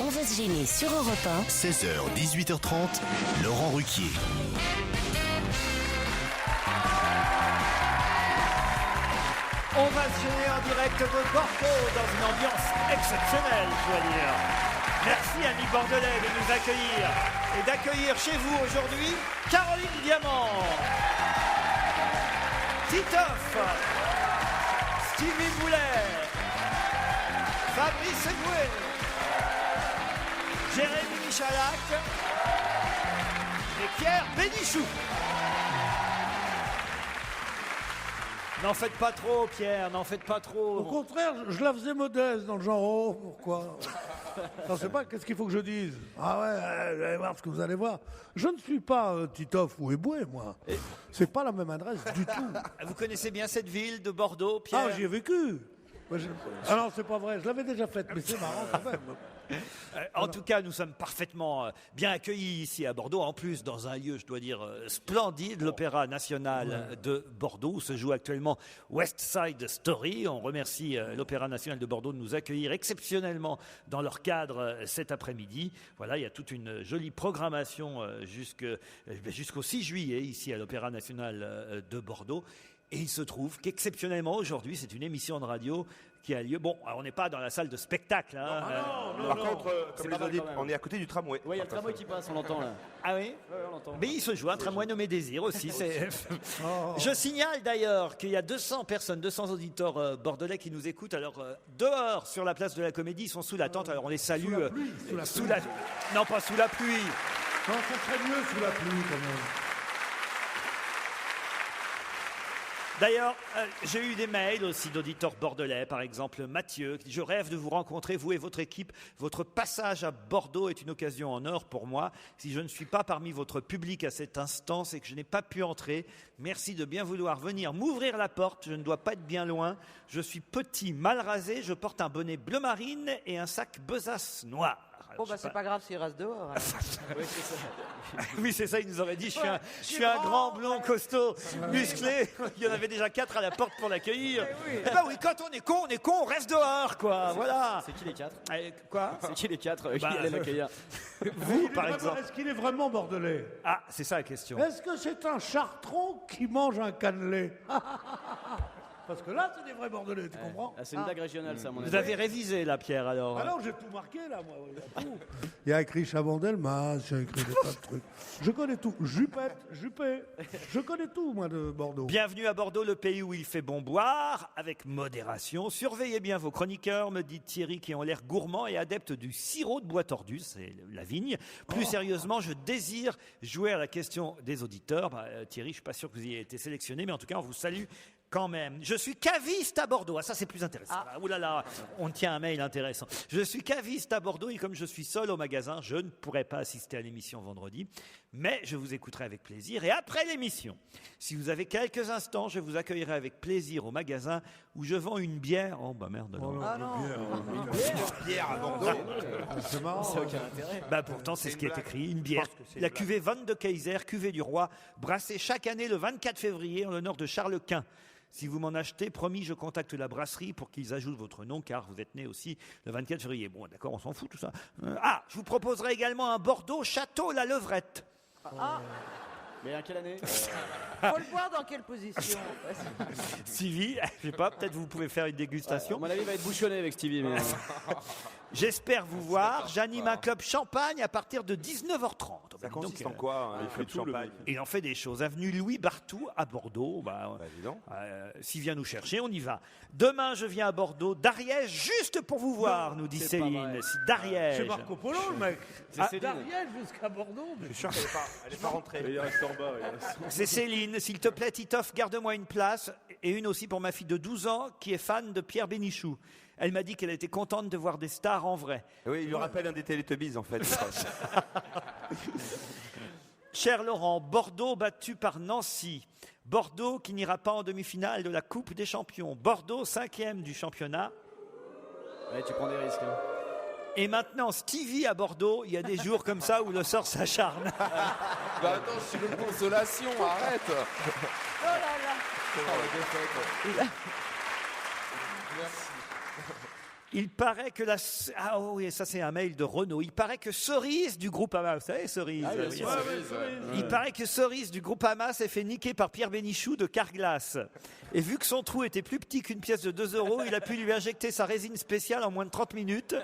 On va se gêner sur Europe 1. 16h, 18h30, Laurent Ruquier. On va se gêner en direct de Bordeaux dans une ambiance exceptionnelle, je dois dire. Merci amis bordelais de nous accueillir et d'accueillir chez vous aujourd'hui Caroline Diamant, Titoff, Stevie Boulet, Fabrice Eboué, Jérémy Michalak et Pierre Bénichou. N'en faites pas trop, Pierre, n'en faites pas trop. Au contraire, je la faisais modeste dans le genre, oh, pourquoi? Je ne sais pas, qu'est-ce qu'il faut que je dise? Ah ouais, vous allez voir ce que vous allez voir. Je ne suis pas Titoff ou Eboué, moi. C'est pas la même adresse du tout. Vous connaissez bien cette ville de Bordeaux, Pierre? Ah, j'y ai vécu. Ah non, c'est pas vrai, je l'avais déjà faite, mais c'est marrant quand même. En tout cas, nous sommes parfaitement bien accueillis ici à Bordeaux, en plus dans un lieu, je dois dire, splendide, l'Opéra National de Bordeaux, où se joue actuellement West Side Story. On remercie l'Opéra National de Bordeaux de nous accueillir exceptionnellement dans leur cadre cet après-midi. Voilà, il y a toute une jolie programmation jusqu'au 6 juillet ici à l'Opéra National de Bordeaux. Et il se trouve qu'exceptionnellement aujourd'hui, c'est une émission de radio qui a lieu. Bon, alors on n'est pas dans la salle de spectacle. Hein, Par contre, comme les autres, on est à côté du tramway. Oui, il y a le tramway qui passe, on l'entend là. Ah oui, On l'entend. mais il se joue un tramway nommé Désir aussi. Je signale d'ailleurs qu'il y a 200 personnes, 200 auditeurs bordelais qui nous écoutent. Alors dehors sur la place de la Comédie, ils sont sous la tente. Alors on les salue. Sous la pluie. Non, pas sous la pluie. Non, ça serait mieux sous la pluie quand même. D'ailleurs, j'ai eu des mails aussi d'auditeurs bordelais, par exemple Mathieu, qui dit « Je rêve de vous rencontrer, vous et votre équipe. Votre passage à Bordeaux est une occasion en or pour moi. Si je ne suis pas parmi votre public à cet instant, c'est que je n'ai pas pu entrer. Merci de bien vouloir venir m'ouvrir la porte. Je ne dois pas être bien loin. Je suis petit, mal rasé. Je porte un bonnet bleu marine et un sac besace noir. » Bon, bah, c'est pas grave s'il reste dehors. Oui, c'est ça, il nous aurait dit, je suis un grand blond costaud, musclé. Il y en avait déjà 4 à la porte pour l'accueillir. Eh ben oui, quand on est con, on reste dehors, quoi, voilà. C'est qui les 4? Quoi? C'est qui les 4 qui allaient m'accueillir? Vous, par exemple. Est-ce qu'il est vraiment bordelais? Ah, c'est ça la question. Est-ce que c'est un chartron qui mange un cannelé? Parce que là, c'est des vrais bordelais, tu comprends? C'est une blague régionale, ça, à mon avis. Vous avez révisé, là, Pierre, alors. Alors, j'ai tout marqué, là, moi. Il y a écrit Chabandelmas, il y a écrit des tas de trucs. Je connais tout. Juppé. Je connais tout, moi, de Bordeaux. Bienvenue à Bordeaux, le pays où il fait bon boire, avec modération. Surveillez bien vos chroniqueurs, me dit Thierry, qui ont l'air gourmands et adeptes du sirop de bois tordu, c'est la vigne. Plus sérieusement, je désire jouer à la question des auditeurs. Thierry, je suis pas sûr que vous ayez été sélectionné, mais en tout cas, on vous salue quand même. Je suis caviste à Bordeaux. Ah, ça, c'est plus intéressant. Ah. Ouh là là, on tient un mail intéressant. Je suis caviste à Bordeaux et comme je suis seul au magasin, je ne pourrai pas assister à l'émission vendredi. Mais je vous écouterai avec plaisir. Et après l'émission, si vous avez quelques instants, je vous accueillerai avec plaisir au magasin où je vends une bière. Oh, bah merde. Oh, Ah non. Une bière à Bordeaux. C'est marrant. Ça n'a aucun intérêt. Bah pourtant, c'est ce qui est écrit. Une bière. La cuvée Van de Keyser, cuvée du roi, brassée chaque année le 24 février en l'honneur de Charles Quint. Si vous m'en achetez, promis, je contacte la brasserie pour qu'ils ajoutent votre nom, car vous êtes né aussi le 24 février. Bon, d'accord, on s'en fout tout ça. Je vous proposerai également un Bordeaux Château la Levrette. Mais à quelle année? Faut le boire dans quelle position? Sylvie, je sais pas, peut-être vous pouvez faire une dégustation. À mon avis, il va être bouchonné avec Stevie. Mais... J'espère vous voir. J'anime un club champagne à partir de 19h30. Ça consiste en quoi, un club champagne? Il en fait des choses. Avenue Louis Barthou à Bordeaux. Dis donc. S'il vient nous chercher, on y va. Demain, je viens à Bordeaux, d'Ariège, juste pour vous voir, nous dit c'est pas Céline. vrai. d'Ariège. C'est Marco Polo, le mec. Céline. D'Ariège jusqu'à Bordeaux. Je suis sûr qu'elle n'est pas rentrée. Il reste en bas. C'est Céline. S'il te plaît, Titoff, garde-moi une place et une aussi pour ma fille de 12 ans qui est fan de Pierre Bénichou. Elle m'a dit qu'elle était contente de voir des stars en vrai. Oui, il lui rappelle un des Teletubbies, en fait. Cher Laurent, Bordeaux battu par Nancy. Bordeaux qui n'ira pas en demi-finale de la Coupe des Champions. Bordeaux 5e du championnat. Ouais, tu prends des risques. Hein. Et maintenant, Stevie à Bordeaux, il y a des jours comme ça où le sort s'acharne. Bah attends, je suis une consolation, arrête. Oh là là. Oh, la défaite. Il a- Merci. Il paraît que Ah oui, ça c'est un mail de Renaud. Il paraît que Cerise du groupe Ama, vous savez, Cerise. Ah, bien sûr. Il paraît que Cerise du groupe Ama s'est fait niquer par Pierre Bénichou de Carglass. Et vu que son trou était plus petit qu'une pièce de 2 €, il a pu lui injecter sa résine spéciale en moins de 30 minutes.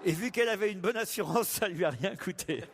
Et vu qu'elle avait une bonne assurance, ça lui a rien coûté.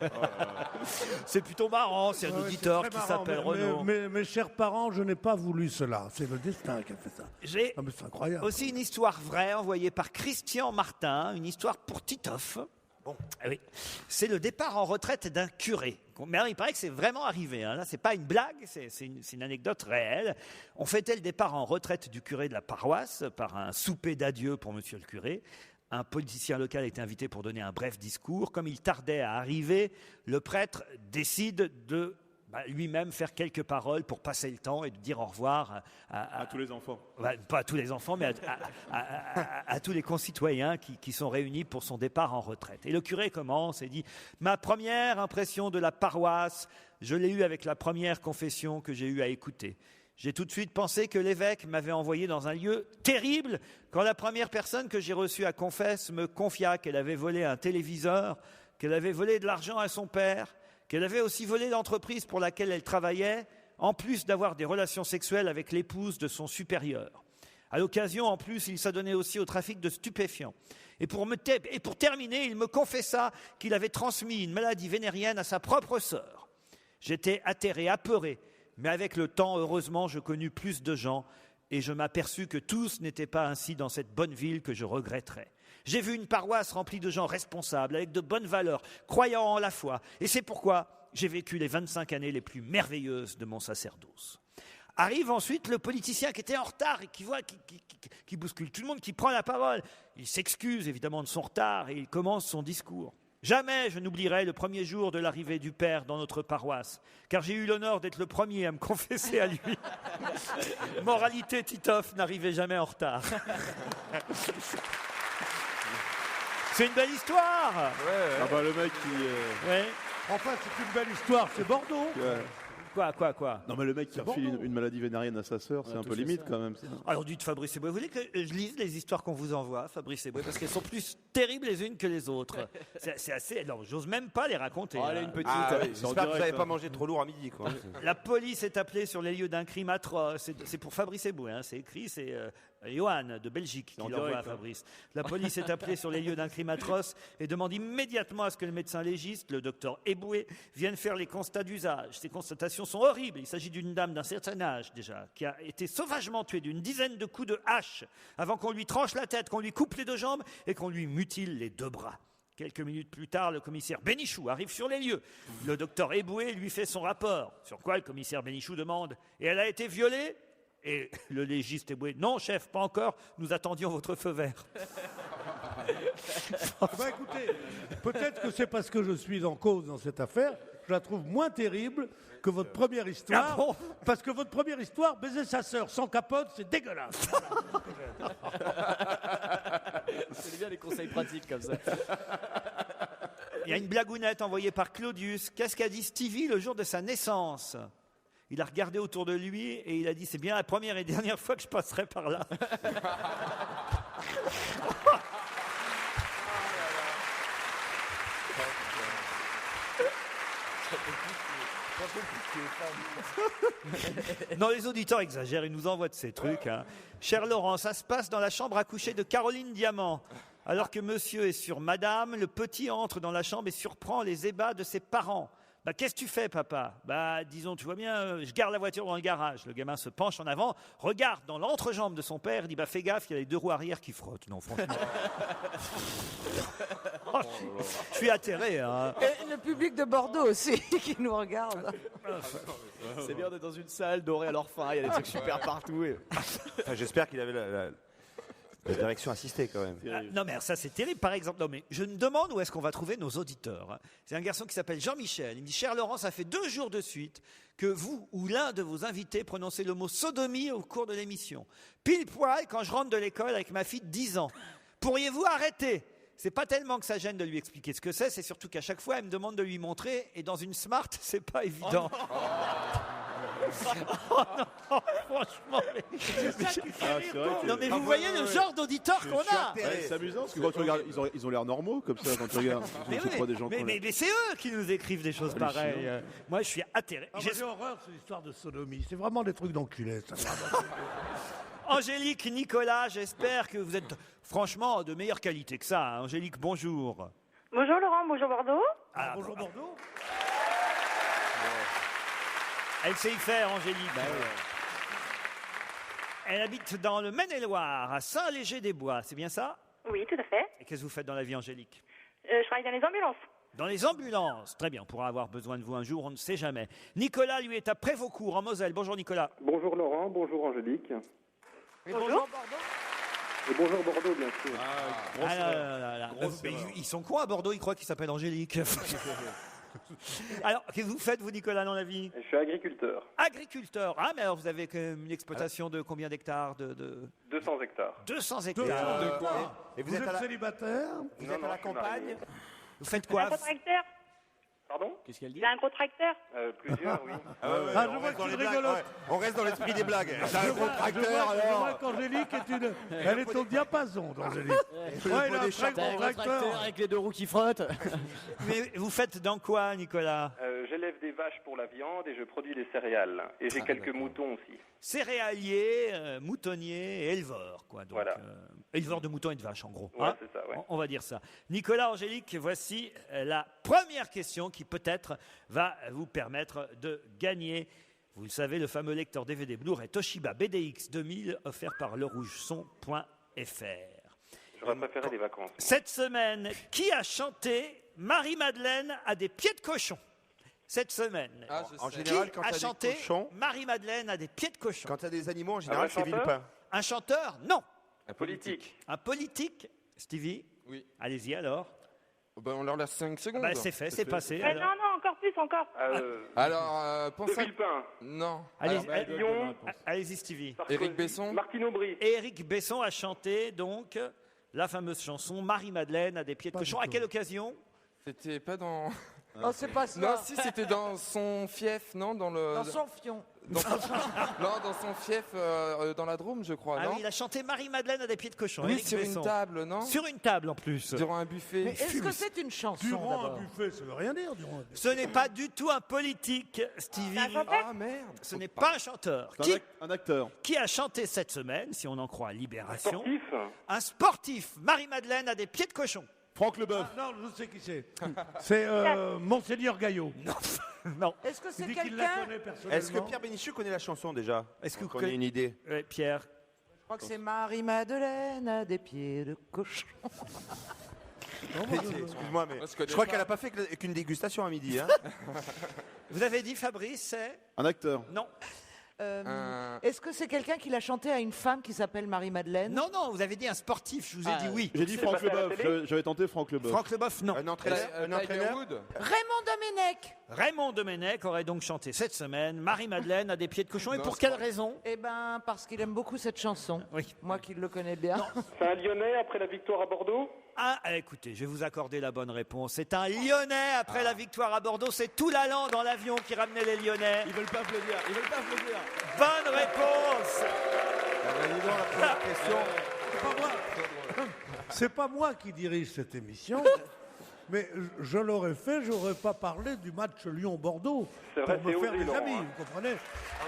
C'est plutôt marrant, c'est un auditeur qui s'appelle Renaud. Mes chers parents, je n'ai pas voulu cela. C'est le destin qui a fait ça. J'ai Ah, mais c'est incroyable. aussi une histoire vraie envoyée par Christian Martin, une histoire pour Titoff. Bon, ah oui. C'est le départ en retraite d'un curé. Mais alors, il paraît que c'est vraiment arrivé. Hein. Là, c'est pas une blague, c'est une anecdote réelle. On fêtait le départ en retraite du curé de la paroisse par un souper d'adieu pour monsieur le curé. Un politicien local était invité pour donner un bref discours. Comme il tardait à arriver, le prêtre décide de lui-même faire quelques paroles pour passer le temps et de dire au revoir À tous les enfants. pas à tous les enfants, mais à tous les concitoyens qui sont réunis pour son départ en retraite. Et le curé commence et dit « Ma première impression de la paroisse, je l'ai eue avec la première confession que j'ai eu à écouter. J'ai tout de suite pensé que l'évêque m'avait envoyé dans un lieu terrible quand la première personne que j'ai reçue à confesse me confia qu'elle avait volé un téléviseur, qu'elle avait volé de l'argent à son père, qu'elle avait aussi volé l'entreprise pour laquelle elle travaillait, en plus d'avoir des relations sexuelles avec l'épouse de son supérieur. À l'occasion, en plus, il s'adonnait aussi au trafic de stupéfiants. Et pour terminer, il me confessa qu'il avait transmis une maladie vénérienne à sa propre sœur. J'étais atterré, apeuré. Mais avec le temps, heureusement, je connus plus de gens et je m'aperçus que tous n'étaient pas ainsi dans cette bonne ville que je regretterais. J'ai vu une paroisse remplie de gens responsables, avec de bonnes valeurs, croyant en la foi. Et c'est pourquoi j'ai vécu les 25 années les plus merveilleuses de mon sacerdoce. » Arrive ensuite le politicien qui était en retard et qui bouscule tout le monde, qui prend la parole. Il s'excuse évidemment de son retard et il commence son discours. Jamais je n'oublierai le premier jour de l'arrivée du Père dans notre paroisse, car j'ai eu l'honneur d'être le premier à me confesser à lui. Moralité, Titoff n'arrivait jamais en retard. C'est une belle histoire. Ah bah le mec qui... Ouais. Enfin, c'est une belle histoire, c'est Bordeaux. Quoi Non mais le mec qui refile une maladie vénérienne à sa sœur, c'est un peu limite quand même. Ça. Alors dites Fabrice Eboué, vous voulez que je lise les histoires qu'on vous envoie, Fabrice Eboué, parce qu'elles sont plus terribles les unes que les autres. C'est assez... Non, j'ose même pas les raconter. Oh, allez, une petite. J'espère que vous n'avez pas mangé trop lourd à midi, quoi. La police est appelée sur les lieux d'un crime atroce. C'est pour Fabrice Eboué, hein, c'est écrit, c'est Johan de Belgique qui l'envoie à Fabrice. La police est appelée sur les lieux d'un crime atroce et demande immédiatement à ce que le médecin légiste, le docteur Eboué, vienne faire les constats d'usage. Ces constatations sont horribles. Il s'agit d'une dame d'un certain âge déjà, qui a été sauvagement tuée d'une dizaine de coups de hache avant qu'on lui tranche la tête, qu'on lui coupe les 2 jambes et qu'on lui mutile les 2 bras. Quelques minutes plus tard, le commissaire Bénichou arrive sur les lieux. Le docteur Eboué lui fait son rapport, sur quoi le commissaire Bénichou demande « Et elle a été violée ?» Et le légiste Eboué « Non, chef, pas encore, nous attendions votre feu vert. » Écoutez, peut-être que c'est parce que je suis en cause dans cette affaire, je la trouve moins terrible que votre première histoire. Ah bon ? Parce que votre première histoire, baiser sa sœur sans capote, c'est dégueulasse. C'est bien les conseils pratiques comme ça. Il y a une blagounette envoyée par Claudius. Qu'est-ce qu'a dit Stevie le jour de sa naissance ? Il a regardé autour de lui et il a dit « C'est bien la première et dernière fois que je passerai par là. » Non, les auditeurs exagèrent, ils nous envoient de ces trucs. Hein. Cher Laurent, ça se passe dans la chambre à coucher de Caroline Diamant. Alors que monsieur est sur madame, le petit entre dans la chambre et surprend les ébats de ses parents. Bah, qu'est-ce que tu fais, papa ? Bah, disons, tu vois bien, je garde la voiture dans le garage. Le gamin se penche en avant, regarde dans l'entrejambe de son père, dit, bah, fais gaffe, il y a les 2 roues arrière qui frottent. Non, franchement. Je suis atterré, hein. Et le public de Bordeaux aussi qui nous regarde. C'est bien d'être dans une salle dorée à leur fin, il y a des trucs super partout. Enfin, j'espère qu'il avait la direction assistée quand même. Ah, non mais ça c'est terrible par exemple. Non mais je me demande où est-ce qu'on va trouver nos auditeurs. Hein. C'est un garçon qui s'appelle Jean-Michel. Il me dit « Cher Laurent, ça fait 2 jours de suite que vous ou l'un de vos invités prononcez le mot sodomie au cours de l'émission. Pile poil quand je rentre de l'école avec ma fille de 10 ans. Pourriez-vous arrêter ? C'est pas tellement que ça gêne de lui expliquer ce que c'est surtout qu'à chaque fois elle me demande de lui montrer et dans une Smart c'est pas évident. Franchement. C'est vrai que- Non, mais vous voyez le genre d'auditeur qu'on a. Ouais, c'est amusant parce que quand tu regardes, ils ont l'air normaux comme ça quand tu regardes. Mais, Tu crois des gens qu'on- mais c'est eux qui nous écrivent des choses pareilles. Moi, je suis atterré. Ah, moi, j'ai horreur, c'est l'histoire de sodomie. C'est vraiment des trucs d'enculés, ça. Angélique, Nicolas, j'espère que vous êtes franchement de meilleure qualité que ça. hein. Angélique, bonjour. Bonjour Laurent, bonjour Bordeaux. Ah, Bonjour Bordeaux. Elle sait y faire, Angélique. Elle habite dans le Maine-et-Loire, à Saint-Léger-des-Bois. C'est bien ça? Oui, tout à fait. Et qu'est-ce que vous faites dans la vie, Angélique? Je travaille dans les ambulances. Dans les ambulances. Très bien, on pourra avoir besoin de vous un jour, on ne sait jamais. Nicolas, lui, est à Prévaucourt, en Moselle. Bonjour, Nicolas. Bonjour Laurent, bonjour Angélique. Et bonjour Bordeaux. Et bonjour Bordeaux, bien sûr. Ah là là là. Mais ils sont cons à Bordeaux, ils croient qu'il s'appelle Angélique. Alors, qu'est-ce que vous faites, vous, Nicolas, dans la vie? Je suis agriculteur. Agriculteur. Ah, mais alors vous avez quand même une exploitation de combien d'hectares 200 hectares. 200 hectares. De quoi Et Vous êtes célibataire? Vous êtes à la campagne? Vous faites Il a un quoi? gros tracteur. Pardon? Qu'est-ce qu'elle dit? Il a un gros tracteur. Plusieurs, oui. Ah, je vois que tu rigolotes. On reste dans l'esprit des blagues. T'as un gros Je tracteur vois alors. qu'Angélique est une... Elle est au diapason, Angélique. Ouais, il a un très gros tracteur. avec les deux roues qui frottent. Mais vous faites dans quoi, Nicolas? J'élève des vaches pour la viande et je produis des céréales. Et j'ai quelques moutons aussi. Céréalier, moutonnier et éleveur, quoi. Donc, Voilà. Éleveur de moutons et de vaches, en gros. Ouais, hein. c'est ça, ouais. On va dire ça. Nicolas, Angélique, voici la première question qui peut-être va vous permettre de gagner. Vous le savez, le fameux lecteur DVD Blu-ray Toshiba BDX 2000 offert par lerougeson.fr. J'aurais préféré les vacances. Cette semaine, qui a chanté Marie-Madeleine a des pieds de cochon? Cette semaine. En Qui général, quand a t'as des chanté cochons, Marie-Madeleine a des pieds de cochon? quand t'as des animaux, en Un général, vrai c'est chanteur Villepin. Un chanteur? Non. Un Politique. Un politique? Stevie? Oui. Allez-y alors. Ben, on leur laisse 5 secondes. Bah, c'est fait, c'est passé. Non, Alors, non, encore plus, encore. Alors, De pense à... Villepin. Non. allez-y, Alors, Lyon. allez-y, Stevie. Sarkozy, Éric Besson. Martine Aubry. Éric Besson a chanté donc la fameuse chanson Marie-Madeleine a des pieds de cochon. À quelle occasion? C'était pas dans... Oh, c'est pas ça. Non, si, c'était dans son fief, non? Dans le... Dans son fion. dans son- Non, dans son fief, dans la Drôme, je crois, Ah non? oui, il a chanté Marie-Madeleine a des pieds de cochon. Oui, Éric sur Besson. une table, non? Sur une table en plus. Durant un buffet. Mais est-ce que c'est une chanson Durant un d'abord? buffet, ça veut rien dire, durant un buffet. Ce n'est pas du tout un politique, Stevie. C'est un chanteur. Ah, merde. Ce n'est pas un chanteur. C'est un acteur. Qui a chanté cette semaine, si on en croit Libération? Sportif. Un sportif. Marie-Madeleine a des pieds de cochon. Franck Leboeuf. Ah, non, je sais qui c'est. C'est Monseigneur Gaillot. Non. Est-ce que Il c'est dit qu'il la quelqu'un? connaît personnellement. Est-ce que Pierre Bénichou connaît la chanson déjà? Est-ce que vous Qu'on ait une idée. Pierre? Je crois que c'est Marie-Madeleine a des pieds de cochon. Excuse-moi, mais Moi, je connais je crois pas. qu'elle a pas fait qu'une dégustation à midi. Hein. Vous avez dit Fabrice, c'est? Un acteur. Non. Est-ce que c'est quelqu'un qui l'a chanté à une femme qui s'appelle Marie-Madeleine? Non, non, vous avez dit un sportif, je vous ai dit oui. J'ai dit C'est Franck passé à la Leboeuf. télé J'avais tenté Franck Leboeuf. Franck Leboeuf, non. Un entraîneur. Un Tiger entraîneur. Wood. Raymond Domenech. Raymond Domenech aurait donc chanté cette semaine Marie-Madeleine a des pieds de cochon. Et Non, pour c'est quelle pas- raison? Eh ben, parce qu'il aime beaucoup cette chanson. Oui. Moi qui le connais bien. C'est un Lyonnais après la victoire à Bordeaux. Ah, écoutez, je vais vous accorder la bonne réponse. C'est un Lyonnais après la victoire à Bordeaux. C'est tout l'allant dans l'avion qui ramenait les Lyonnais. Ils veulent pas applaudir. Ils veulent pas applaudir. Bonne réponse. La première question. C'est pas moi qui dirige cette émission. Mais je l'aurais fait, j'aurais pas parlé du match Lyon-Bordeaux C'est vrai, pour me c'est faire osé, des Laurent, amis, hein. vous comprenez?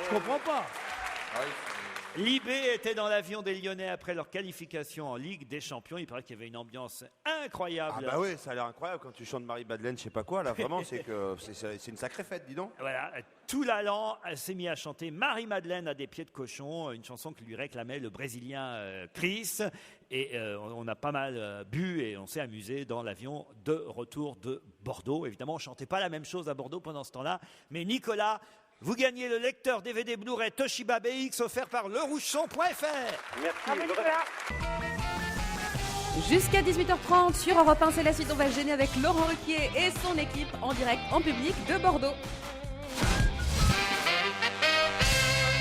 Je comprends pas. Libé était dans l'avion des Lyonnais après leur qualification en Ligue des Champions. Il paraît qu'il y avait une ambiance Ah incroyable. bah oui, ça a l'air incroyable quand tu chantes Marie-Madeleine, je sais pas quoi. Là, vraiment, c'est que c'est une sacrée fête, dis donc. Voilà, tout l'allant s'est mis à chanter Marie-Madeleine a des pieds de cochon, une chanson que lui réclamait le Brésilien Chris. Et on a pas mal bu et on s'est amusé dans l'avion de retour de Bordeaux. Évidemment, on chantait pas la même chose à Bordeaux pendant ce temps-là. Mais Nicolas, vous gagnez le lecteur DVD Blu-ray Toshiba BX offert par lerougeson.fr. Merci. Ah, mais Nicolas. Jusqu'à 18h30 sur Europe 1, c'est la suite. On va se gêner avec Laurent Ruquier et son équipe en direct, en public de Bordeaux.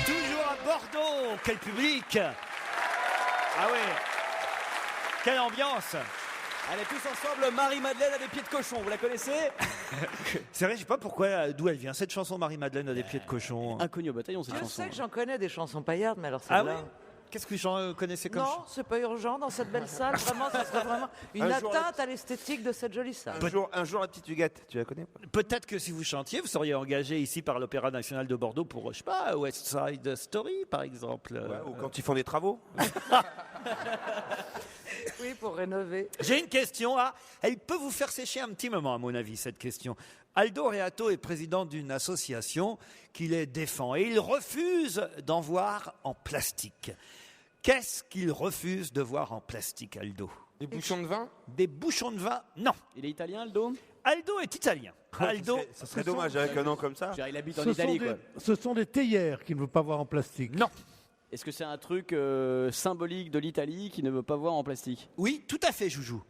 Toujours à Bordeaux, quel public! Ah oui, quelle ambiance! Allez, tous ensemble, Marie-Madeleine a des pieds de cochon, vous la connaissez? C'est vrai, je sais pas pourquoi, d'où elle vient cette chanson Marie-Madeleine a des pieds de cochon. Inconnu au bataillon, cette Je chanson. sais que j'en connais des chansons paillardes, mais alors Ah celle-là... oui? Qu'est-ce que j'en connaissais comme Non, c'est pas urgent dans cette belle salle. Vraiment, ça serait vraiment une Un jour, atteinte à l'esthétique de cette jolie salle. Un jour, la petite Huguette, tu la connais pas? Peut-être que si vous chantiez, vous seriez engagé ici par l'Opéra National de Bordeaux pour, je sais pas, West Side Story, par exemple. Ouais, ou quand ils font des travaux. Oui, pour rénover. J'ai une question. Elle peut vous faire sécher un petit moment, à mon avis, cette question. Aldo Reato est président d'une association qui les défend et il refuse d'en voir en plastique. Qu'est-ce qu'il refuse de voir en plastique, Aldo? Des bouchons de vin? Des bouchons de vin? Non. Il est italien, Aldo? Aldo est italien. Aldo, Ça serait dommage avec un nom comme ça. Il habite en Italie, quoi. Ce sont des théières qu'il ne veut pas voir en plastique. non. Est-ce que c'est un truc symbolique de l'Italie qui ne veut pas voir en plastique? Oui, tout à fait, Joujou.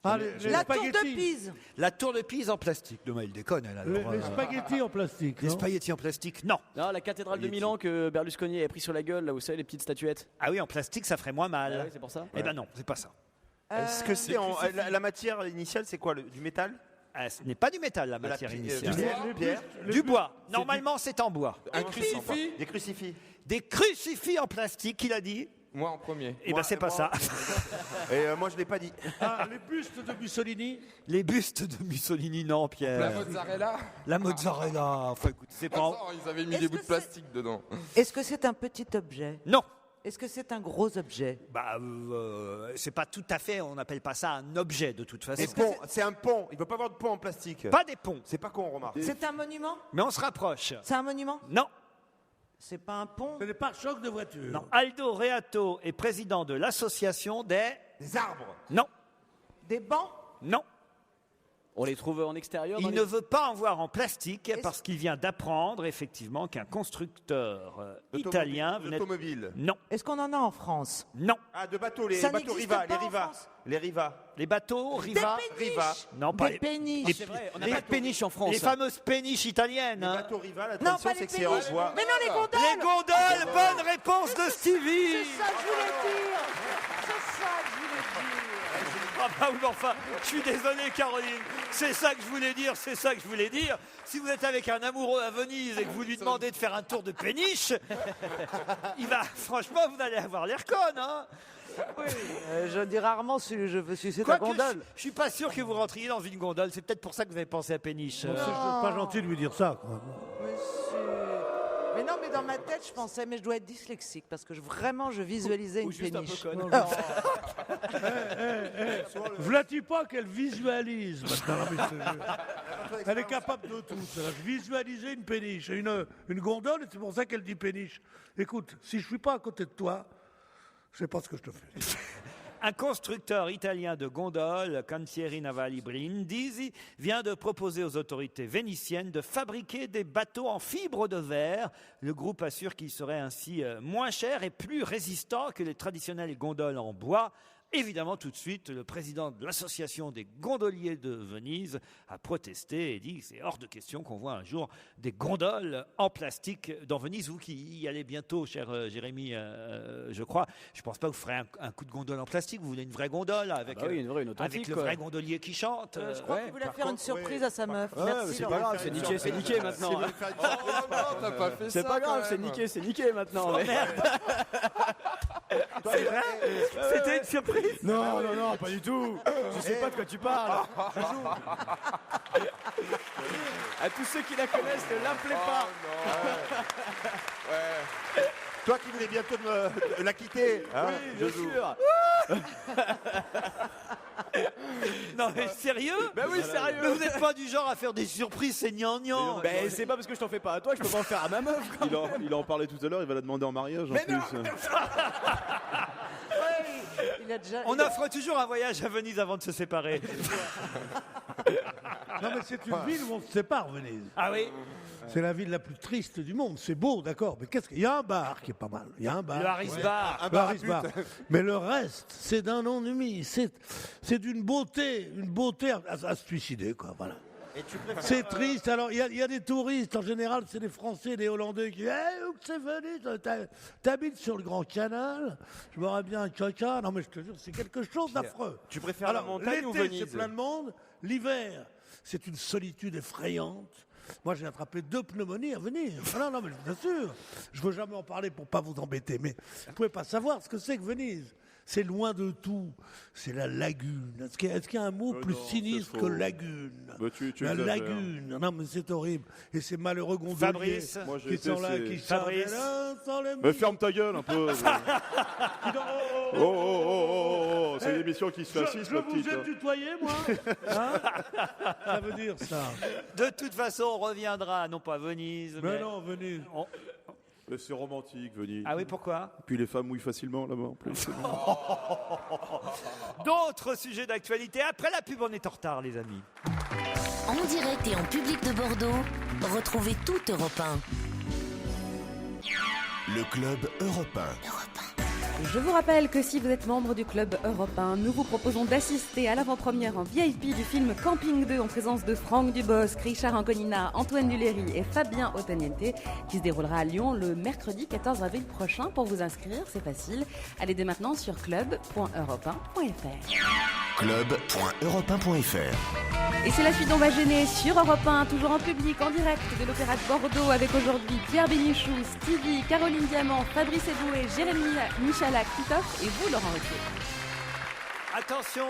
Ah, les La tour de spaghettis. Pise. La tour de Pise en plastique. Non, mais il déconne, elle. Alors, Les spaghettis en plastique. les non spaghettis en plastique, non. Non, la cathédrale de Milan que Berlusconi a pris sur la gueule, là, vous savez, les petites statuettes. Ah oui, en plastique, ça ferait moins mal. Ah ouais, c'est pour ça. Eh ben non, c'est pas ça. Est-ce que c'est la matière initiale, c'est quoi? Du métal? Ah, ce n'est pas du métal, la De la matière pi- initiale. pierre? Du bois. Normalement, c'est en bois. Un crucifix? Des crucifix. Des crucifix en plastique, il a dit. Moi en premier. Eh ben, c'est pas ça. Et moi, je l'ai pas dit. Ah, les bustes de Mussolini. Les bustes de Mussolini, non, Pierre. La mozzarella? La mozzarella. Enfin, écoute, c'est pas. Attends, ils avaient mis Est-ce des bouts que de plastique dedans. Est-ce que c'est un petit objet? Non. Est-ce que c'est un gros objet? Bah, c'est pas tout à fait. On n'appelle pas ça un objet de toute façon. Des ponts, c'est un pont. Il veut pas avoir de pont en plastique. Pas des ponts. C'est pas con, remarque. C'est un monument? Mais on se rapproche. C'est un monument? Non. C'est pas un pont? C'est des pare-chocs de voiture. Non. Aldo Reato est président de l'association des. Des arbres. Non. Des bancs? Non. On les trouve en extérieur dans Il les- ne veut pas en voir en plastique Est-ce- parce qu'il vient d'apprendre effectivement qu'un constructeur italien venait. Automobile. Non. Est-ce qu'on en a en France? Non. Ah, de bateaux, les Ça bateaux n'existe Riva, pas les en Riva. France. Les Riva. Les bateaux, Riva. Riva. Non, pas Des les, péniches? les- C'est vrai, on n'a les- pas de péniche en France. les fameuses péniches italiennes. Les hein. bateaux Riva, la Non, tradition, pas c'est les que c'est en péniches. bois. Mais non, les gondoles! Les gondoles, bonne réponse de Stevie. C'est ça que je voulais dire! C'est ça que je voulais dire! Ah bah oui, mais enfin, je suis désolé Caroline, c'est ça que je voulais dire, c'est ça que je voulais dire. Si vous êtes avec un amoureux à Venise et que vous lui demandez de faire un tour de péniche, franchement, vous allez avoir l'air conne, hein. Oui, je dis rarement si je veux sucer ta Quoique, gondole. je suis pas sûr que vous rentriez dans une gondole, c'est peut-être pour ça que vous avez pensé à péniche. C'est pas gentil de lui dire ça. Quoi. Monsieur. Mais non, mais dans ma tête, je pensais, mais je dois être dyslexique parce que vraiment, je visualisais Ou une juste un peu péniche. conne. V'là-t-il pas qu'elle visualise maintenant? Non, mais je te jure. Elle est capable de tout. Elle a visualisé une péniche, une gondole, et c'est pour ça qu'elle dit péniche. Écoute, si je suis pas à côté de toi, je sais pas ce que je te fais. Un constructeur italien de gondoles, Cantieri Navali Brindisi, vient de proposer aux autorités vénitiennes de fabriquer des bateaux en fibre de verre. Le groupe assure qu'ils seraient ainsi moins chers et plus résistants que les traditionnelles gondoles en bois. Évidemment, tout de suite, le président de l'association des gondoliers de Venise a protesté et dit que c'est hors de question qu'on voit un jour des gondoles en plastique dans Venise. Vous qui y allez bientôt, cher Jérémy, je crois, je ne pense pas que vous ferez un coup de gondole en plastique. Vous voulez une vraie gondole avec, bah oui, une vraie, une authentique, avec le quoi. vrai gondolier qui chante. Je crois qu'il voulait faire une surprise à sa meuf. Ouais, Merci, c'est Laurent. pas grave, c'est niqué maintenant. hein. Oh non, t'as pas fait ça. C'est pas grave, quand même. c'est niqué maintenant. mais- C'est vrai C'était une surprise. Non, non, non, pas du tout. Je sais pas de quoi tu parles. À tous ceux qui la connaissent, ne l'appelez pas. Toi qui voulais bientôt de la quitter. Hein, Bien Joujou. sûr. Non mais sérieux? Ben oui, sérieux. Mais vous n'êtes pas du genre à faire des surprises, c'est gnangnan. Ben c'est pas parce que je t'en fais pas à toi que je peux pas en faire à ma meuf. quoi. Il en parlait tout à l'heure, il va la demander en mariage en plus. Il a déjà. On offre toujours un voyage à Venise avant de se séparer. Non, mais c'est une ville où on se sépare, Venise. Ah oui? C'est la ville la plus triste du monde. C'est beau, d'accord, mais qu'est-ce qu'il y a? Un bar qui est pas mal. Il y a un bar. Le Harris Bar. Un Le bar à Harris Bar. Mais le reste, c'est d'un ennui. C'est d'une beauté, à se suicider, quoi. Voilà. Et tu préfères, C'est triste. Alors, il y a des touristes, en général, c'est des Français, des Hollandais qui disent où que c'est venu? T'habites sur le Grand Canal? Je m'aurais bien un caca. Non, mais je te jure, c'est quelque chose d'affreux. Tu préfères la montagne ou l'été, Venise? c'est plein de monde. L'hiver, c'est une solitude effrayante. Moi, j'ai attrapé 2 pneumonies à venir. Ah non, mais bien sûr. Je veux jamais en parler pour pas vous embêter. Mais vous pouvez pas savoir ce que c'est que Venise. C'est loin de tout. C'est la lagune. Est-ce qu'il y a un mot plus sinistre que lagune? Tu La exagères. lagune. Non, mais c'est horrible. Et ces malheureux gondoliers Fabrice. Moi, j'ai qui été, sont là, c'est- qui Fabrice. sans les Mais ferme ta gueule un peu. Oh, c'est une émission qui se fait assise, Je ma vous petite. ai tutoyé, moi Hein? Ça veut dire ça. De toute façon, on reviendra, non pas à Venise, Mais non, Venise. Mais c'est romantique, Venise. Ah oui, pourquoi? Puis les femmes mouillent facilement là-bas en plus. D'autres sujets d'actualité. Après la pub, on est en retard, les amis. En direct et en public de Bordeaux, retrouvez tout Europe 1. Le Club Europe 1. Je vous rappelle que si vous êtes membre du Club Europe 1, nous vous proposons d'assister à l'avant-première en VIP du film Camping 2 en présence de Franck Dubosc, Richard Anconina, Antoine Duléry et Fabien Ottaniente qui se déroulera à Lyon le mercredi 14 avril prochain. Pour vous inscrire, c'est facile. Allez dès maintenant sur club.europe1.fr. Club.europe1.fr. Et c'est la suite d'On va gêner sur Europe 1, toujours en public, en direct de l'Opéra de Bordeaux, avec aujourd'hui Pierre Bénichou, Stevie, Caroline Diamant, Fabrice Eboué, Jérémy Michalak, Titoff et vous, Laurent Ruquier. Attention,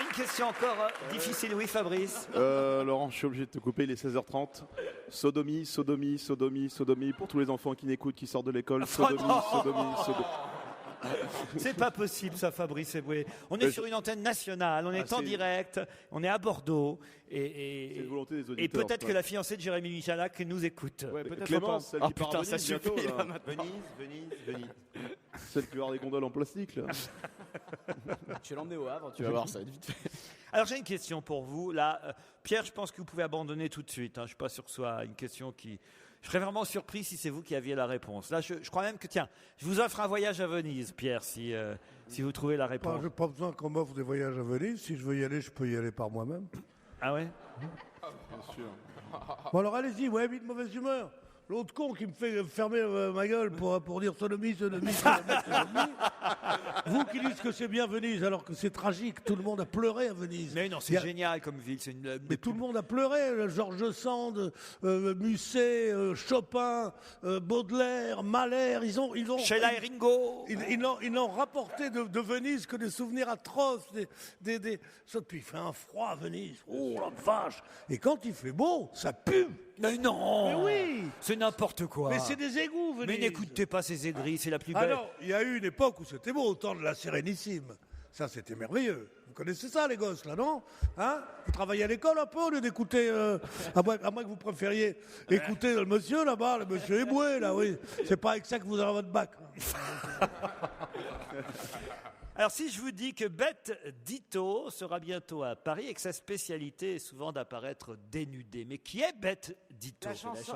une question encore difficile, oui, Fabrice. Laurent, je suis obligé de te couper, il est 16h30. Sodomie, sodomie, sodomie, sodomie. Pour tous les enfants qui n'écoutent, qui sortent de l'école. Sodomie, non. sodomie, sodomie. C'est pas possible, ça, Fabrice Eboué. On est sur une antenne nationale, on est en c'est- direct, on est à Bordeaux. C'est une volonté des Et auditeurs. peut-être que la fiancée de Jérémy Michalak nous écoute. Ouais, Clémence, celle qui part à putain, ça Venise bientôt, suffit, là. là, maintenant. Venise. Celle qui va avoir des gondoles en plastique, là. Tu vas l'emmener au Havre, tu vas voir, ça va être vite fait. Alors j'ai une question pour vous. Là, Pierre, je pense que vous pouvez abandonner tout de suite. Je ne suis pas sûr que ce soit une question qui... Je serais vraiment surpris si c'est vous qui aviez la réponse. Là, je crois même que, tiens, je vous offre un voyage à Venise, Pierre, si vous trouvez la réponse. Je n'ai pas besoin qu'on m'offre des voyages à Venise. Si je veux y aller, je peux y aller par moi-même. Ah ouais? Bien sûr. Bon, alors allez-y, ouais, vite, mauvaise humeur. L'autre con qui me fait fermer ma gueule pour dire sodomie, sodomie, sodomie, sodomie. Vous qui dites que c'est bien Venise, alors que c'est tragique. Tout le monde a pleuré à Venise. Mais non, c'est génial comme ville. C'est une... Mais tout le monde a pleuré. Georges Sand, Musset, Chopin, Baudelaire, Mahler. Ils ont Sheila et Ringo. Ils n'ont rapporté de Venise que des souvenirs atroces. Puis il fait un froid à Venise. Oh la vache. Et quand il fait beau, ça pue. Mais non! Mais oui! C'est n'importe quoi. Mais c'est des égouts, Venise. Mais n'écoutez pas ces aigris, c'est la plus belle. Alors, il y a eu une époque où c'était beau, au temps de la Sérénissime. Ça, c'était merveilleux. Vous connaissez ça, les gosses, là, non? Hein? Vous travaillez à l'école un peu au lieu d'écouter... à moins que vous préfériez écouter le monsieur, là-bas, le monsieur Eboué, là, oui. C'est pas avec ça que vous aurez votre bac. Alors, si je vous dis que Bette Ditto sera bientôt à Paris et que sa spécialité est souvent d'apparaître dénudée. Mais qui est Bette Ditto?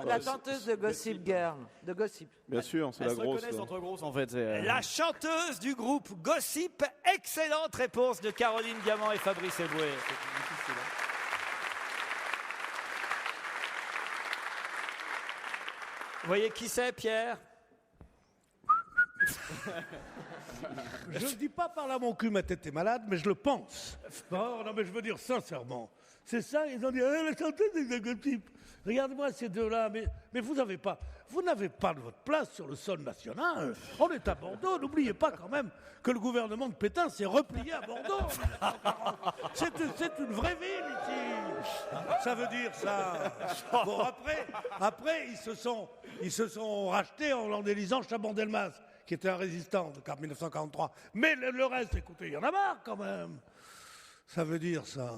La chanteuse de Gossip Girl. De Gossip. Bien sûr, c'est Elles la se grosse. reconnaissent là. entre grosses, en fait. La chanteuse du groupe Gossip. Excellente réponse de Caroline Diamant et Fabrice Eboué. Vous voyez qui c'est, Pierre? Je ne dis pas par là mon cul, ma tête est malade, mais je le pense. Non, mais je veux dire sincèrement. C'est ça, ils ont dit, la chanteuse de Gossip. Regardez-moi ces deux-là, mais vous n'avez pas de votre place sur le sol national. On est à Bordeaux, n'oubliez pas quand même que le gouvernement de Pétain s'est replié à Bordeaux. C'est une vraie ville ici. Ça veut dire ça. Bon, après ils se sont rachetés en élisant Chaban-Delmas, qui était un résistant de 1943. Mais le reste, écoutez, il y en a marre quand même. Ça veut dire ça.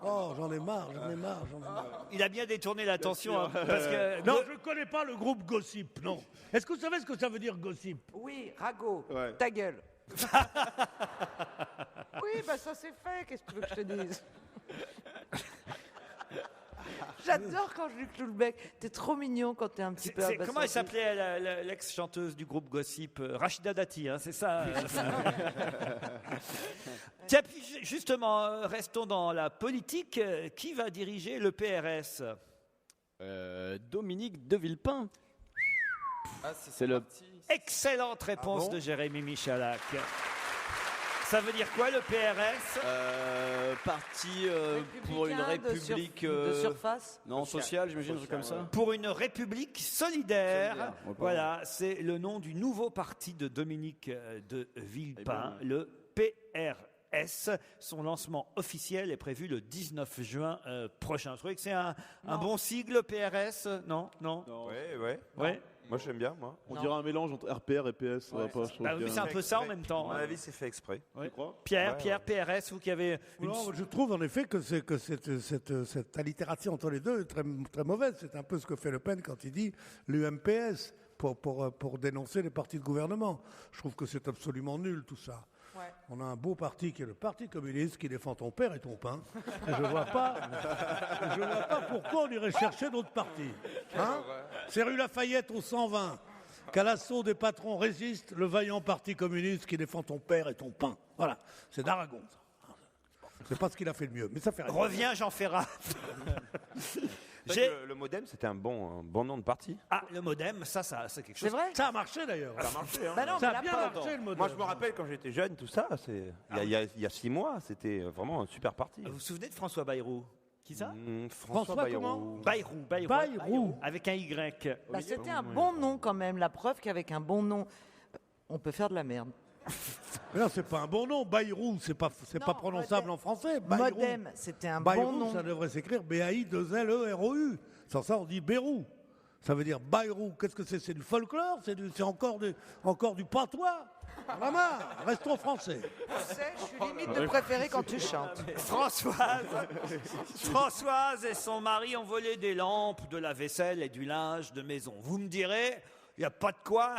Oh, j'en ai marre. Il a bien détourné l'attention. Parce que... Non, je ne connais pas le groupe Gossip, non. Est-ce que vous savez ce que ça veut dire Gossip? Oui, ragot. Ouais. Ta gueule. Oui, bah ça c'est fait. Qu'est-ce que tu veux que je te dise? J'adore quand je lui cloue le bec. T'es trop mignon quand t'es un petit peu abasourdi. Comment elle s'appelait l'ex-chanteuse du groupe Gossip Rachida Dati, hein, c'est ça Tiens, puis justement, restons dans la politique. Qui va diriger le PRS Dominique de Villepin. C'est le Excellente réponse de Jérémy Michalak. Ça veut dire quoi, le PRS Parti pour une république de surface. non sociale, j'imagine, un truc comme ça. Pour une république solidaire. Solidaire, ouais, Voilà, c'est le nom du nouveau parti de Dominique de Villepin, le PRS. Son lancement officiel est prévu le 19 juin prochain. Je trouvez que c'est un bon sigle, PRS. Non. Ouais. Moi, j'aime bien, moi. On dirait un mélange entre RPR et PS. Ça va pas, je trouve Bah oui, que- c'est un peu ça en même temps. À mon avis, c'est fait exprès. Ouais. Tu crois Pierre, PRS, vous qui avez une... Non, je trouve en effet que cette allitération entre les deux est très, très mauvaise. C'est un peu ce que fait Le Pen quand il dit l'UMPS pour dénoncer les partis de gouvernement. Je trouve que c'est absolument nul tout ça. Ouais. On a un beau parti qui est le Parti communiste qui défend ton père et ton pain. Et je vois pas pourquoi on irait chercher d'autres partis. Hein, c'est rue Lafayette au 120. Qu'à l'assaut des patrons résiste le vaillant Parti communiste qui défend ton père et ton pain. Voilà, c'est d'Aragon. Ça. C'est pas ce qu'il a fait de mieux, mais ça fait rien. Reviens Jean Ferrat. Le Modem, c'était un bon nom de parti. Ah, le Modem, ça c'est quelque chose. C'est vrai. Ça a marché d'ailleurs. Ça a marché, hein. Bah non, Ça mais a bien là, pas marché le modèle. Moi, je me rappelle quand j'étais jeune, tout ça, il y a 6 mois, c'était vraiment un super parti. Vous vous souvenez de François Bayrou? Qui ça? François comment Bayrou. Bayrou. Avec un Y. Bah, c'était un bon nom quand même. La preuve qu'avec un bon nom, on peut faire de la merde. Mais non, c'est pas un bon nom. Bayrou, c'est pas prononçable Modem. en français. Bayrou. Modem, c'était un Bayrou, bon nom. ça devrait s'écrire B-A-I-2-L-E-R-O-U. Sans ça, on dit Bérou. Ça veut dire Bayrou. Qu'est-ce que c'est? C'est du folklore? C'est encore du patois? On a marre. Restons français. Tu sais, je suis limite de préférer quand tu chantes. Françoise et son mari ont volé des lampes, de la vaisselle et du linge de maison. Vous me direz, il n'y a pas de quoi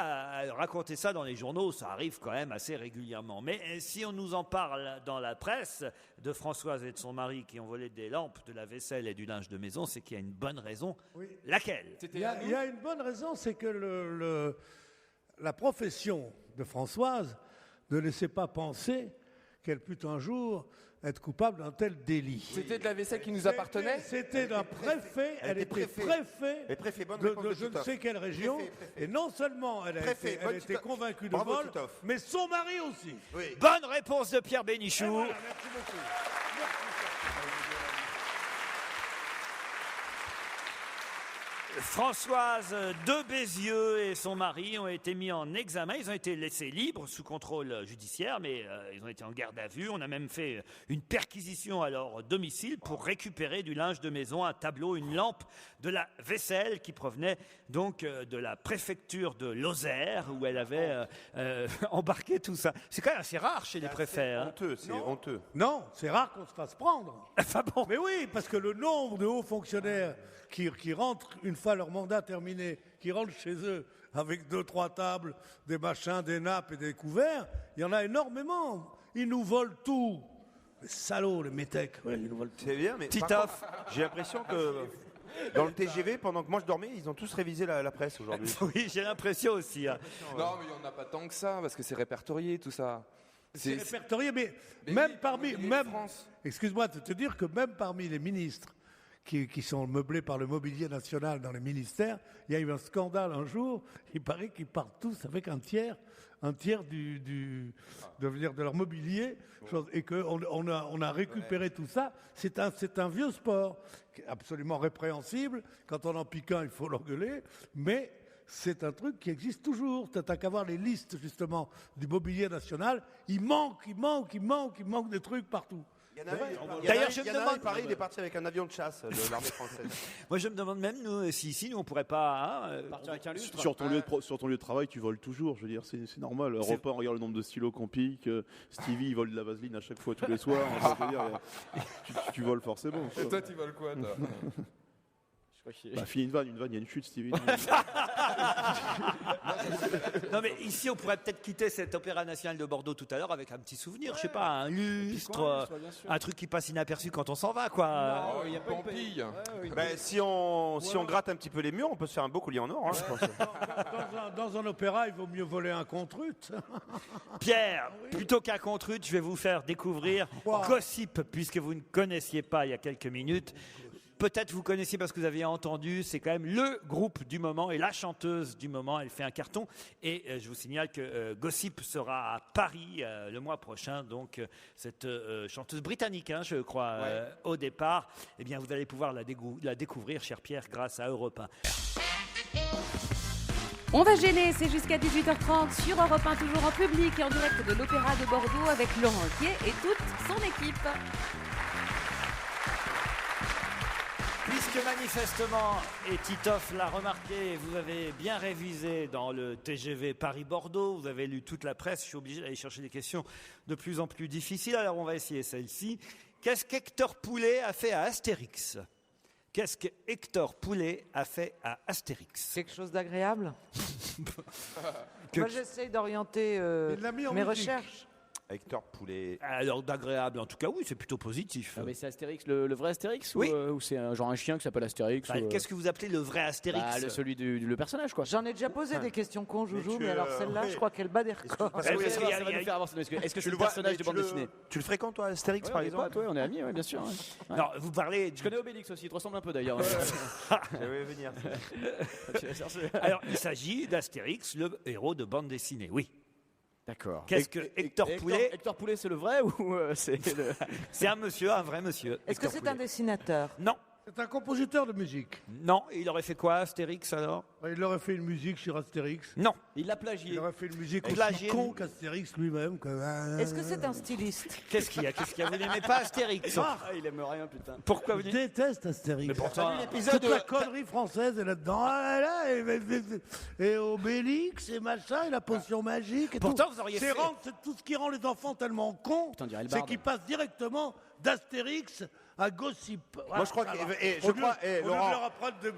raconter ça dans les journaux, ça arrive quand même assez régulièrement. Mais si on nous en parle dans la presse de Françoise et de son mari qui ont volé des lampes, de la vaisselle et du linge de maison, c'est qu'il y a une bonne raison. Oui. Laquelle? Il y a une bonne raison, c'est que la profession de Françoise ne laissait pas penser qu'elle put un jour être coupable d'un tel délit. C'était de la vaisselle qui nous appartenait. C'était d'un préfet, elle était préfet bonne de réponse de je ne Titoff. sais quelle région, et non seulement elle était convaincue de Bravo, vol, Titoff. mais son mari aussi. Bonne réponse de Pierre Bénichou. Et voilà, merci beaucoup. Françoise de Bézieux et son mari ont été mis en examen. Ils ont été laissés libres sous contrôle judiciaire, mais ils ont été en garde à vue. On a même fait une perquisition à leur domicile pour récupérer du linge de maison, un tableau, une lampe, de la vaisselle qui provenait donc de la préfecture de Lozère où elle avait embarqué tout ça. C'est quand même assez rare chez les préfets. Hein. Honteux, c'est honteux. Non, c'est rare qu'on se fasse prendre. Enfin bon. Mais oui, parce que le nombre de hauts fonctionnaires qui rentrent, une fois leur mandat terminé, qui rentrent chez eux avec 2-3 tables, des machins, des nappes et des couverts, il y en a énormément. Ils nous volent tout. Les salauds, les métèques, ouais, ils nous volent tout. C'est bien, mais par Titoff. contre, j'ai l'impression que dans le TGV, pendant que moi je dormais, ils ont tous révisé la presse aujourd'hui. Oui, j'ai l'impression aussi. Hein. Non, mais il n'y en a pas tant que ça, parce que c'est répertorié, tout ça. C'est répertorié, mais Mais même oui, parmi... mais Même, France. excuse-moi de te dire que même parmi les ministres qui sont meublés par le mobilier national dans les ministères, il y a eu un scandale un jour, il paraît qu'ils partent tous avec un tiers de leur mobilier, et qu'on a récupéré tout ça. C'est un vieux sport, qui est absolument répréhensible. Quand on en pique un, il faut l'engueuler, mais c'est un truc qui existe toujours. T'as qu'à voir les listes, justement, du mobilier national. Il manque des trucs partout. D'ailleurs, je me demande. Paris, il est parti avec un avion de chasse de l'armée française. Moi, je me demande même, nous, si ici, nous, on pourrait pas. Partir avec un lustre. Sur ton lieu de travail, tu voles toujours. Je veux dire, c'est normal. Europe 1, regarde le nombre de stylos qu'on pique. Stevie, il vole de la vaseline à chaque fois, tous les soirs. Je veux dire, tu voles forcément. Et toi, tu voles quoi, toi? Bah, finis une vanne, il y a une chute, Stevie. Non mais ici on pourrait peut-être quitter cet Opéra National de Bordeaux tout à l'heure avec un petit souvenir, je sais pas, un lustre, un truc qui passe inaperçu quand on s'en va quoi. Oh, il y a pas une pampille. Si on gratte un petit peu les murs, on peut se faire un beau collier en or, hein, je pense. Dans un opéra, il vaut mieux voler un contrute. Pierre, plutôt qu'un contrute, je vais vous faire découvrir Gossip, puisque vous ne connaissiez pas il y a quelques minutes. Peut-être vous connaissiez parce que vous aviez entendu, c'est quand même le groupe du moment et la chanteuse du moment, elle fait un carton. Et je vous signale que Gossip sera à Paris le mois prochain, donc cette chanteuse britannique, hein, je crois, au départ. Eh bien, vous allez pouvoir la découvrir, cher Pierre, grâce à Europe 1. On va gêner, c'est jusqu'à 18h30 sur Europe 1, toujours en public et en direct de l'Opéra de Bordeaux avec Laurent Ruquier et toute son équipe. Puisque manifestement, et Titoff l'a remarqué, vous avez bien révisé dans le TGV Paris-Bordeaux, vous avez lu toute la presse, je suis obligé d'aller chercher des questions de plus en plus difficiles, alors on va essayer celle-ci. Qu'est-ce qu'Hector Poulet a fait à Astérix ? Qu'est-ce que Hector Poulet a fait à Astérix ? Quelque chose d'agréable. Moi, j'essaye d'orienter mes recherches. Hector Poulet. Alors d'agréable, en tout cas, oui, c'est plutôt positif. Ah, mais c'est Astérix, le vrai Astérix, oui. Ou c'est genre un chien qui s'appelle Astérix Qu'est-ce que vous appelez le vrai Astérix ? Celui le personnage, quoi. J'en ai déjà posé des questions cons, Joujou, mais alors celle-là, je crois qu'elle bat des records. Ça va nous faire avancer. Est-ce que c'est le personnage de bande dessinée ? Tu le fréquentes, toi, Astérix, par exemple ? Toi, on est amis, bien sûr. Ouais. Non, vous parlez... Je connais Obélix aussi, il te ressemble un peu d'ailleurs. J'allais venir. Alors, il s'agit d'Astérix, le héros de bande dessinée, oui. D'accord. Qu'est-ce que Hector Poulet ? Hector Poulet, c'est le vrai ou c'est le... C'est un monsieur, un vrai monsieur. Est-ce que c'est un dessinateur ? Non. C'est un compositeur de musique. Non, et il aurait fait quoi, Astérix, alors ? Il aurait fait une musique sur Astérix. Non. Il l'a plagié. Il aurait fait une musique Plagié. aussi con qu'Astérix lui-même. Est-ce que c'est un styliste ? Qu'est-ce qu'il y a ? Vous n'aimez pas Astérix ? Il aime rien, putain. Pourquoi vous Je déteste Astérix. Mais pourtant, toute la connerie française est là-dedans. Et Obélix et machin, et la potion magique. Et pourtant, tout. vous auriez c'est tout ce qui rend les enfants tellement cons, c'est qu'ils passent directement d'Astérix à Gossip. Moi, je crois que... on leur apprendre de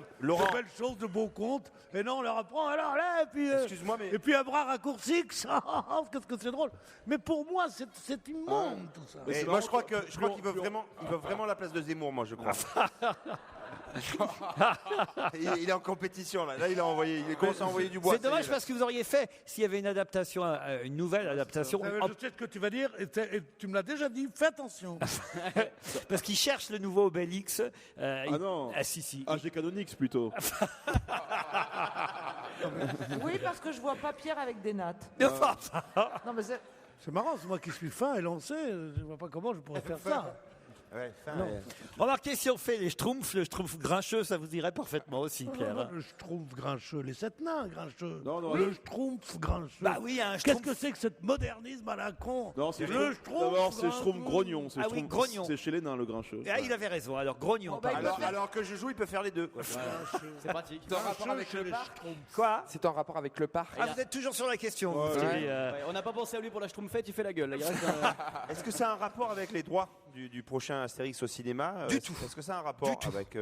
belles choses, de beaux contes. Et non, on leur apprend, alors là, et puis... Excuse-moi, mais... Et puis un bras raccourci, qu'est-ce que c'est drôle. Mais pour moi, c'est immonde, tout ça. Mais moi, je crois qu'il veut vraiment la place de Zemmour, moi, je crois. Il est en compétition, là. Là, il commence à envoyer du bois. C'est dommage parce que vous auriez fait, s'il y avait une adaptation, une nouvelle adaptation... Je sais ce que tu vas dire, et tu me l'as déjà dit, fais attention. Parce qu'il cherche le nouveau Obélix. non. Ah si. J'ai Canonix, plutôt. Oui, parce que je vois pas Pierre avec des nattes. Non, mais c'est marrant, c'est moi qui suis fin et lancé, je vois pas comment je pourrais faire ça. Ouais, Remarquez, si on fait les schtroumpfs, le schtroumpf grincheux, ça vous irait parfaitement aussi, Pierre. Le schtroumpf grincheux, les 7 nains grincheux. Non, le schtroumpf grincheux. Bah oui, un Qu'est-ce que c'est que ce modernisme à la con? Non, c'est le D'abord, c'est schtroumpf grognon. Ah oui, grognon. C'est chez les nains, le grincheux. Ah, il avait raison, alors grognon. Alors que je joue, il peut faire les deux. C'est pratique. C'est en rapport avec le parc. Quoi? C'est en rapport avec le parc. Ah, vous êtes toujours sur la question. On n'a pas pensé à lui pour la schtroumpfette, il fait la gueule. Est-ce que ça a un rapport avec les droits du prochain Astérix au cinéma? Du tout. Est-ce que ça a un rapport avec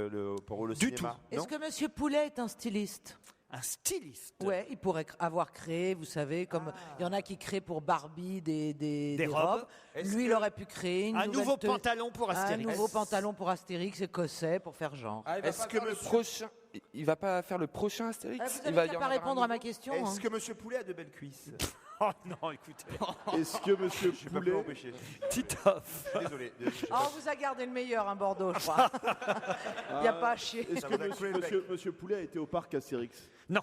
pour le cinéma? Est-ce que Monsieur Poulet est un styliste? Un styliste? Ouais, il pourrait avoir créé, vous savez, comme il y en a qui créent pour Barbie des robes. Lui, il aurait pu créer un nouveau pantalon pour Astérix. Un nouveau pantalon pour Astérix écossais pour faire genre. Est-ce que le prochain... Il va pas faire le prochain Astérix? Vous n'allez pas répondre à ma question. Est-ce que Monsieur Poulet a de belles cuisses? Oh non, écoutez. Est-ce que Monsieur Poulet... Titoff. Désolé. Oh, on vous a gardé le meilleur, un Bordeaux, je crois. Il n'y a pas à chier. Est-ce que Monsieur Poulet a été au parc Astérix? Non.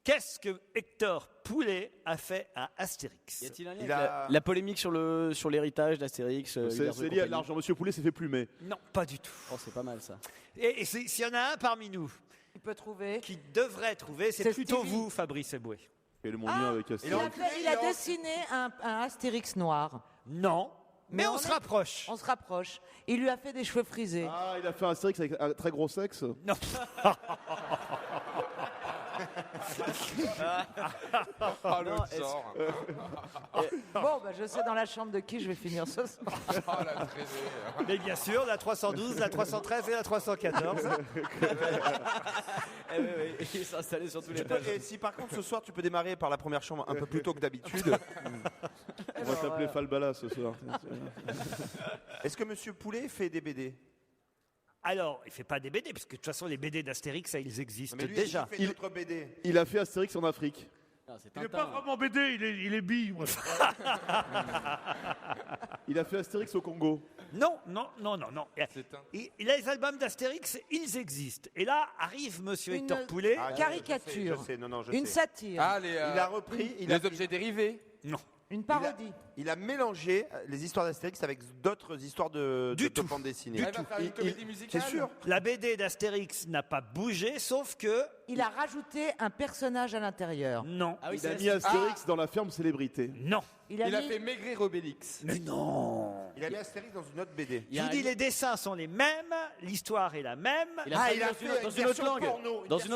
Qu'est-ce que Hector Poulet a fait à Astérix? Y a-t-il un lien avec la polémique sur l'héritage d'Astérix? C'est lié à l'argent. Monsieur Poulet s'est fait plumer. Non, pas du tout. Oh, c'est pas mal ça. Et s'il y en a un parmi nous qui peut trouver, qui devrait trouver, c'est plutôt Stevie. Vous, Fabrice Eboué. Quel est mon lien avec Astérix? Il a dessiné un Astérix noir. Non, mais on se rapproche. On se rapproche. Il lui a fait des cheveux frisés. Ah, il a fait un Astérix avec un très gros sexe? Non. Ah, le sort. Bon, bah, je sais dans la chambre de qui je vais finir ce soir. Ah, la traînée. Mais bien sûr, la 312, la 313 et la 314. Il s'est installé sur tous les Tu peux- et si par contre ce soir tu peux démarrer par la première chambre un peu plus tôt que d'habitude. On va t'appeler Falbala ce soir. Est-ce que Monsieur Poulet fait des BD? Alors, il fait pas des BD, parce que de toute façon, les BD d'Astérix, ça, ils existent Mais lui, déjà. il fait d'autres BD. Il a fait Astérix en Afrique. Il n'est pas vraiment BD, il est bille. Moi. Il a fait Astérix au Congo. Non. Et les albums d'Astérix, ils existent. Et là, arrive Monsieur Une Hector Poulet. caricature. Je sais, non, je Une sais. satire. Ah, Il a repris. les objets dérivés. Non. Une parodie. Il a mélangé les histoires d'Astérix avec d'autres histoires de bande dessinée. Il va faire une comédie musicale. C'est sûr. La BD d'Astérix n'a pas bougé, sauf que... Il a rajouté un personnage à l'intérieur. Non. Ah oui, Il a c'est mis Astérix dans la ferme célébrité. Non. Il a Il a mis- fait maigrir Obélix. Mais non. Il a mis Astérix dans une autre BD. Je vous dis, les dessins sont les mêmes, l'histoire est la même. Il a traduit dans une autre langue. Dans une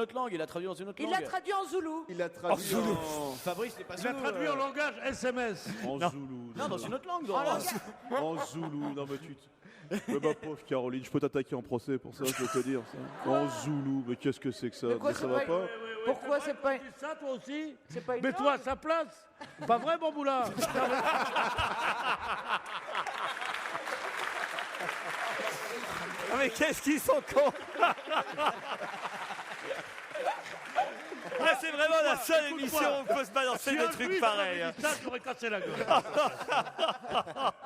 autre langue, il a traduit dans une autre Il langue. l'a traduit en zoulou. Il a traduit en... Fabrice, n'est pas Il a traduit en langage SMS. en Zoulou. Non, dans une autre langue. En Zoulou. Non mais tu... Mais ma pauvre Caroline, je peux t'attaquer en procès pour ça, je peux te dire ça. En Zoulou, mais qu'est-ce que c'est que ça? Mais quoi, Mais ça c'est va pas- pas? Pourquoi c'est pas... Tu dis ça toi aussi? C'est pas une Mets-toi à langue. sa place. Pas vrai, Bamboula? Ah, mais qu'est-ce qu'ils sont cons. Là, c'est vraiment la seule écoute-moi. émission où on peut se balancer Si des un trucs juif pareils. avait dit ça, j'aurais cassé la gueule.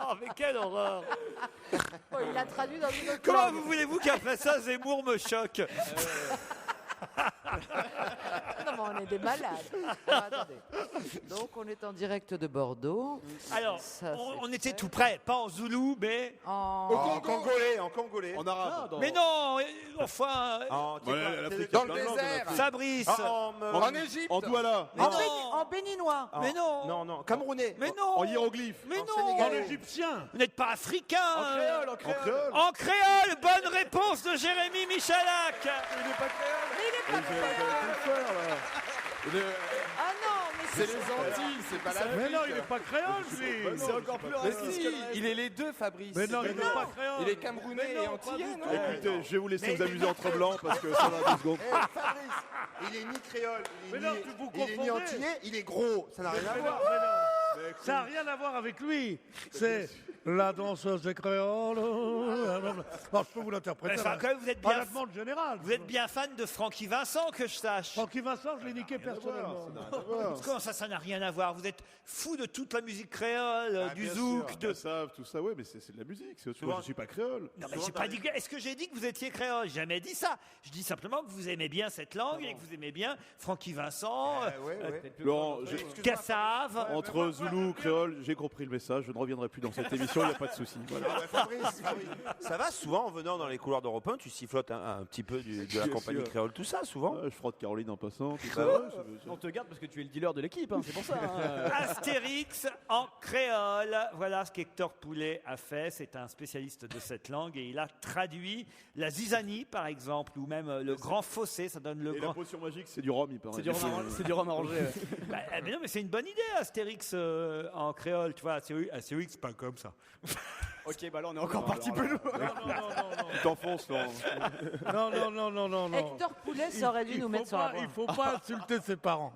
Oh, mais quelle horreur. Oh, il l'a traduit dans une autre Comment langue. vous voulez-vous qu'après ça, Zemmour me choque? Non, mais on est des malades. Alors, attendez. Donc, on est en direct de Bordeaux. Alors, Ça, on c'est était fait. tout près, pas en zoulou, mais... En... En congolais, en congolais. En arabe. Mais non, enfin... En- l'Afrique, Dans il y a le plein de langues, désert. en Afrique. Fabrice. En Égypte. En Douala. Mais En, non. en béninois. Mais non. Non, camerounais. Mais non. En hiéroglyphe. Mais En non. sénégalais. En égyptien. Vous n'êtes pas africain. En En créole. En créole, bonne réponse de Jérémy Michalak. Mais il est pas Ah non, mais C'est les Antilles, c'est pas l'Afrique. Mais non, il n'est pas créole, lui. C'est encore plus Mais raciste si, que le reste. il est les deux, Fabrice. Mais non, il n'est pas créole. Il est camerounais et antillais, non Écoutez, je vais vous laisser vous amuser entre blancs parce que ça va 2 secondes. Fabrice, il est ni créole, Mais non, vous il est ni confondez. antillais, il est gros. Ça n'a rien à Mais non, voir. mais non. Ça n'a rien à voir avec lui. C'est la danseuse des créoles. Non, je peux vous l'interpréter. Enfin, là. quand même, vous êtes À bien... la demande générale. Vous êtes bien fan de Francky Vincent, que je sache. Francky Vincent, je l'ai niqué personnellement. Comment ça n'a rien à voir? Vous êtes fou de toute la musique créole, du zouk, de... Tout ça, ouais, mais c'est de la musique. C'est autre chose. Je suis pas créole. Non, mais j'ai pas dit. Est-ce que j'ai dit que vous étiez créole? J'ai jamais dit ça. Je dis simplement que vous aimez bien cette langue et que vous aimez bien Francky Vincent, Laurent, Cassave. entre Zoulou, créole, j'ai compris le message. Je ne reviendrai plus dans cette émission. Il n'y a pas de souci. Voilà. Fabrice, ça va souvent en venant dans les couloirs d'Europe 1, tu sifflotes un petit peu de la Bien compagnie sûr. créole, tout ça, souvent. Ouais, je frotte Caroline en passant. Tout Bah ça. ouais. Ouais, On te garde parce que tu es le dealer de l'équipe, hein, c'est pour ça. hein. Astérix en créole. Voilà ce qu'Hector Poulet a fait. C'est un spécialiste de cette langue et il a traduit la zizanie, par exemple, ou même le grand fossé. Ça donne le Et la grand. potion magique, c'est du rhum, il paraît. C'est du rhum arrangé. Ouais. Bah, mais non, mais c'est une bonne idée, Astérix en créole. Tu vois, Astérix, c'est pas comme ça. Ok, bah là on est encore parti peu loin. Tu t'enfonces, Laurent. Non. Hector Poulet, ça aurait dû nous mettre sur la voie. Il faut pas insulter ses parents.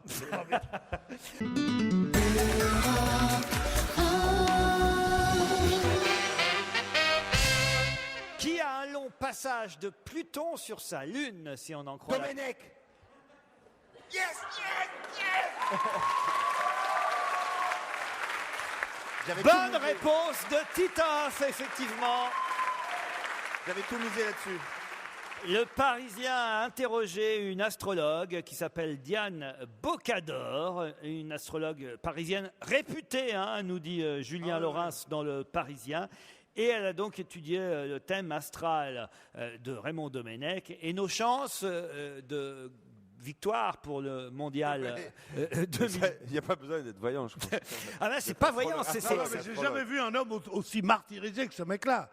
Qui a un long passage de Pluton sur sa lune, si on en croit. Domenech. Bonne réponse de Titoff, effectivement. J'avais tout misé là-dessus. Le Parisien a interrogé une astrologue qui s'appelle Diane Bocador, une astrologue parisienne réputée, hein, nous dit Julien Laurens dans Le Parisien. Et elle a donc étudié le thème astral de Raymond Domenech et nos chances de victoire pour le mondial 2000. Il n'y a pas besoin d'être voyant, je crois. Ah ben c'est pas voyant, c'est... J'ai jamais vu un homme aussi martyrisé que ce mec-là.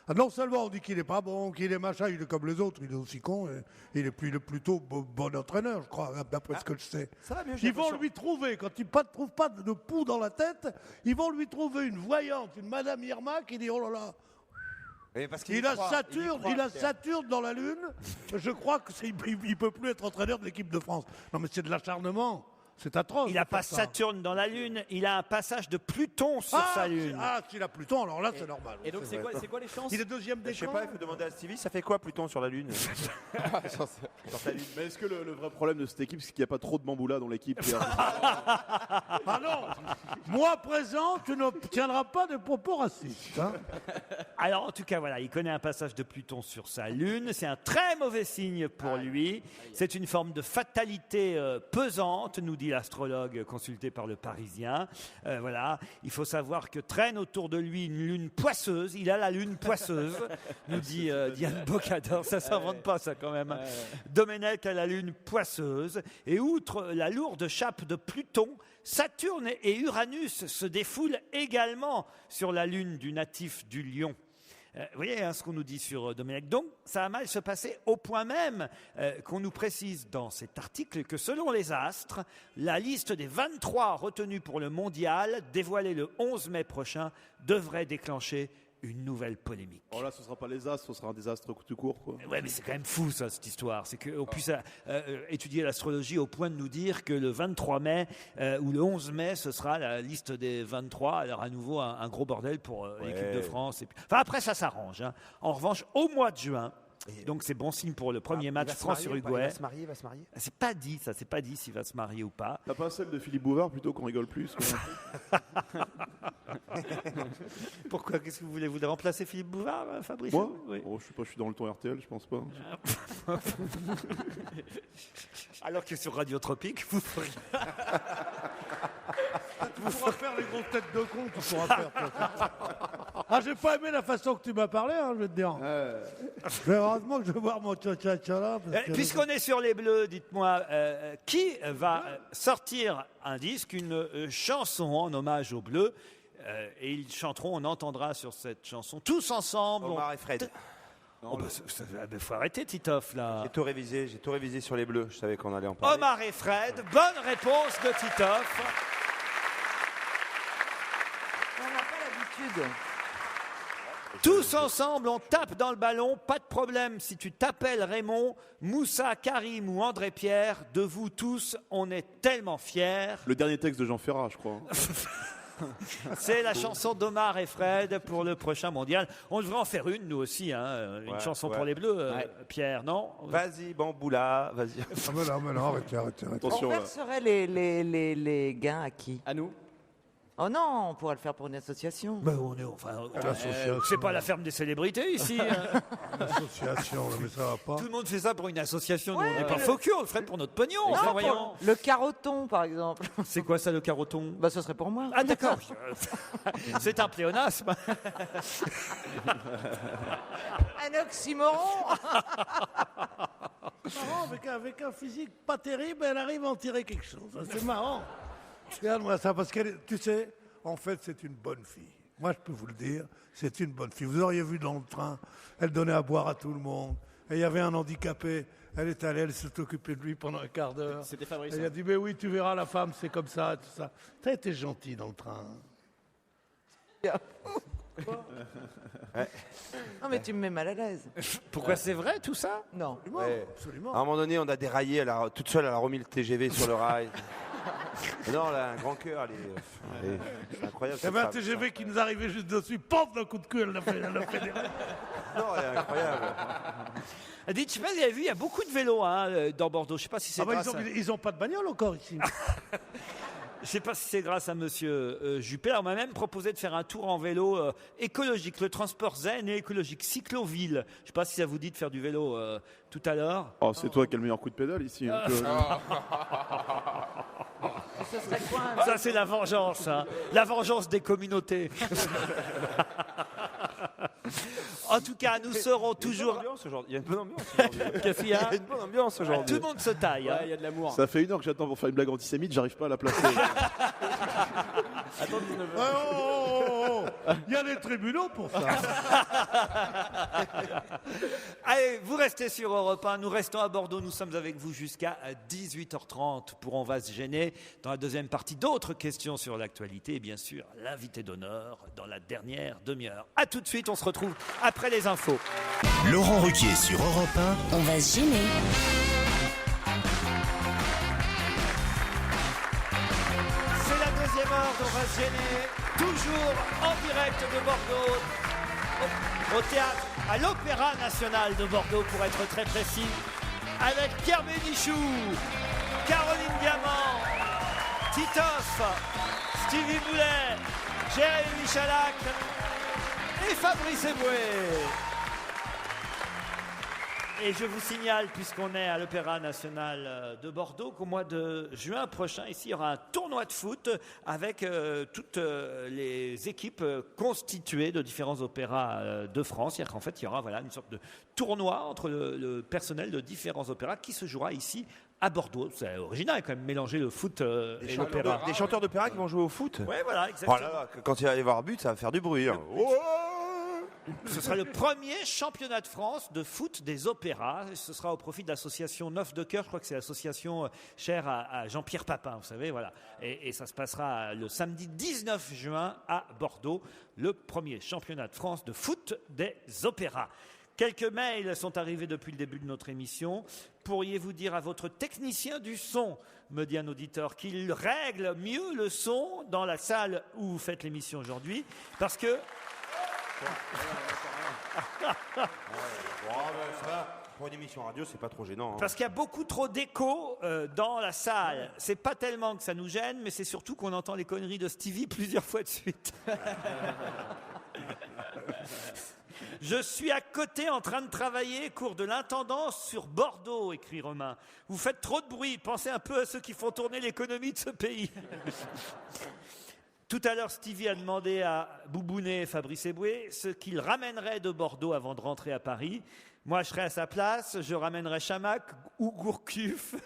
Ah, non seulement on dit qu'il n'est pas bon, qu'il est machin, il est comme les autres, il est aussi con, et il est plutôt bon entraîneur, je crois, d'après ce que je sais. Ça va mieux, Ils vont lui trouver, quand il ne trouve pas de poux dans la tête, ils vont lui trouver une voyante, une Madame Irma, qui dit, oh là là, il a Saturne dans la Lune. Je crois qu'il ne peut plus être entraîneur de l'équipe de France. Non, mais c'est de l'acharnement. C'est atroce. Il n'a pas Saturne dans la Lune, il a un passage de Pluton sur sa Lune. Ah, s'il a Pluton, alors là, c'est normal. Et donc, c'est quoi les chances? Il est deuxième des Je sais pas, il faut demander à Stevie, ça fait quoi Pluton sur la Lune? Sur sa Lune. Mais est-ce que le vrai problème de cette équipe, c'est qu'il n'y a pas trop de bamboula dans l'équipe? Ah non. Moi présent, tu n'obtiendras pas de propos racistes. Hein. Alors, en tout cas, voilà, il connaît un passage de Pluton sur sa Lune. C'est un très mauvais signe pour lui. C'est une forme de fatalité pesante, nous dit l'astrologue consulté par le Parisien. Voilà, il faut savoir que traîne autour de lui une lune poisseuse. Il a la lune poisseuse, nous dit Diane Bocador. Ça s'invente pas, ça, quand même. Domenech a la lune poisseuse. Et outre la lourde chape de Pluton, Saturne et Uranus se défoulent également sur la lune du natif du Lion. Vous voyez ce qu'on nous dit sur Domenech. Donc, ça va mal se passer au point même qu'on nous précise dans cet article que selon les astres, la liste des 23 retenus pour le mondial, dévoilée le 11 mai prochain, devrait déclencher une nouvelle polémique. Oh là, ce ne sera pas les astres, ce sera un désastre tout court. Quoi. Ouais, mais c'est quand même fou, ça, cette histoire. C'est qu'on puisse étudier l'astrologie au point de nous dire que le 23 mai ou le 11 mai, ce sera la liste des 23. Alors, à nouveau, un gros bordel pour l'équipe de France. Et puis... Enfin, après, ça s'arrange. Hein. En revanche, au mois de juin, donc c'est bon signe pour le premier match France-Uruguay. Il va se marier. C'est pas dit, ça. C'est pas dit s'il va se marier ou pas. T'as pas celle de Philippe Bouvard plutôt qu'on rigole plus quoi. Pourquoi? Qu'est-ce que vous voulez? Vous voulez remplacer Philippe Bouvard, Fabrice? Moi Oui. Oh, je sais pas, je suis dans le ton RTL, je pense pas. Alors que sur Radio Tropique, vous feriez... Tu pourras faire les grosses têtes de con, tu pourras faire. Ah, j'ai pas aimé la façon que tu m'as parlé, hein, je vais te dire. Mais heureusement que je vais voir mon tcha-tcha là. Puisqu'on est sur les Bleus, dites-moi, qui va sortir un disque, une chanson en hommage aux Bleus et ils chanteront, on entendra sur cette chanson, tous ensemble. Omar et Fred. Oh, faut arrêter, Titoff, là. J'ai tout révisé sur les Bleus, je savais qu'on allait en parler. Omar et Fred, bonne réponse de Titoff. On n'a pas l'habitude. Tous ensemble, on tape dans le ballon, pas de problème. Si tu t'appelles Raymond, Moussa, Karim ou André Pierre, de vous tous, on est tellement fiers. Le dernier texte de Jean Ferrat, je crois. C'est la chanson d'Omar et Fred pour le prochain mondial. On devrait en faire une, nous aussi, hein, une chanson pour les Bleus, Pierre, non? Vas-y, Bamboula, vas-y. Ah, mais non, arrêtez. Attention, On verserait les gains à qui? À nous. Oh non, on pourrait le faire pour une association. Ben on est, c'est pas la ferme des célébrités ici. Hein. Association, mais ça va pas. Tout le monde fait ça pour une association. Nous, on n'est pas faux cul, on le ferait pour notre pognon. Non, voyons. le caroton, par exemple. C'est quoi ça, le caroton? Bah, ce serait pour moi. Ah d'accord. C'est un pléonasme. Un oxymoron. Marrant, avec un physique pas terrible, elle arrive à en tirer quelque chose. C'est marrant. Regarde-moi ça, parce que tu sais, en fait, c'est une bonne fille. Moi, je peux vous le dire, c'est une bonne fille. Vous auriez vu dans le train, elle donnait à boire à tout le monde. Et il y avait un handicapé, elle est allée, elle s'est occupée de lui pendant un quart d'heure. C'était Fabrice. Elle a dit, mais oui, tu verras, la femme, c'est comme ça, tout ça. T'as été gentil dans le train. Non, mais tu me mets mal à l'aise. Pourquoi c'est vrai tout ça? Non. Absolument. À un moment donné, on a déraillé, toute seule, elle a remis le TGV sur le rail. Non, elle a un grand cœur, c'est incroyable. Il y avait un TGV qui nous arrivait juste dessus, paf, d'un coup de queue, elle l'a fait des... Non, elle est incroyable. Dites, je sais pas, vous avez vu, il y a beaucoup de vélos dans Bordeaux. Je sais pas si c'est grâce ils n'ont pas de bagnole encore ici. Je ne sais pas si c'est grâce à monsieur Juppé. On m'a même proposé de faire un tour en vélo écologique, le transport zen et écologique, cycloville. Je ne sais pas si ça vous dit de faire du vélo tout à l'heure. Oh, c'est toi qui as le meilleur coup de pédale ici. Hein, ça, c'est la vengeance. Hein. La vengeance des communautés. En tout cas, nous serons toujours. Il y a une bonne ambiance aujourd'hui. Qu'est-ce qu'il y a ? Il y a une bonne ambiance aujourd'hui. Tout le monde se taille. hein. Il y a de l'amour. Ça fait 1 heure que j'attends pour faire une blague antisémite, j'arrive pas à la placer. Attends 19 Oh, oh, oh. Il y a des tribunaux pour ça. Allez, vous restez sur Europe 1, nous restons à Bordeaux, nous sommes avec vous jusqu'à 18h30 pour On va se gêner. Dans la deuxième partie, d'autres questions sur l'actualité et bien sûr l'invité d'honneur dans la dernière demi-heure. A tout de suite, on se retrouve après les infos. Laurent Ruquier sur Europe 1. On va se gêner. C'est la deuxième heure d'On va se gêner, toujours en direct de Bordeaux, au théâtre, à l'Opéra National de Bordeaux pour être très précis, avec Pierre Bénichou, Caroline Diamant, Titoff, Stevie Boulet, Jérémy Michalak et Fabrice Eboué. Et je vous signale, puisqu'on est à l'Opéra National de Bordeaux, qu'au mois de juin prochain, ici, il y aura un tournoi de foot avec toutes les équipes constituées de différents opéras de France. C'est-à-dire qu'en fait, il y aura une sorte de tournoi entre le personnel de différents opéras qui se jouera ici à Bordeaux. C'est original quand même, mélanger le foot et l'opéra. Des chanteurs d'opéra qui vont jouer au foot. Ouais, voilà, exactement. Oh là là, quand il va y avoir but, ça va faire du bruit. hein. Ce sera le premier championnat de France de foot des opéras. Ce sera au profit de l'association Neuf de Cœur. Je crois que c'est l'association chère à Jean-Pierre Papin, vous savez, voilà. Et ça se passera le samedi 19 juin à Bordeaux, le premier championnat de France de foot des opéras. Quelques mails sont arrivés depuis le début de notre émission. Pourriez-vous dire à votre technicien du son, me dit un auditeur, qu'il règle mieux le son dans la salle où vous faites l'émission aujourd'hui, parce que... Pour une émission radio, c'est pas trop gênant. hein. Parce qu'il y a beaucoup trop d'écho dans la salle. C'est pas tellement que ça nous gêne, mais c'est surtout qu'on entend les conneries de Stevie plusieurs fois de suite. Je suis à côté en train de travailler, cours de l'intendance sur Bordeaux, écrit Romain. Vous faites trop de bruit, pensez un peu à ceux qui font tourner l'économie de ce pays. Tout à l'heure, Stevie a demandé à Boubounet et Fabrice Eboué ce qu'il ramènerait de Bordeaux avant de rentrer à Paris. Moi, je serais à sa place, je ramènerais Chamac ou Gourcuff.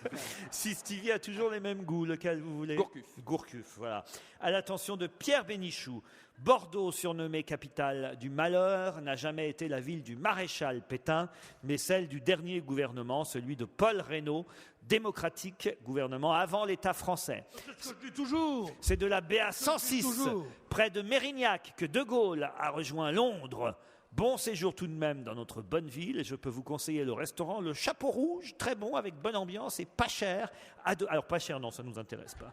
Si Stevie a toujours les mêmes goûts, lequel vous voulez ? Gourcuff, voilà. À l'attention de Pierre Bénichou, Bordeaux, surnommée capitale du malheur, n'a jamais été la ville du maréchal Pétain, mais celle du dernier gouvernement, celui de Paul Reynaud, démocratique gouvernement avant l'État français. C'est ce que je dis toujours. C'est de la BA 106, près de Mérignac, que De Gaulle a rejoint Londres. Bon séjour tout de même dans notre bonne ville et je peux vous conseiller le restaurant Le Chapeau Rouge, très bon, avec bonne ambiance et pas cher. Alors pas cher, non, ça ne nous intéresse pas.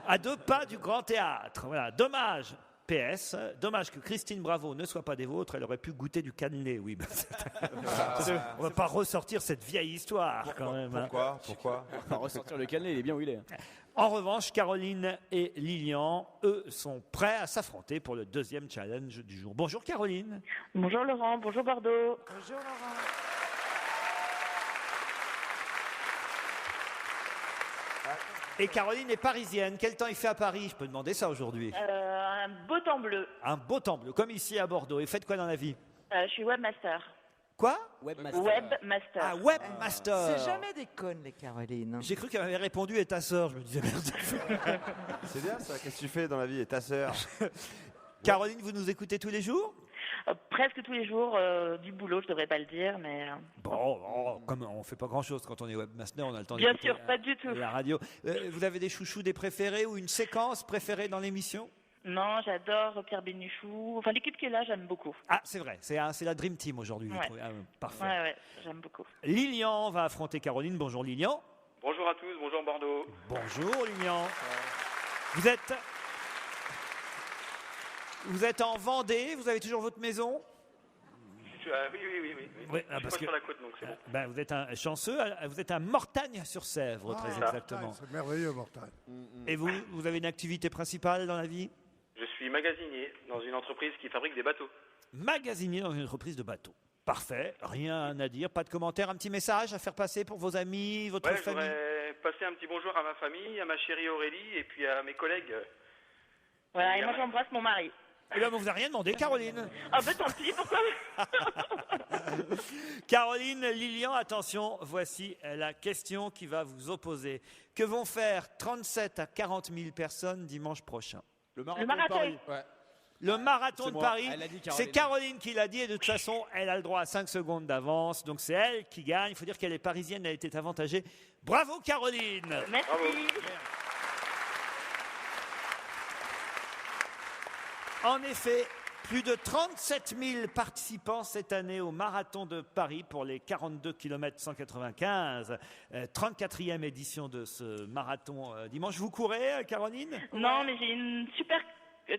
À 2 pas du Grand Théâtre. Voilà, dommage. PS, dommage que Christine Bravo ne soit pas des vôtres, elle aurait pu goûter du cannelé, oui. On va pas ressortir cette vieille histoire quand même. Pourquoi On va ressortir le cannelé, il est bien où il est. En revanche, Caroline et Lilian, eux, sont prêts à s'affronter pour le deuxième challenge du jour. Bonjour Caroline. Bonjour Laurent, bonjour Bordeaux. Bonjour Laurent. Et Caroline est parisienne. Quel temps il fait à Paris ? Je peux demander ça aujourd'hui. Un beau temps bleu. Un beau temps bleu, comme ici à Bordeaux. Et faites quoi dans la vie ? Je suis webmaster. Quoi ? Webmaster. Ah, webmaster. C'est jamais des connes, les Carolines. J'ai cru qu'elle avait répondu « et ta sœur ». Je me disais merde. C'est bien ça, qu'est-ce que tu fais dans la vie et ta sœur? Caroline, vous nous écoutez tous les jours ? Presque tous les jours, du boulot, je devrais pas le dire, mais... Bon, comme on fait pas grand-chose quand on est webmaster, on a le temps Bien d'écouter sûr, pas du tout. la radio. Vous avez des chouchous, des préférés ou une séquence préférée dans l'émission ? Non, j'adore Pierre Bénichou. Enfin, l'équipe qui est là, j'aime beaucoup. Ah, c'est vrai, c'est la Dream Team aujourd'hui. Ouais. Parfait. Ouais, j'aime beaucoup. Lilian va affronter Caroline. Bonjour Lilian. Bonjour à tous, bonjour Bordeaux. Bonjour Lilian. Vous êtes en Vendée, vous avez toujours votre maison ? Oui. Je suis pas sur la côte, donc c'est bon. Vous êtes un chanceux, vous êtes à Mortagne-sur-Sèvre, très exactement. C'est merveilleux, Mortagne. Et vous avez une activité principale dans la vie ? Je suis magasinier dans une entreprise qui fabrique des bateaux. Magasinier dans une entreprise de bateaux. Parfait, rien à dire, pas de commentaires, un petit message à faire passer pour vos amis, votre famille ? Je voudrais passer un petit bonjour à ma famille, à ma chérie Aurélie et puis à mes collègues. Voilà, et moi j'embrasse mon mari. Eh bien, on vous a rien demandé, Caroline. Ah ben tant pis, pourquoi? Caroline, Lilian, attention, voici la question qui va vous opposer. Que vont faire 37 à 40 000 personnes dimanche prochain? Le marathon. de Paris. Ouais. Le marathon C'est de moi. Paris, Elle a dit, c'est Caroline qui l'a dit et de toute façon, elle a le droit à 5 secondes d'avance. Donc c'est elle qui gagne. Il faut dire qu'elle est parisienne, elle était avantagée. Bravo Caroline. Merci. En effet, plus de 37 000 participants cette année au marathon de Paris pour les 42 km 195. 34e édition de ce marathon dimanche. Vous courez, Caroline? Non, mais j'ai une super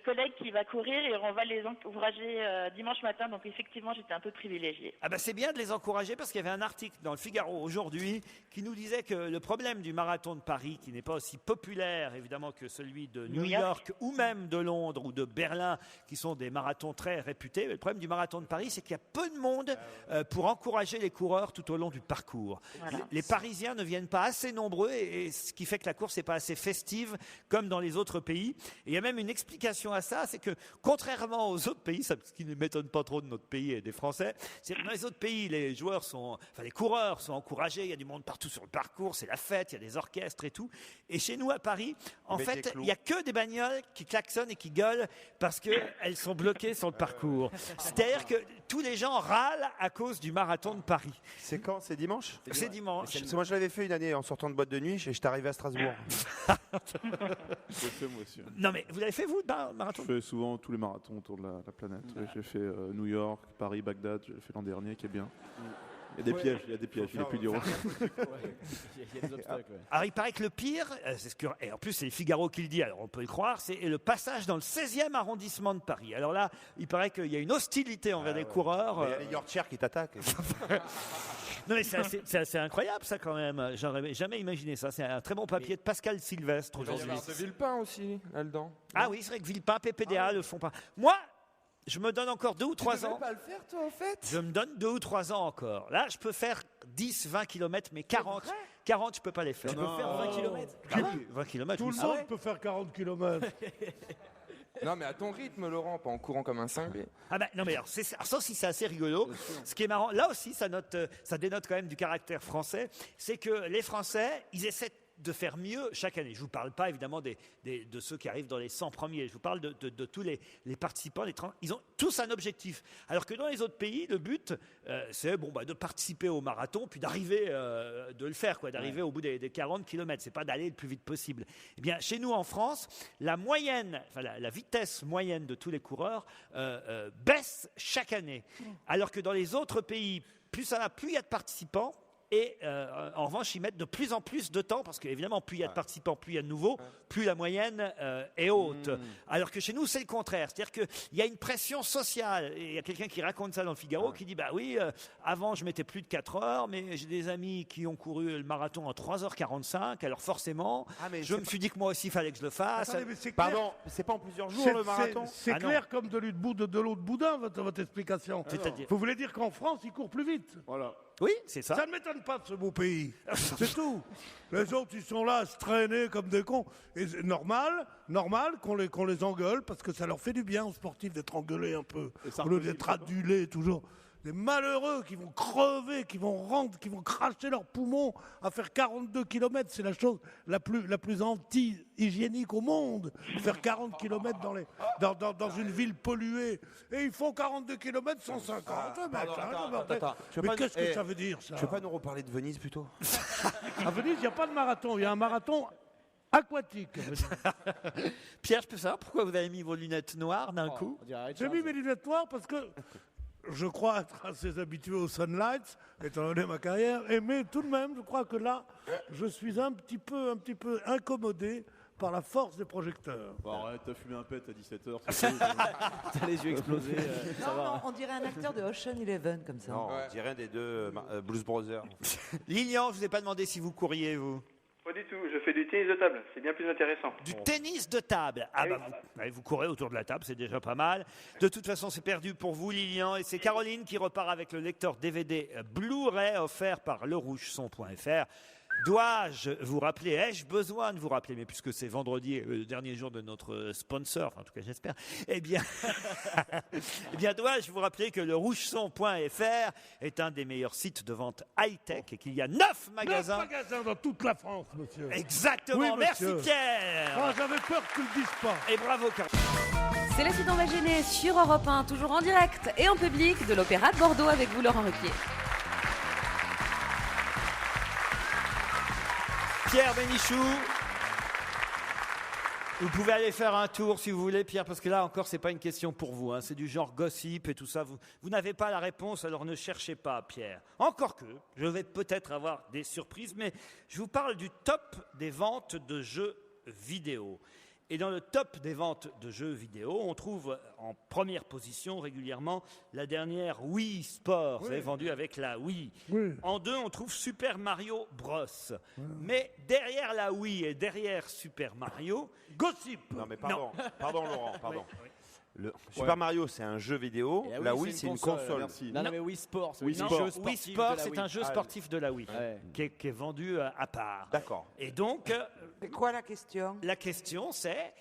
collègue qui va courir et on va les encourager dimanche matin. Donc effectivement, j'étais un peu privilégiée. Ah ben c'est bien de les encourager parce qu'il y avait un article dans le Figaro aujourd'hui qui nous disait que le problème du marathon de Paris, qui n'est pas aussi populaire évidemment que celui de New York ou même de Londres ou de Berlin, qui sont des marathons très réputés, le problème du marathon de Paris, c'est qu'il y a peu de monde pour encourager les coureurs tout au long du parcours. Voilà. Les Parisiens ne viennent pas assez nombreux et ce qui fait que la course n'est pas assez festive comme dans les autres pays. Et il y a même une explication à ça, c'est que contrairement aux autres pays, ce qui ne m'étonne pas trop de notre pays et des Français, c'est que dans les autres pays, les coureurs sont encouragés, il y a du monde partout sur le parcours, c'est la fête, il y a des orchestres et tout. Et chez nous à Paris, en fait, il n'y a que des bagnoles qui klaxonnent et qui gueulent parce qu'elles sont bloquées sur le parcours. C'est-à-dire que tous les gens râlent à cause du marathon de Paris. C'est quand? C'est dimanche? C'est dimanche. Parce que moi, je l'avais fait une année en sortant de boîte de nuit et j'étais arrivé à Strasbourg. J'ai fait moi aussi. Non mais vous l'avez fait vous, le marathon? Je fais souvent tous les marathons autour de la planète. J'ai fait New York, Paris, Bagdad, j'ai fait l'an dernier qui est bien. Il y a des pièges, il est plus dur. Il y a des obstacles, ouais. Alors il paraît que le pire, et en plus c'est le Figaro qui le dit, alors on peut le croire, c'est le passage dans le 16e arrondissement de Paris. Alors là, il paraît qu'il y a une hostilité envers les coureurs. Il y a les Yorkshire qui t'attaquent. Non mais c'est assez incroyable ça quand même. J'aurais jamais imaginé ça. C'est un très bon papier de Pascal Sylvestre Il va y aujourd'hui. avoir de Villepin aussi, là-dedans. Ah oui, c'est vrai que Villepin, PPDA le font pas. Moi, je me donne encore 2 ou 3 ans. Tu peux pas le faire, toi, en fait? Je me donne 2 ou 3 ans encore. Là, je peux faire 10, 20 km, mais 40, je peux pas les faire. Tu peux faire 20 km. Ah oui, 20 km. Tout le monde peut faire 40 km. Non, mais à ton rythme, Laurent, pas en courant comme un cinglé. Ah ben non mais alors, ça aussi c'est assez rigolo. Ce qui est marrant, là aussi ça dénote quand même du caractère français, c'est que les Français, ils essaient de faire mieux chaque année. Je ne vous parle pas évidemment de ceux qui arrivent dans les 100 premiers, je vous parle de tous les participants, les 30, ils ont tous un objectif. Alors que dans les autres pays, le but, c'est de participer au marathon, puis d'arriver, de le faire, d'arriver au bout des 40 km, c'est pas d'aller le plus vite possible. Eh bien, chez nous en France, la vitesse moyenne de tous les coureurs baisse chaque année. Alors que dans les autres pays, plus ça va, plus il y a de participants. Et en revanche, ils mettent de plus en plus de temps, parce qu'évidemment, plus il y a de participants, plus il y a de nouveaux, plus la moyenne est haute. Alors que chez nous, c'est le contraire. C'est-à-dire qu'il y a une pression sociale. Et il y a quelqu'un qui raconte ça dans le Figaro, qui dit, bah oui, avant, je mettais plus de 4 heures, mais j'ai des amis qui ont couru le marathon en 3h45, alors forcément, je me suis dit que moi aussi, il fallait que je le fasse. Attendez, mais c'est Pardon, c'est pas en plusieurs jours le marathon? C'est clair comme de l'eau de boudin, votre explication. C'est-à-dire Vous voulez dire qu'en France, ils courent plus vite? Voilà. Oui, c'est ça. Ça ne m'étonne pas de ce beau pays. C'est tout. Les autres, ils sont là à se traîner comme des cons. Et c'est normal qu'on les engueule, parce que ça leur fait du bien aux sportifs d'être engueulés un peu. Au lieu d'être adulés toujours. Des malheureux qui vont crever, qui vont cracher leurs poumons à faire 42 km. C'est la chose la plus anti-hygiénique au monde. Faire 40 km dans une ville polluée. Et ils font 42 km 150. Mais qu'est-ce que ça veut dire, ça? Tu veux pas nous reparler de Venise plutôt? À Venise, il n'y a pas de marathon. Il y a un marathon aquatique. Pierre, je peux savoir pourquoi vous avez mis vos lunettes noires d'un coup? J'ai mis mes lunettes noires parce que je crois être assez habitué aux sunlights, étant donné ma carrière, mais tout de même, je crois que là, je suis un petit peu incommodé par la force des projecteurs. Bon, arrête, t'as fumé un pet à 17h. T'as les yeux explosés. Ça va. Non, on dirait un acteur de Ocean Eleven comme ça. Non, on dirait un des deux Blues Brothers. Lilian, je vous ai pas demandé si vous courriez, vous. Pas du tout, je fais du tennis de table, c'est bien plus intéressant. Du tennis de table. Ah bah vous courez autour de la table, c'est déjà pas mal. De toute façon, c'est perdu pour vous, Lilian. Et c'est Caroline qui repart avec le lecteur DVD Blu-ray offert par lerougeson.fr. Dois-je vous rappeler, ai-je besoin de vous rappeler, mais puisque c'est vendredi, le dernier jour de notre sponsor, enfin, en tout cas j'espère, eh bien, dois-je vous rappeler que le rougeson.fr est un des meilleurs sites de vente high-tech et qu'il y a 9 magasins. 9 magasins dans toute la France, monsieur. Exactement, Oui, merci monsieur. Pierre. Ah, j'avais peur que tu le dises pas. Et bravo Caroline. C'est la suite On va gêner sur Europe 1, toujours en direct et en public de l'Opéra de Bordeaux avec vous, Laurent Ruquier. Pierre Bénichou. Vous pouvez aller faire un tour si vous voulez, Pierre, parce que là encore, c'est pas une question pour vous. Hein. C'est du genre gossip et tout ça. Vous n'avez pas la réponse, alors ne cherchez pas, Pierre. Encore que, je vais peut-être avoir des surprises, mais je vous parle du top des ventes de jeux vidéo. Et dans le top des ventes de jeux vidéo, on trouve en première position régulièrement la dernière Wii Sport, vous savez, vendue avec la Wii. Oui. En 2, on trouve Super Mario Bros. Mais derrière la Wii et derrière Super Mario, Gossip. Non, mais pardon, pardon Laurent, pardon. Le Super Mario, c'est un jeu vidéo. Et la Wii, c'est une console. Merci. Non, mais Wii Sport, c'est Wii un Sport, jeu sportif de la c'est Wii. un jeu sportif de la Wii qui est vendu à part. D'accord. Et donc, C'est quoi la question? la question c'est,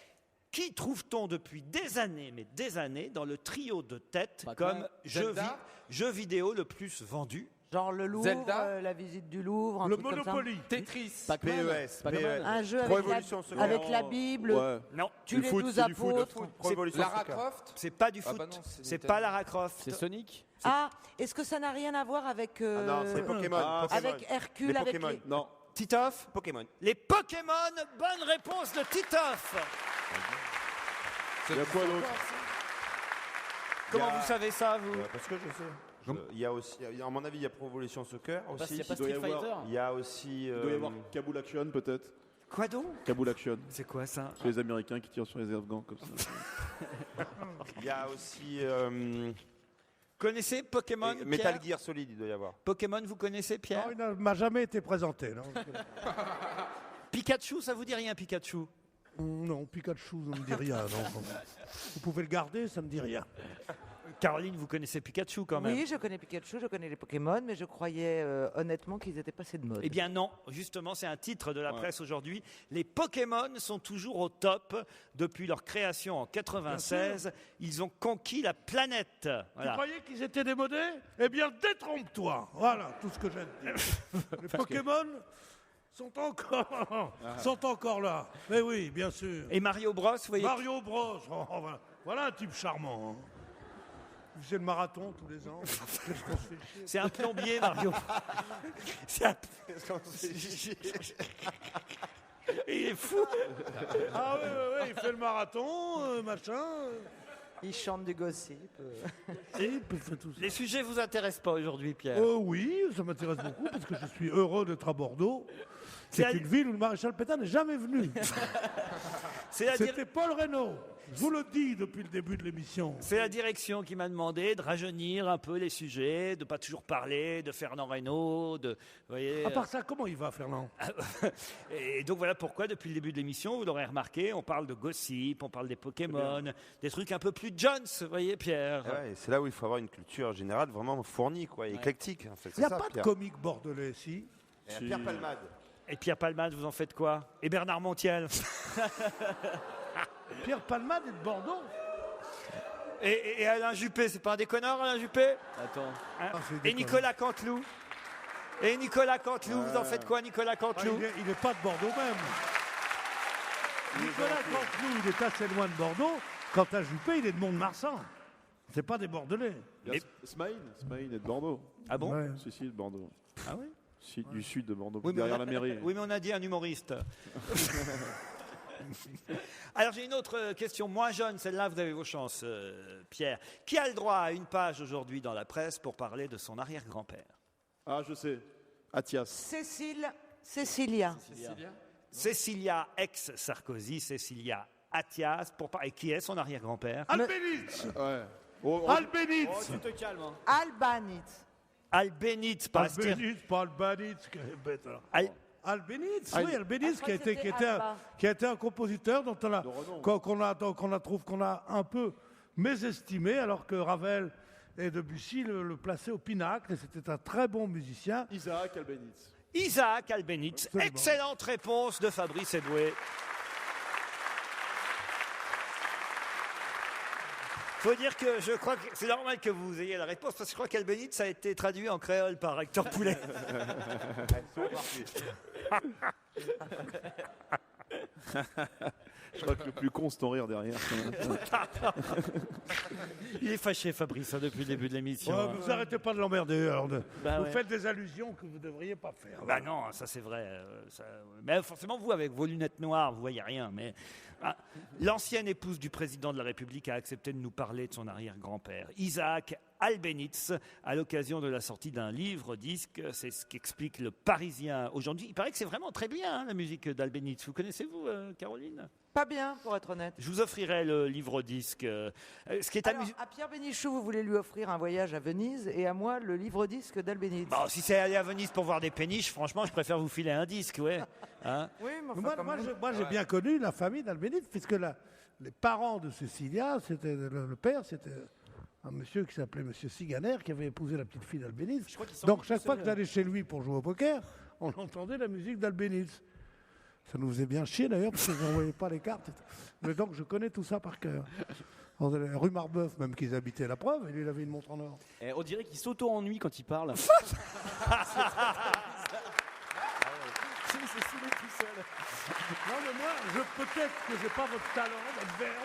qui trouve-t-on depuis des années, mais des années, dans le trio de tête Batman. comme Zelda. jeu vidéo le plus vendu? Genre le Louvre, Zelda. la visite du Louvre, un Le truc comme ça. Monopoly. Tetris. Pac-Man. PES. Pac-Man. Un jeu Pro avec Evolution Soccer. avec la Bible. Ouais. Non, Tu Du les foot, 12 c'est du foot. apôtres. Pro Evolution Lara Soccer. Croft. c'est pas du Ah foot, bah non, c'est c'est Nintendo. pas Lara Croft. C'est Sonic. Ah, est-ce que ça n'a rien à voir avec Ah non, c'est Pokémon. Ah, Pokémon. avec Hercule, Les avec Pokémon. les... Non. Titoff, Pokémon. les Pokémon, bonne réponse de Titoff. Il y a quoi d'autre? Comment Il y a- vous savez ça, vous? Parce que je sais. Il y a aussi, à mon avis, il y a Pro Evolution Soccer Parce qu'il aussi. n'y a pas il doit y Street avoir- Fighter. Il y a aussi. Il doit y avoir Kaboul Action peut-être. Quoi donc? Kaboul Action. C'est quoi ça? C'est les Américains qui tirent sur les Afghans comme ça. Il y a aussi. Connaissez Pokémon, Metal Pierre? Gear Solid, il doit y avoir. Pokémon, vous connaissez, Pierre? Non, il ne m'a jamais été présenté. Non, Pikachu, ça vous dit rien, Pikachu? non, Pikachu, ça ne me dit rien. Non. Vous pouvez le garder, ça ne me dit rien. Caroline, vous connaissez Pikachu quand même? Oui, je connais Pikachu, je connais les Pokémon, mais je croyais honnêtement qu'ils étaient passés de mode. Eh bien non, justement, c'est un titre de la presse aujourd'hui. Les Pokémon sont toujours au top. Depuis leur création en 96, ils ont conquis la planète. Tu Voilà. croyais qu'ils étaient démodés? Eh bien, détrompe-toi. Voilà tout ce que j'ai à te dire. Les Pokémon sont encore là. Mais oui, bien sûr. Et Mario Bros, vous voyez? Mario Bros. Voilà un type charmant. Hein. Il faisait le marathon tous les ans. Qu'est-ce qu'on se fait chier. C'est un plombier, Mario. C'est un... Il est fou. Ah oui, il fait le marathon, machin. Ils chantent du gossip. Il fait tout ça. Les sujets vous intéressent pas aujourd'hui, Pierre? Oui, ça m'intéresse beaucoup parce que je suis heureux d'être à Bordeaux. C'est C'est la- une ville où le maréchal Pétain n'est jamais venu. C'est la, C'était Paul Reynaud. Je vous le dis depuis le début de l'émission. c'est la direction qui m'a demandé de rajeunir un peu les sujets, de pas toujours parler de Fernand Reynaud, de, vous voyez. À part ça, comment il va, Fernand? Et donc voilà pourquoi depuis le début de l'émission, vous l'aurez remarqué, on parle de gossip, on parle des Pokémon, des trucs un peu plus Jones, vous voyez, Pierre. Ouais, c'est là où il faut avoir une culture générale vraiment fournie, quoi, éclectique. En fait. Il n'y a C'est ça, pas de Pierre. comique bordelais, si. Et Pierre Palmade. Et Pierre Palmade, vous en faites quoi? Et Bernard Montiel. Pierre Palmade est de Bordeaux. Et Alain Juppé, c'est pas un déconneur, Alain Juppé? Attends. Hein? Ah, c'est Et déconnant. Nicolas Canteloup. Et Nicolas Canteloup, vous en faites quoi, Nicolas Ah, Canteloup? il n'est pas de Bordeaux même. Nicolas Canteloup, il est assez loin de Bordeaux. Quant à Juppé, il est de Mont-de-Marsan. C'est pas des Bordelais. Il y a Smaïn est de Bordeaux. Ah bon? Ouais. Si, de Bordeaux. Ah oui? Si, du sud de Bordeaux, Oui, mais derrière on a- la mairie. Oui, mais on a dit un humoriste. Alors j'ai une autre question moins jeune, celle-là vous avez vos chances, Pierre. Qui a le droit à une page aujourd'hui dans la presse pour parler de son arrière-grand-père? Ah, je sais. Athias. Cécilia. Cécilia ex-Sarkozy, Cécilia Athias. Et qui est son arrière-grand-père? Albéniz. Ouais. Albéniz. Oh, tu te calmes. Hein. Albanitz. Albéniz, pas Astir- Albéniz, pas Albéniz. Quelle bête, alors. Al- Albéniz, oui, Albéniz, Après, c'était Alba. qui a été un compositeur dont on a un peu mésestimé, alors que Ravel et Debussy le plaçaient au pinacle, et c'était un très bon musicien. Isaac Albéniz. Isaac Albéniz. Excellente réponse de Fabrice Eboué. Faut dire que je crois que c'est normal que vous ayez la réponse, parce que je crois qu'Albéniz a été traduit en créole par Hector Poulet. Je crois que le plus con, c'est ton rire derrière. Il est fâché, Fabrice, depuis le début de l'émission. Ouais, vous arrêtez pas de l'emmerder. Alors vous ouais. faites des allusions que vous ne devriez pas faire. Bah non, ça c'est vrai. Mais forcément, vous, avec vos lunettes noires, vous voyez rien. Mais l'ancienne épouse du président de la République a accepté de nous parler de son arrière-grand-père, Isaac Albéniz, à l'occasion de la sortie d'un livre-disque. C'est ce qu'explique le Parisien aujourd'hui. Il paraît que c'est vraiment très bien, hein, la musique d'Albéniz. Vous connaissez-vous, Caroline ? Pas bien, pour être honnête. Je vous offrirai le livre-disque. Ce qui est Alors, à Pierre Bénichou, vous voulez lui offrir un voyage à Venise et à moi le livre-disque d'Albéniz. Bon, si c'est aller à Venise pour voir des péniches, franchement, je préfère vous filer un disque, ouais. Hein? Oui, mais enfin, moi, j'ai bien connu la famille d'Albéniz, puisque les parents de Cécilia, le père, c'était un monsieur qui s'appelait Monsieur Siganer, qui avait épousé la petite fille d'Albéniz. Donc chaque fois que j'allais chez lui pour jouer au poker, on entendait la musique d'Albéniz. Ça nous faisait bien chier d'ailleurs, parce qu'ils n'envoyaient pas les cartes. Mais donc je connais tout ça par cœur. Rue Marbeuf, même qu'ils habitaient, la preuve, et lui, il avait une montre en or. Et on dirait qu'il s'auto-ennuie quand il parle. Non, mais moi, peut-être que j'ai pas votre talent, votre verbe.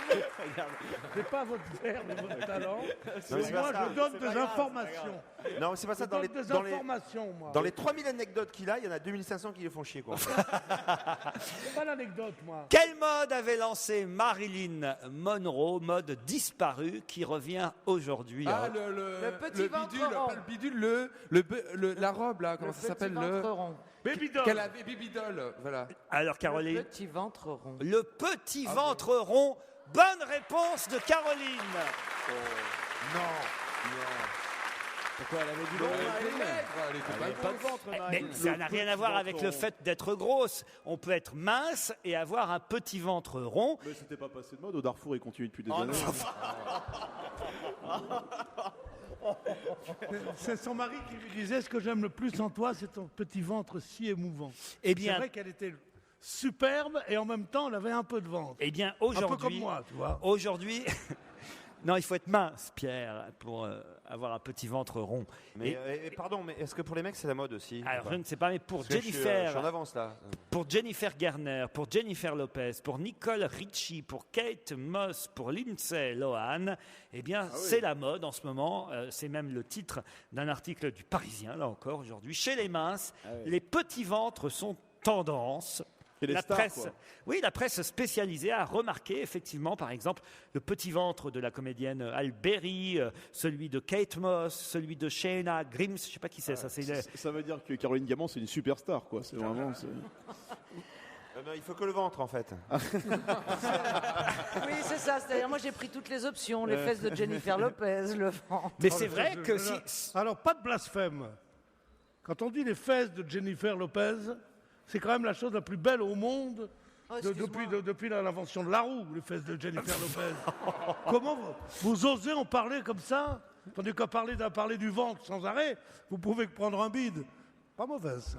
J'ai pas votre verbe et votre talent. Mais moi, je donne des informations. Non, mais c'est pas ça. Dans les 3000 anecdotes qu'il a, il y en a 2500 qui les font chier, quoi. C'est pas l'anecdote, moi. Quelle mode avait lancé Marilyn Monroe, mode disparu, qui revient aujourd'hui? Ah, le petit ventre bidule, rond. pas le bidule, la robe, là, comment ça s'appelle? Baby doll. Qu'elle avait, Baby Doll, voilà. Alors, Caroline. Le petit ventre rond. Le petit ventre rond. Bonne réponse de Caroline. Non. Pourquoi elle avait du long? Elle était pas grosse. Mais ça n'a rien à voir avec le fait d'être grosse. On peut être mince et avoir un petit ventre rond. Mais c'était pas passé de mode. Au Darfour, il continue depuis des années. C'est son mari qui lui disait: ce que j'aime le plus en toi, c'est ton petit ventre si émouvant. Eh bien, c'est vrai qu'elle était superbe et en même temps, elle avait un peu de ventre. Eh bien, un aujourd'hui, peu comme moi, tu vois. Aujourd'hui, non, il faut être mince, Pierre, pour avoir un petit ventre rond. Mais pardon, mais est-ce que pour les mecs c'est la mode aussi? Alors je ne sais pas, mais pour Parce que Jennifer, je suis en avance là. Pour Jennifer Garner, pour Jennifer Lopez, pour Nicole Richie, pour Kate Moss, pour Lindsay Lohan, eh bien c'est la mode en ce moment. C'est même le titre d'un article du Parisien, là encore aujourd'hui. Chez les minces, les petits ventres sont tendance. La presse, oui, la presse spécialisée a remarqué effectivement, par exemple, le petit ventre de la comédienne Halle Berry, celui de Kate Moss, celui de Shayna Grimes. Je ne sais pas qui c'est. Ça veut dire que Caroline Diamant, c'est une superstar, quoi. C'est vraiment. Il faut que le ventre, en fait. Oui, c'est ça. C'est-à-dire, moi, j'ai pris toutes les options. Les fesses de Jennifer Lopez, le ventre. Mais c'est vrai que si. Alors, pas de blasphème. Quand on dit les fesses de Jennifer Lopez, c'est quand même la chose la plus belle au monde depuis l'invention de la roue, les fesses de Jennifer Lopez. Comment vous osez en parler comme ça? Tandis qu'à parler du ventre sans arrêt, vous pouvez que prendre un bide. Pas mauvaise.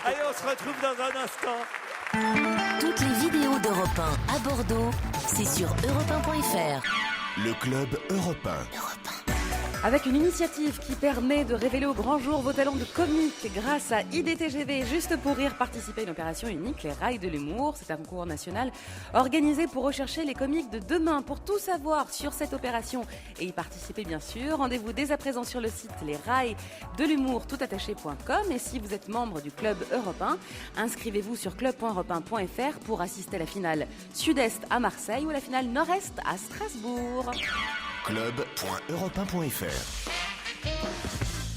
Allez, on se retrouve dans un instant. Toutes les vidéos d'Europe 1 à Bordeaux, c'est sur europe1.fr. Le club Europe 1. Avec une initiative qui permet de révéler au grand jour vos talents de comique grâce à IDTGV, Juste pour rire, participer à une opération unique, les Rails de l'humour. C'est un concours national organisé pour rechercher les comiques de demain. Pour tout savoir sur cette opération et y participer bien sûr, rendez-vous dès à présent sur le site lesrailsdelumour toutattaché.com. Et si vous êtes membre du club Europe 1, inscrivez-vous sur club.europe1.fr pour assister à la finale Sud-Est à Marseille ou à la finale Nord-Est à Strasbourg. Club.europe1.fr.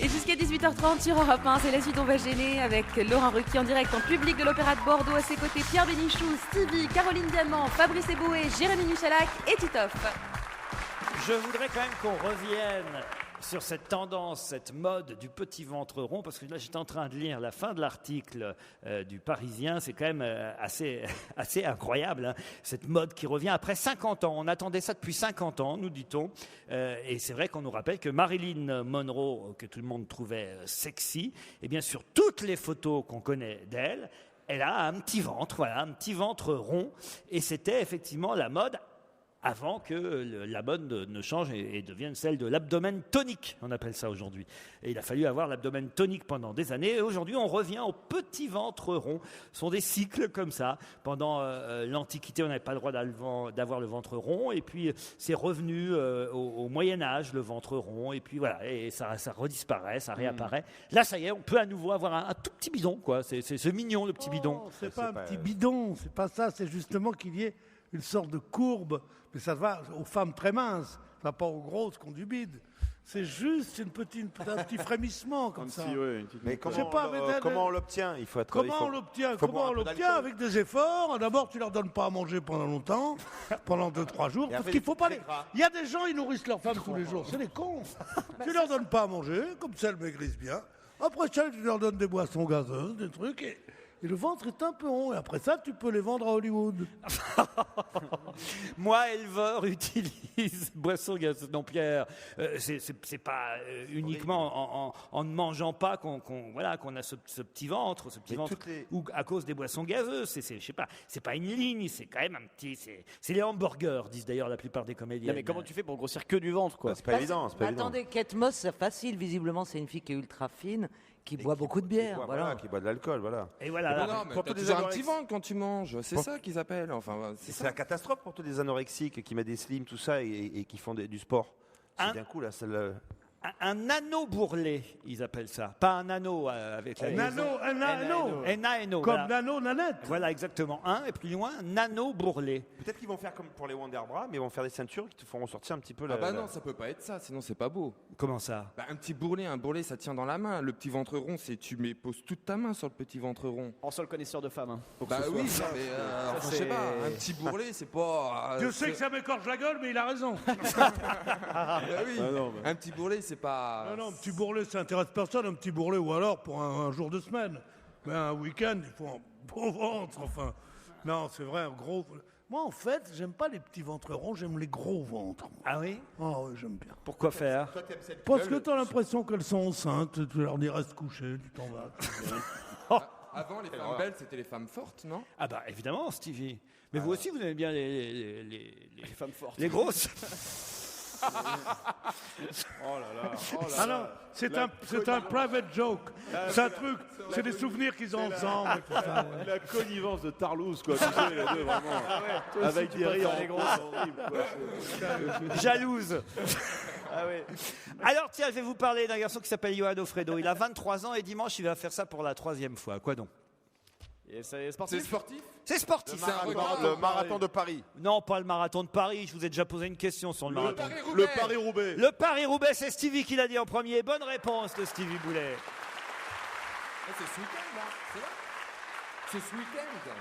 Et jusqu'à 18h30 sur Europe 1, c'est la suite On va gêner avec Laurent Ruquier en direct en public de l'Opéra de Bordeaux. À ses côtés, Pierre Bénichou, Stevie, Caroline Diamant, Fabrice Eboué, Jérémy Michalak et Titoff. Je voudrais quand même qu'on revienne sur cette tendance, cette mode du petit ventre rond, parce que là j'étais en train de lire la fin de l'article du Parisien, c'est quand même assez incroyable, hein, cette mode qui revient après 50 ans. On attendait ça depuis 50 ans, nous dit-on, et c'est vrai qu'on nous rappelle que Marilyn Monroe, que tout le monde trouvait sexy, et bien sur toutes les photos qu'on connaît d'elle, elle a un petit ventre rond, et c'était effectivement la mode avant que la mode ne change et devienne celle de l'abdomen tonique, on appelle ça aujourd'hui. Et il a fallu avoir l'abdomen tonique pendant des années, et aujourd'hui on revient au petit ventre rond. Ce sont des cycles comme ça. Pendant l'Antiquité, on n'avait pas le droit d'avoir le ventre rond, et puis c'est revenu au Moyen-Âge, le ventre rond, et puis voilà, et ça redisparaît, ça réapparaît. Là, ça y est, on peut à nouveau avoir un tout petit bidon, quoi. C'est mignon, le petit bidon. C'est pas un petit bidon, c'est pas ça, c'est justement qu'il y ait une sorte de courbe, mais ça va aux femmes très minces, ça va pas aux grosses qui ont du bide. C'est juste un petit frémissement comme ça. Mais comment on l'obtient? Il faut être. Comment on l'obtient? Avec des efforts. D'abord, tu leur donnes pas à manger pendant longtemps, pendant 2-3 jours, parce qu'il faut pas les. Il y a des gens, ils nourrissent leurs femmes tous les jours. C'est des cons. Tu leur donnes pas à manger, comme ça elles maigrissent bien. Après ça, tu leur donnes des boissons gazeuses, des trucs. Et le ventre est un peu rond. Et après ça, tu peux les vendre à Hollywood. Moi, éleveur, utilise boisson gazeuse. Non, Pierre, c'est pas uniquement en ne mangeant pas qu'on a ce petit ventre, ou à cause des boissons gazeuses. Je sais pas, c'est pas une ligne, c'est quand même un petit. C'est les hamburgers, disent d'ailleurs la plupart des comédiens. Mais comment tu fais pour grossir que du ventre, quoi? C'est pas évident. Attendez, Kate Moss, c'est facile. Visiblement, c'est une fille qui est ultra fine, qui boit beaucoup de bière. Qui boit de l'alcool, voilà. Et voilà. Non, mais t'as toujours un petit ventre quand tu manges, c'est ça qu'ils appellent. Enfin, c'est la catastrophe pour tous les anorexiques qui mettent des slims, tout ça, et qui font du sport. C'est bien cool, là, celle. Un anneau bourrelet, ils appellent ça. Pas un anneau avec la Un anneau. Comme voilà. nano, nanette. Voilà, exactement. Et plus loin, nano bourrelet. Peut-être qu'ils vont faire comme pour les Wonder Bra, mais ils vont faire des ceintures qui te feront sortir un petit peu non, ça peut pas être ça, sinon c'est pas beau. Comment ça? Un petit bourrelet, ça tient dans la main. Le petit ventre rond, tu poses toute ta main sur le petit ventre rond. En seul connaisseur de femmes. Hein. Oui, mais je sais pas, un petit bourrelet, c'est pas. Dieu sait que ça m'écorche la gueule, mais il a raison. Un petit bourrelet, c'est pas. Non, un petit bourrelet, ça intéresse personne, un petit bourrelet, ou alors pour un jour de semaine. Mais un week-end, il faut un beau ventre, enfin. Non, c'est vrai, un gros. Moi, en fait, j'aime pas les petits ventres ronds, j'aime les gros ventres. Ah oui? Ah oui, j'aime bien. Pourquoi faire? Parce que t'as l'impression qu'elles sont enceintes, tu leur dis reste couché, tu t'en vas. Avant, les femmes belles, c'était les femmes fortes, non? Ah bah évidemment, Stevie. Mais vous aussi, vous aimez bien les femmes fortes. Les grosses. Oh là là. Ah non, c'est un private joke. C'est un truc, c'est des souvenirs qu'ils ont ensemble. La connivence de Tarlouse, quoi. Tu sais, les deux, vraiment. Avec des rires en gros, c'est horrible, quoi. Jalouse. Alors tiens, je vais vous parler d'un garçon qui s'appelle Johan Ofredo. Il a 23 ans et dimanche, il va faire ça pour la 3e fois. Quoi donc? C'est sportif? C'est sportif. Le marathon de Paris. Non, pas le marathon de Paris. Je vous ai déjà posé une question sur le marathon. Le Paris-Roubaix. Le Paris-Roubaix, c'est Stevie qui l'a dit en premier. Bonne réponse de Stevie Boulet. C'est ce week-end, là. C'est vrai? C'est ce week-end.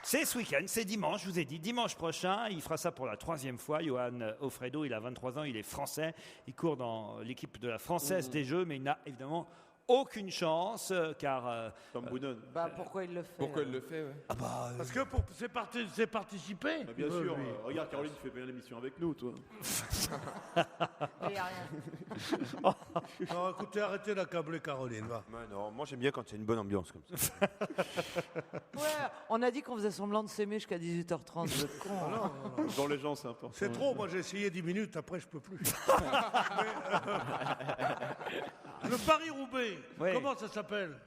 C'est ce week-end, c'est dimanche, je vous ai dit, dimanche prochain, il fera ça pour la 3e fois. Johan Ofredo, il a 23 ans, il est français, il court dans l'équipe de la Française des Jeux, mais il n'a évidemment aucune chance, car... Tom Boonen. Pourquoi il le fait? Pourquoi il le fait, ouais. Parce que c'est participer. Bien sûr, regarde Caroline, tu fais bien l'émission avec nous, toi. Il y a rien. Non, écoutez, arrêtez d'accabler Caroline, va. Non, moi j'aime bien quand il y a une bonne ambiance comme ça. Ouais, on a dit qu'on faisait semblant de s'aimer jusqu'à 18h30, vous êtes con. Non. Dans les gens, c'est important. C'est trop, moi j'ai essayé 10 minutes, après je peux plus. Le Paris-Roubaix, comment ça s'appelle?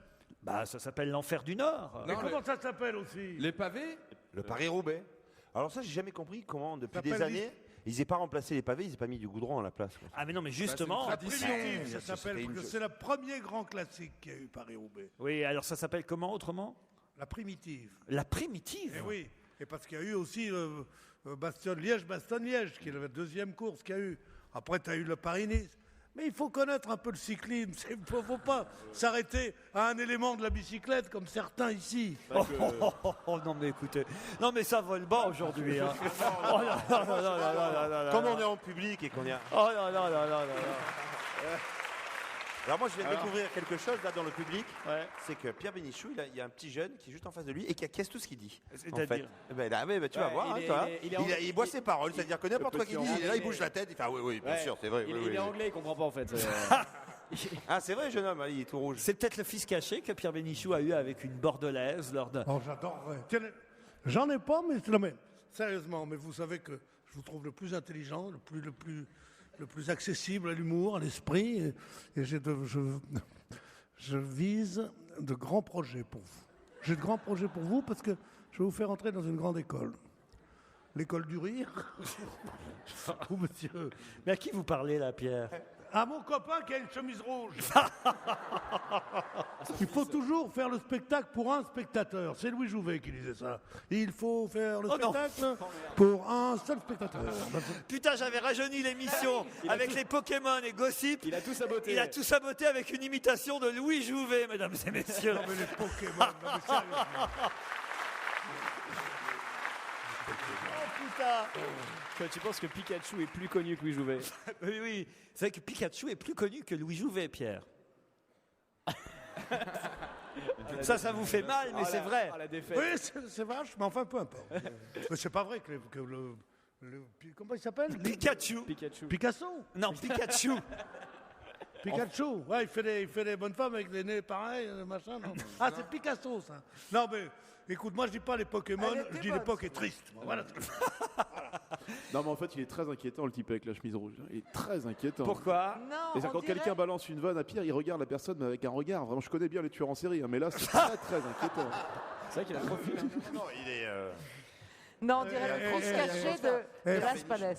Bah, ça s'appelle l'enfer du Nord. Mais comment ça s'appelle aussi? Les pavés? Le Paris-Roubaix. Alors ça, j'ai jamais compris comment, depuis des années, ils n'aient pas remplacé les pavés, ils n'aient pas mis du goudron à la place. Quoi. Ah mais non, mais justement... ça s'appelle, c'est le premier grand classique qu'il y a eu, Paris-Roubaix. Oui, alors ça s'appelle comment autrement? La primitive. La primitive? Eh oui, et parce qu'il y a eu aussi Bastogne-Liège, qui est la deuxième course qu'il y a eu. Après, tu as eu le Paris-Nice. Mais il faut connaître un peu le cyclisme. Il ne faut pas s'arrêter à un élément de la bicyclette comme certains ici. Non mais écoutez, non mais ça vole bas aujourd'hui. Hein. Comme on est en public et qu'on y a... Oh là là là là là. Alors moi je viens de Alors. découvrir quelque chose là dans le public, Ouais. c'est que Pierre Bénichou, il y a un petit jeune qui est juste en face de lui et qui acquiesce tout ce qu'il dit. C'est-à-dire en fait. Tu vas Ouais, voir, il est- toi, il est- il boit ses paroles, c'est-à-dire que n'importe quoi qu'il dit, il est là, il bouge la tête, il fait ah oui, bien Ouais. sûr, c'est vrai. Il, oui, il oui, est oui. anglais, il comprend pas en fait. Ah c'est vrai, jeune homme, il est tout rouge. C'est peut-être le fils caché que Pierre Bénichou a eu avec une bordelaise lors de... Oh, j'adorerais. Tiens, j'en ai pas, mais non, mais sérieusement, mais vous savez que je vous trouve le plus intelligent, le plus accessible à l'humour, à l'esprit, et je vise de grands projets pour vous. J'ai de grands projets pour vous parce que je vais vous faire entrer dans une grande école. L'école du rire. Oh, monsieur. Mais à qui vous parlez là, Pierre? À mon copain qui a une chemise rouge. Il faut toujours faire le spectacle pour un spectateur. C'est Louis Jouvet qui disait ça. Il faut faire le Oh non. spectacle pour un seul spectateur. Putain, j'avais rajeuni l'émission avec les Pokémon et Gossip. Il a tout saboté. Il a tout saboté avec une imitation de Louis Jouvet, mesdames et messieurs. Non mais les Pokémon, non mais sérieusement. Oh putain. Toi, tu penses que Pikachu est plus connu que Louis Jouvet? Oui, oui. C'est vrai que Pikachu est plus connu que Louis Jouvet, Pierre. Ça vous fait mal, mais c'est vrai. Ah, la défaite. Oui, c'est vache, mais enfin peu importe. Mais c'est pas vrai que comment il s'appelle Pikachu. Pikachu. Picasso. Non, Pikachu. Pikachu, ouais, il fait des bonnes femmes avec des nez pareils, machin, non. Ah, c'est Picasso, ça. Non, mais, écoute, moi, je dis pas les Pokémon, Elle était je dis bonne. l'époque est triste. Voilà. Non, mais en fait, il est très inquiétant, le type avec la chemise rouge. Il est très inquiétant. Pourquoi? Non, Et ça, on quand dirait- quelqu'un balance une vanne à Pierre, il regarde la personne mais avec un regard. Vraiment, je connais bien les tueurs en série, hein, mais là, c'est très, très inquiétant. C'est vrai qu'il a le profil. Non, il est. Non, on dirait le fils caché de Las Palais.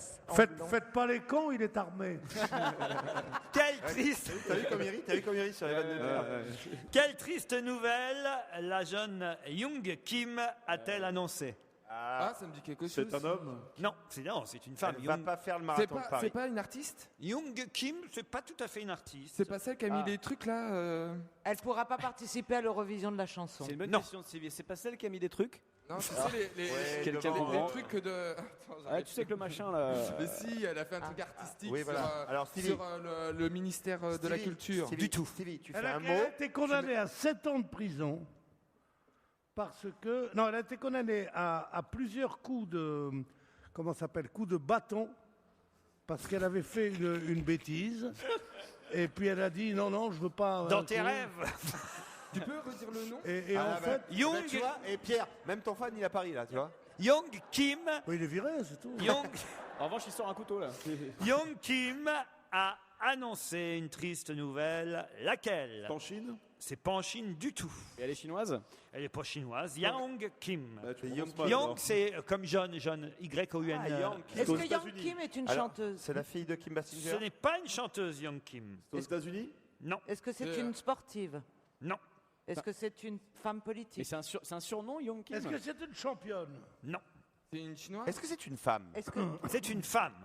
Faites pas les cons, il est armé. Quelle triste, T'as vu comme il rit sur les vannes de Pierre. quelle triste nouvelle la jeune Young Kim a-t-elle annoncé? Ah, ça me dit quelque chose. C'est un homme. Non, c'est une femme. Elle va pas faire le marathon de C'est Paris. pas une artiste? Young Kim, c'est pas tout à fait une artiste. C'est pas celle qui a mis les trucs là Elle pourra pas participer à l'Eurovision de la chanson. C'est une bonne Non. question de Sylvie. C'est pas celle qui a mis des trucs? Non, tu sais, quelqu'un les devant. trucs de. Attends, Ah, tu sais que le machin là. Mais si, elle a fait un truc artistique Oui, voilà. sur, Alors, Stevie. sur, le ministère de la Culture. Stevie, Du tout. Stevie, tu Elle fais a, un elle a mot. été condamnée à 7 ans de prison parce que... Non, elle a été condamnée à plusieurs coups de... Comment ça s'appelle? Coups de bâton parce qu'elle avait fait une bêtise. Et puis elle a dit non, je veux pas... Dans tes rêves. Tu peux redire le nom? Et Ah, en fait... Young, tu vois, et Pierre, même ton fan, il est à Paris là, tu vois. Young Kim, Oui, il est viré, c'est tout. En revanche, il sort un couteau là. Young Kim a annoncé une triste nouvelle. Laquelle? En Chine. C'est pas en Chine du tout. Et elle est chinoise? Elle est pas chinoise. Young Kim. Bah, tu Young prononces mal, Young, alors. c'est comme John, Y-O-U-N. Ah, Young Kim. Est-ce aux que Yang États-Unis. Kim est une Alors, chanteuse? C'est la fille de Kim Ce Basinger. n'est pas une chanteuse, Young Kim. C'est aux États-Unis. Non, Est-ce que c'est une sportive? non, Est-ce que c'est une femme Mais politique? c'est un surnom, Young Kim? Est-ce que c'est une championne? non. C'est une chinoise? Est-ce que c'est une femme? Est-ce que, C'est une femme.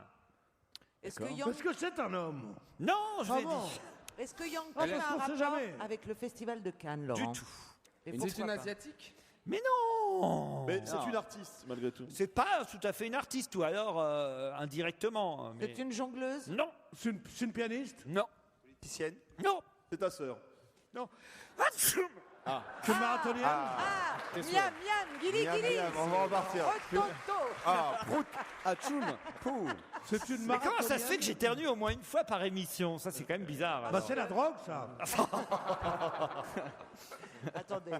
est-ce que Yang, Est-ce que c'est un homme? Non, je Ah l'ai bon? dit. est-ce que Yang Ah, Kim parce a un qu'on sait rapport jamais. avec le festival de Cannes, Laurent? Du tout. Et C'est pourquoi une pas asiatique? Mais non. Mais c'est une artiste, malgré tout. C'est pas tout à fait une artiste, ou alors indirectement. Mais... C'est une jongleuse? Non, C'est une pianiste? non, Politicienne. non, C'est ta sœur. non. C'est une marathonienne? Ah, T'es Miam, Miam, Guili, Miam, Guili. miam, on va repartir. Rototo. Ah, prout. Ah, Tchoum. Pou. C'est une Mais marathonienne? comment ça se fait que j'éternue au moins une fois par émission? Ça, c'est quand même bizarre. Bah, alors. c'est la drogue, ça. Attendez,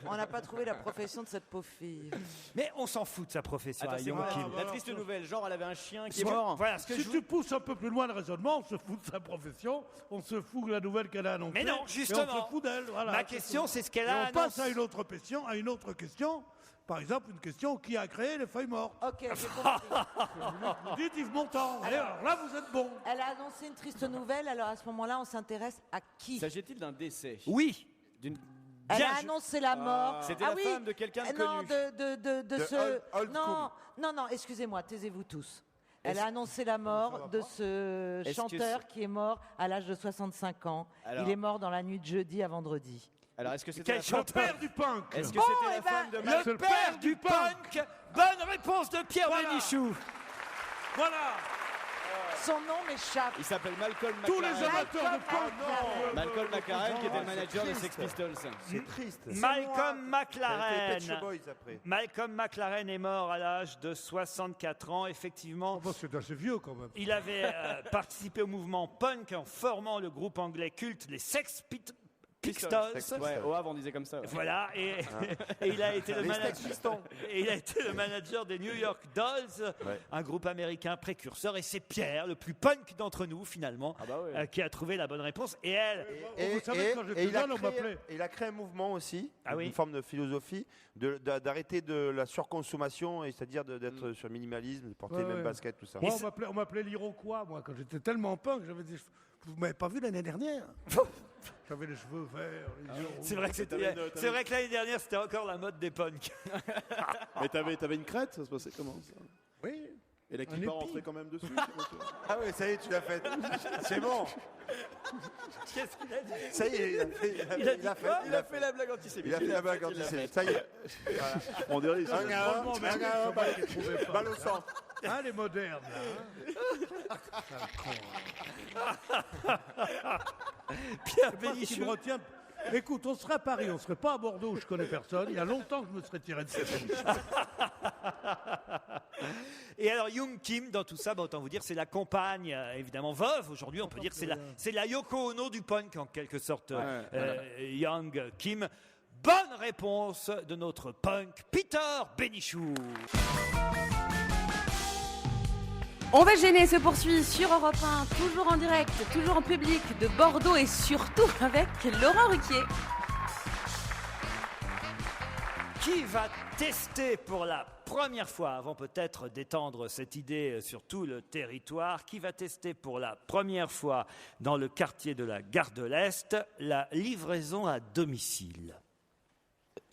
on n'a pas trouvé la profession de cette pauvre fille. Mais on s'en fout de sa profession Attends, à c'est Young quoi Kim. la triste nouvelle? Genre, elle avait un chien qui est Voilà, mort. Voilà ce que Si je tu pousses un peu plus loin le raisonnement, on se fout de sa profession, on se fout de la nouvelle qu'elle a annoncée. Mais non, et justement. on se fout d'elle. Voilà. Ma question, c'est ce qu'elle Et a on passe annoncé. à une autre question. Par exemple, une question qui a créé les feuilles mortes. Ok, j'ai compris. Vous dites Yves Montand. Et alors là, vous êtes bon. Elle a annoncé une triste nouvelle, alors à ce moment-là, on s'intéresse à qui? S'agit-il d'un décès? Oui. D'une... Elle Bien, a annoncé la mort. C'était Ah la oui. femme de quelqu'un de Non, connu. de ce... Old Non, excusez-moi, taisez-vous tous. Elle a annoncé la mort de ce Est-ce que chanteur qui est mort à l'âge de 65 ans. Alors- Il est mort dans la nuit de jeudi à vendredi. Alors, est-ce que c'était Quel la femme... Le père du punk. Est-ce que Oh, c'était eh la ben, femme de... Le C'est le père père du du punk. Bonne réponse de Pierre Voilà. Bénichou. Voilà. Son nom m'échappe. Il s'appelle Malcolm Tous les McLaren. amateurs de punk. Malcolm McLaren qui était le manager des Sex Pistols. C'est triste. Malcolm Pet Shop McLaren. Boys après. Malcolm McLaren est mort à l'âge de 64 ans. Effectivement, C'est assez vieux quand même. il avait participé au mouvement punk en formant le groupe anglais culte les Sex Pistols. Ouais, au Havre on disait comme ça. Ouais. Voilà, et il a été le Les manager. Sex Pistons. Et il a été le manager des New York Dolls, Ouais. un groupe américain précurseur. Et c'est Pierre, le plus punk d'entre nous, finalement, Ah bah ouais. qui a trouvé la bonne réponse. Et elle, Vous savez, quand j'étais jeune, on m'appelait. il a créé un mouvement aussi, Ah oui. une forme de philosophie, d'arrêter de la surconsommation, et c'est-à-dire d'être sur le minimalisme, de porter Ouais, les mêmes ouais. baskets, tout ça. Moi, on m'appelait l'Iroquois, moi, quand j'étais tellement punk, j'avais des cheveux. Vous m'avez pas vu l'année dernière? J'avais les cheveux verts, les yeux c'est rouges. vrai que l'année dernière, c'était encore la mode des punks. Mais t'avais une crête, ça se passait comment ça? Oui. Et la Un kippa épi. rentrait quand même dessus. Ah oui, ça y est, tu l'as fait. C'est bon. Qu'est-ce qu'il a dit? Ça y est, il a fait la blague antisémite. Il a fait la blague antisémite. Ça y est. On dirait ils sont- Balle au centre. Ah, les modernes, là. Pierre Moi, ce qui Bénichou. me retient. Écoute, on serait à Paris, on serait pas à Bordeaux où je connais personne. Il y a longtemps que je me serais tiré de cette émission. Et alors, Young Kim, dans tout ça, autant vous dire, c'est la compagne, évidemment, veuve. Aujourd'hui, on peut dire que c'est la Yoko Ono du punk, en quelque sorte, Young Kim. Bonne réponse de notre punk, Peter Bénichou. On va gêner se poursuit sur Europe 1, toujours en direct, toujours en public de Bordeaux et surtout avec Laurent Ruquier. Qui va tester pour la première fois, avant peut-être d'étendre cette idée sur tout le territoire, qui va tester pour la première fois dans le quartier de la Gare de l'Est la livraison à domicile?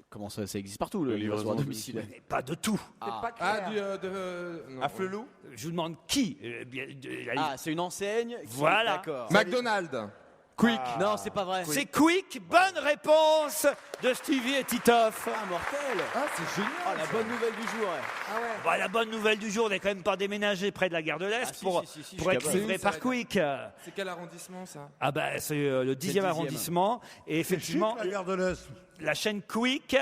Comment ça existe partout, le livraison à domicile? Mais pas de tout. C'est pas Ah, clair. non. À Flelou. Je vous demande qui Ah, c'est une enseigne. Voilà. D'accord. McDonald's. Quick. Non, c'est pas vrai. C'est Quick. Bonne réponse de Stevie et Titoff. Ah, mortel. Ah, c'est génial. Ah, la bonne nouvelle du jour. Ouais. Ah ouais. Bah, la bonne nouvelle du jour, on n'est quand même pas déménagé près de la Gare de l'Est Ah, si, pour si, être jusqu'à livré Bas. par Quick. C'est quel arrondissement, ça? Ah bah c'est le 10e 10e. arrondissement. Et effectivement, La Gare de l'Est. la chaîne Quick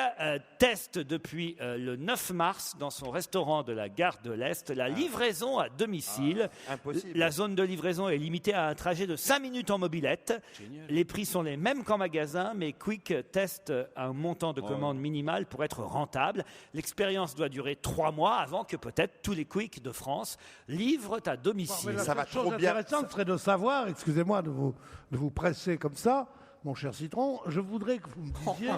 teste depuis le 9 mars dans son restaurant de la Gare de l'Est la livraison à domicile. Impossible. La zone de livraison est limitée à un trajet de 5 minutes en mobilette. Génial. Les prix sont les mêmes qu'en magasin, mais Quick teste un montant de commande minimal pour être rentable. L'expérience doit durer 3 mois avant que peut-être tous les Quick de France livrent à Mais domicile. la Ça va seule chose trop bien. intéressante serait de savoir, excusez-moi de vous presser comme ça, mon cher Citron, je voudrais que vous me disiez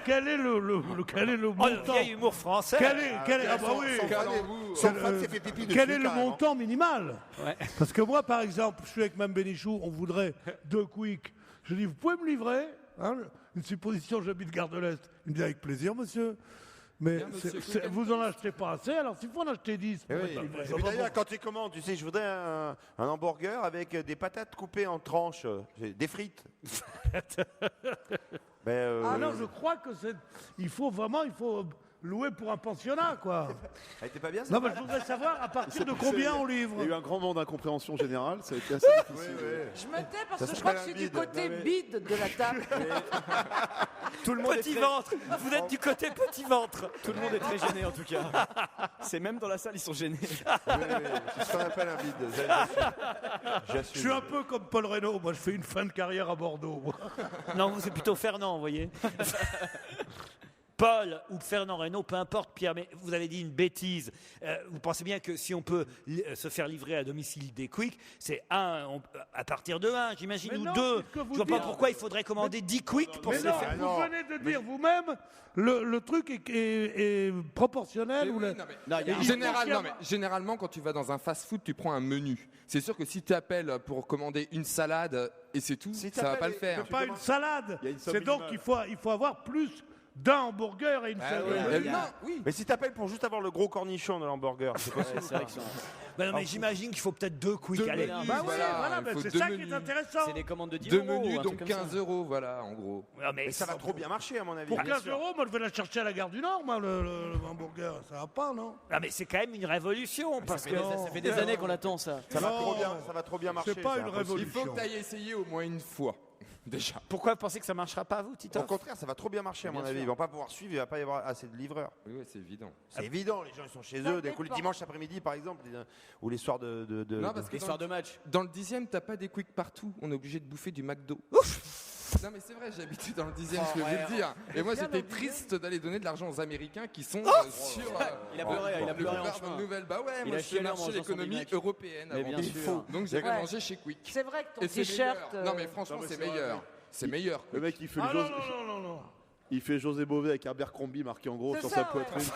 quel est le Oh, le montant. vieil humour français. Ah bah oui. Son fan s'est fait pipi dessus, Quel est le carrément. montant minimal? Ouais. Parce que moi, par exemple, je suis avec Mme Bénichou, on voudrait 2 Quick. Je dis, vous pouvez me livrer une supposition, j'habite Gare de l'Est. Il me dit, avec plaisir, monsieur. Mais Bien, monsieur vous en achetez pas assez, alors s'il faut en acheter 10. Eh oui. Et puis d'ailleurs, quand tu commandes, tu sais, je voudrais un hamburger avec des patates coupées en tranches, des frites. Ah non, je crois que il faut louer pour un pensionnat, quoi. Elle était pas bien, ça? Non, mais je voudrais savoir à partir de combien on livre. Il y a eu un grand moment d'incompréhension générale, ça a été assez difficile. Je me tais parce Ça que je crois que je s'appelle suis un du bide. côté bide de la table. Tout le monde est Petit très- ventre. Vous êtes du côté petit ventre. Tout le monde est très gêné en tout cas. C'est même dans la salle, ils sont gênés. C'est ce qu'on appelle un bide. Je suis un peu comme Paul Reynaud, moi je fais une fin de carrière à Bordeaux. moi. Non, vous, c'est plutôt Fernand, vous voyez. Paul ou Fernand Reynaud, peu importe, Pierre, mais vous avez dit une bêtise. Vous pensez bien que si on peut se faire livrer à domicile des Quick, c'est à partir de 1, j'imagine, Mais ou non, 2. puisque vous Je vois pas dites- pourquoi il faudrait commander 10 Quick pour Mais se non, les faire. vous venez de dire vous-même, le truc est proportionnel. Mais ou oui, le- non, mais- Non, il y a- Généralement, quand tu vas dans un fast-food, tu prends un menu. C'est sûr que si tu appelles pour commander une salade et c'est tout, Si ça va t'appelles pas le et- faire. C'est pas une salade. Il y a une somme C'est donc minimale. il faut avoir plus d'un hamburger et une salade. Non, oui. Mais si t'appelles pour juste avoir le gros cornichon de l'hamburger, c'est possible. C'est vrai que c'est Ben non, mais j'imagine qu'il faut peut-être 2 Quick. Deux Allez. menus, Bah oui, voilà, voilà, il mais faut c'est deux ça qui menus. est intéressant. C'est des commandes de 10 2 euros. ou menus, un donc truc comme ça. 15 €, voilà, en gros. Non, mais Mais ça va trop bien marcher, à mon avis. Pour 15 euros, moi je vais la chercher à la gare du Nord, moi, le hamburger. Ça va pas, non? Ah, mais c'est quand même une révolution. Parce que Ça fait des années qu'on attend ça. Ça va Non. trop bien, ça va trop bien marcher. C'est pas une impossible. révolution. Il faut que tu ailles essayer au moins une fois, déjà. pourquoi vous pensez que ça marchera pas, vous, Au Titoff? contraire, ça va trop bien marcher, à mon Bien avis. sûr. Ils vont pas pouvoir suivre, il va pas y avoir assez de livreurs. Oui, c'est évident. C'est évident, les gens ils sont chez eux. Dès que le dimanche après-midi, par exemple, ou les soirs de. Non, parce que Histoire de match. dans le 10e, t'as pas des Quick partout. On est obligé de bouffer du McDo. Non, mais c'est vrai, j'ai habité dans le 10e, je peux vous le dire. Et moi, c'était triste d'aller donner de l'argent aux Américains qui sont sur. Il a pleuré, il a le pleuré en gouvernement chemin. nouvelle. Bah ouais, Il moi a je fais chialé en marcher mangeant son l'économie Big Mac. européenne Mais avant bien tout. sûr. Donc j'ai Ouais. mangé chez Quick. C'est vrai que ton Et c'est t-shirt. meilleur. Non, mais franchement, Non, mais c'est c'est vrai, meilleur. ouais. C'est meilleur. Le mec, il fait Ah le non, José- non. il fait José Bové avec Abercrombie marqué en gros C'est sur ça, sa ouais. poitrine.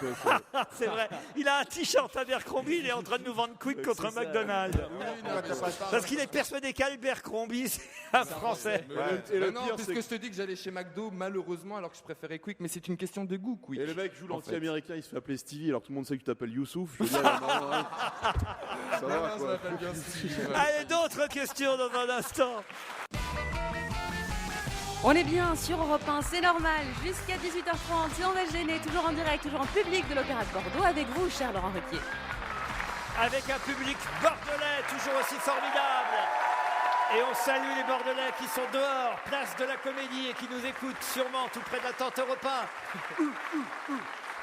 C'est vrai. Il a un t-shirt Abercrombie, il est en train de nous vendre Quick contre un McDonald's. Parce qu'il est persuadé qu'Abercrombie, c'est un Français. Et le non, pire, puisque c'est je te dis que j'allais chez McDo, malheureusement, alors que je préférais Quick, mais c'est une question de goût, Quick. Et le mec joue En fait. l'anti-américain, il se fait appeler Stevie alors que tout le monde sait que tu t'appelles Youssouf. Je veux dire, non, ouais. Ça va ça quoi. m'appelle bien Steve. Allez, d'autres questions dans un instant. On est bien sur Europe 1, c'est normal. Jusqu'à 18h30, si on va se gêner, toujours en direct, toujours en public de l'Opéra de Bordeaux, avec vous, cher Laurent Ruquier. Avec un public bordelais toujours aussi formidable. Et on salue les Bordelais qui sont dehors, place de la Comédie, et qui nous écoutent sûrement tout près de la tente Europe 1.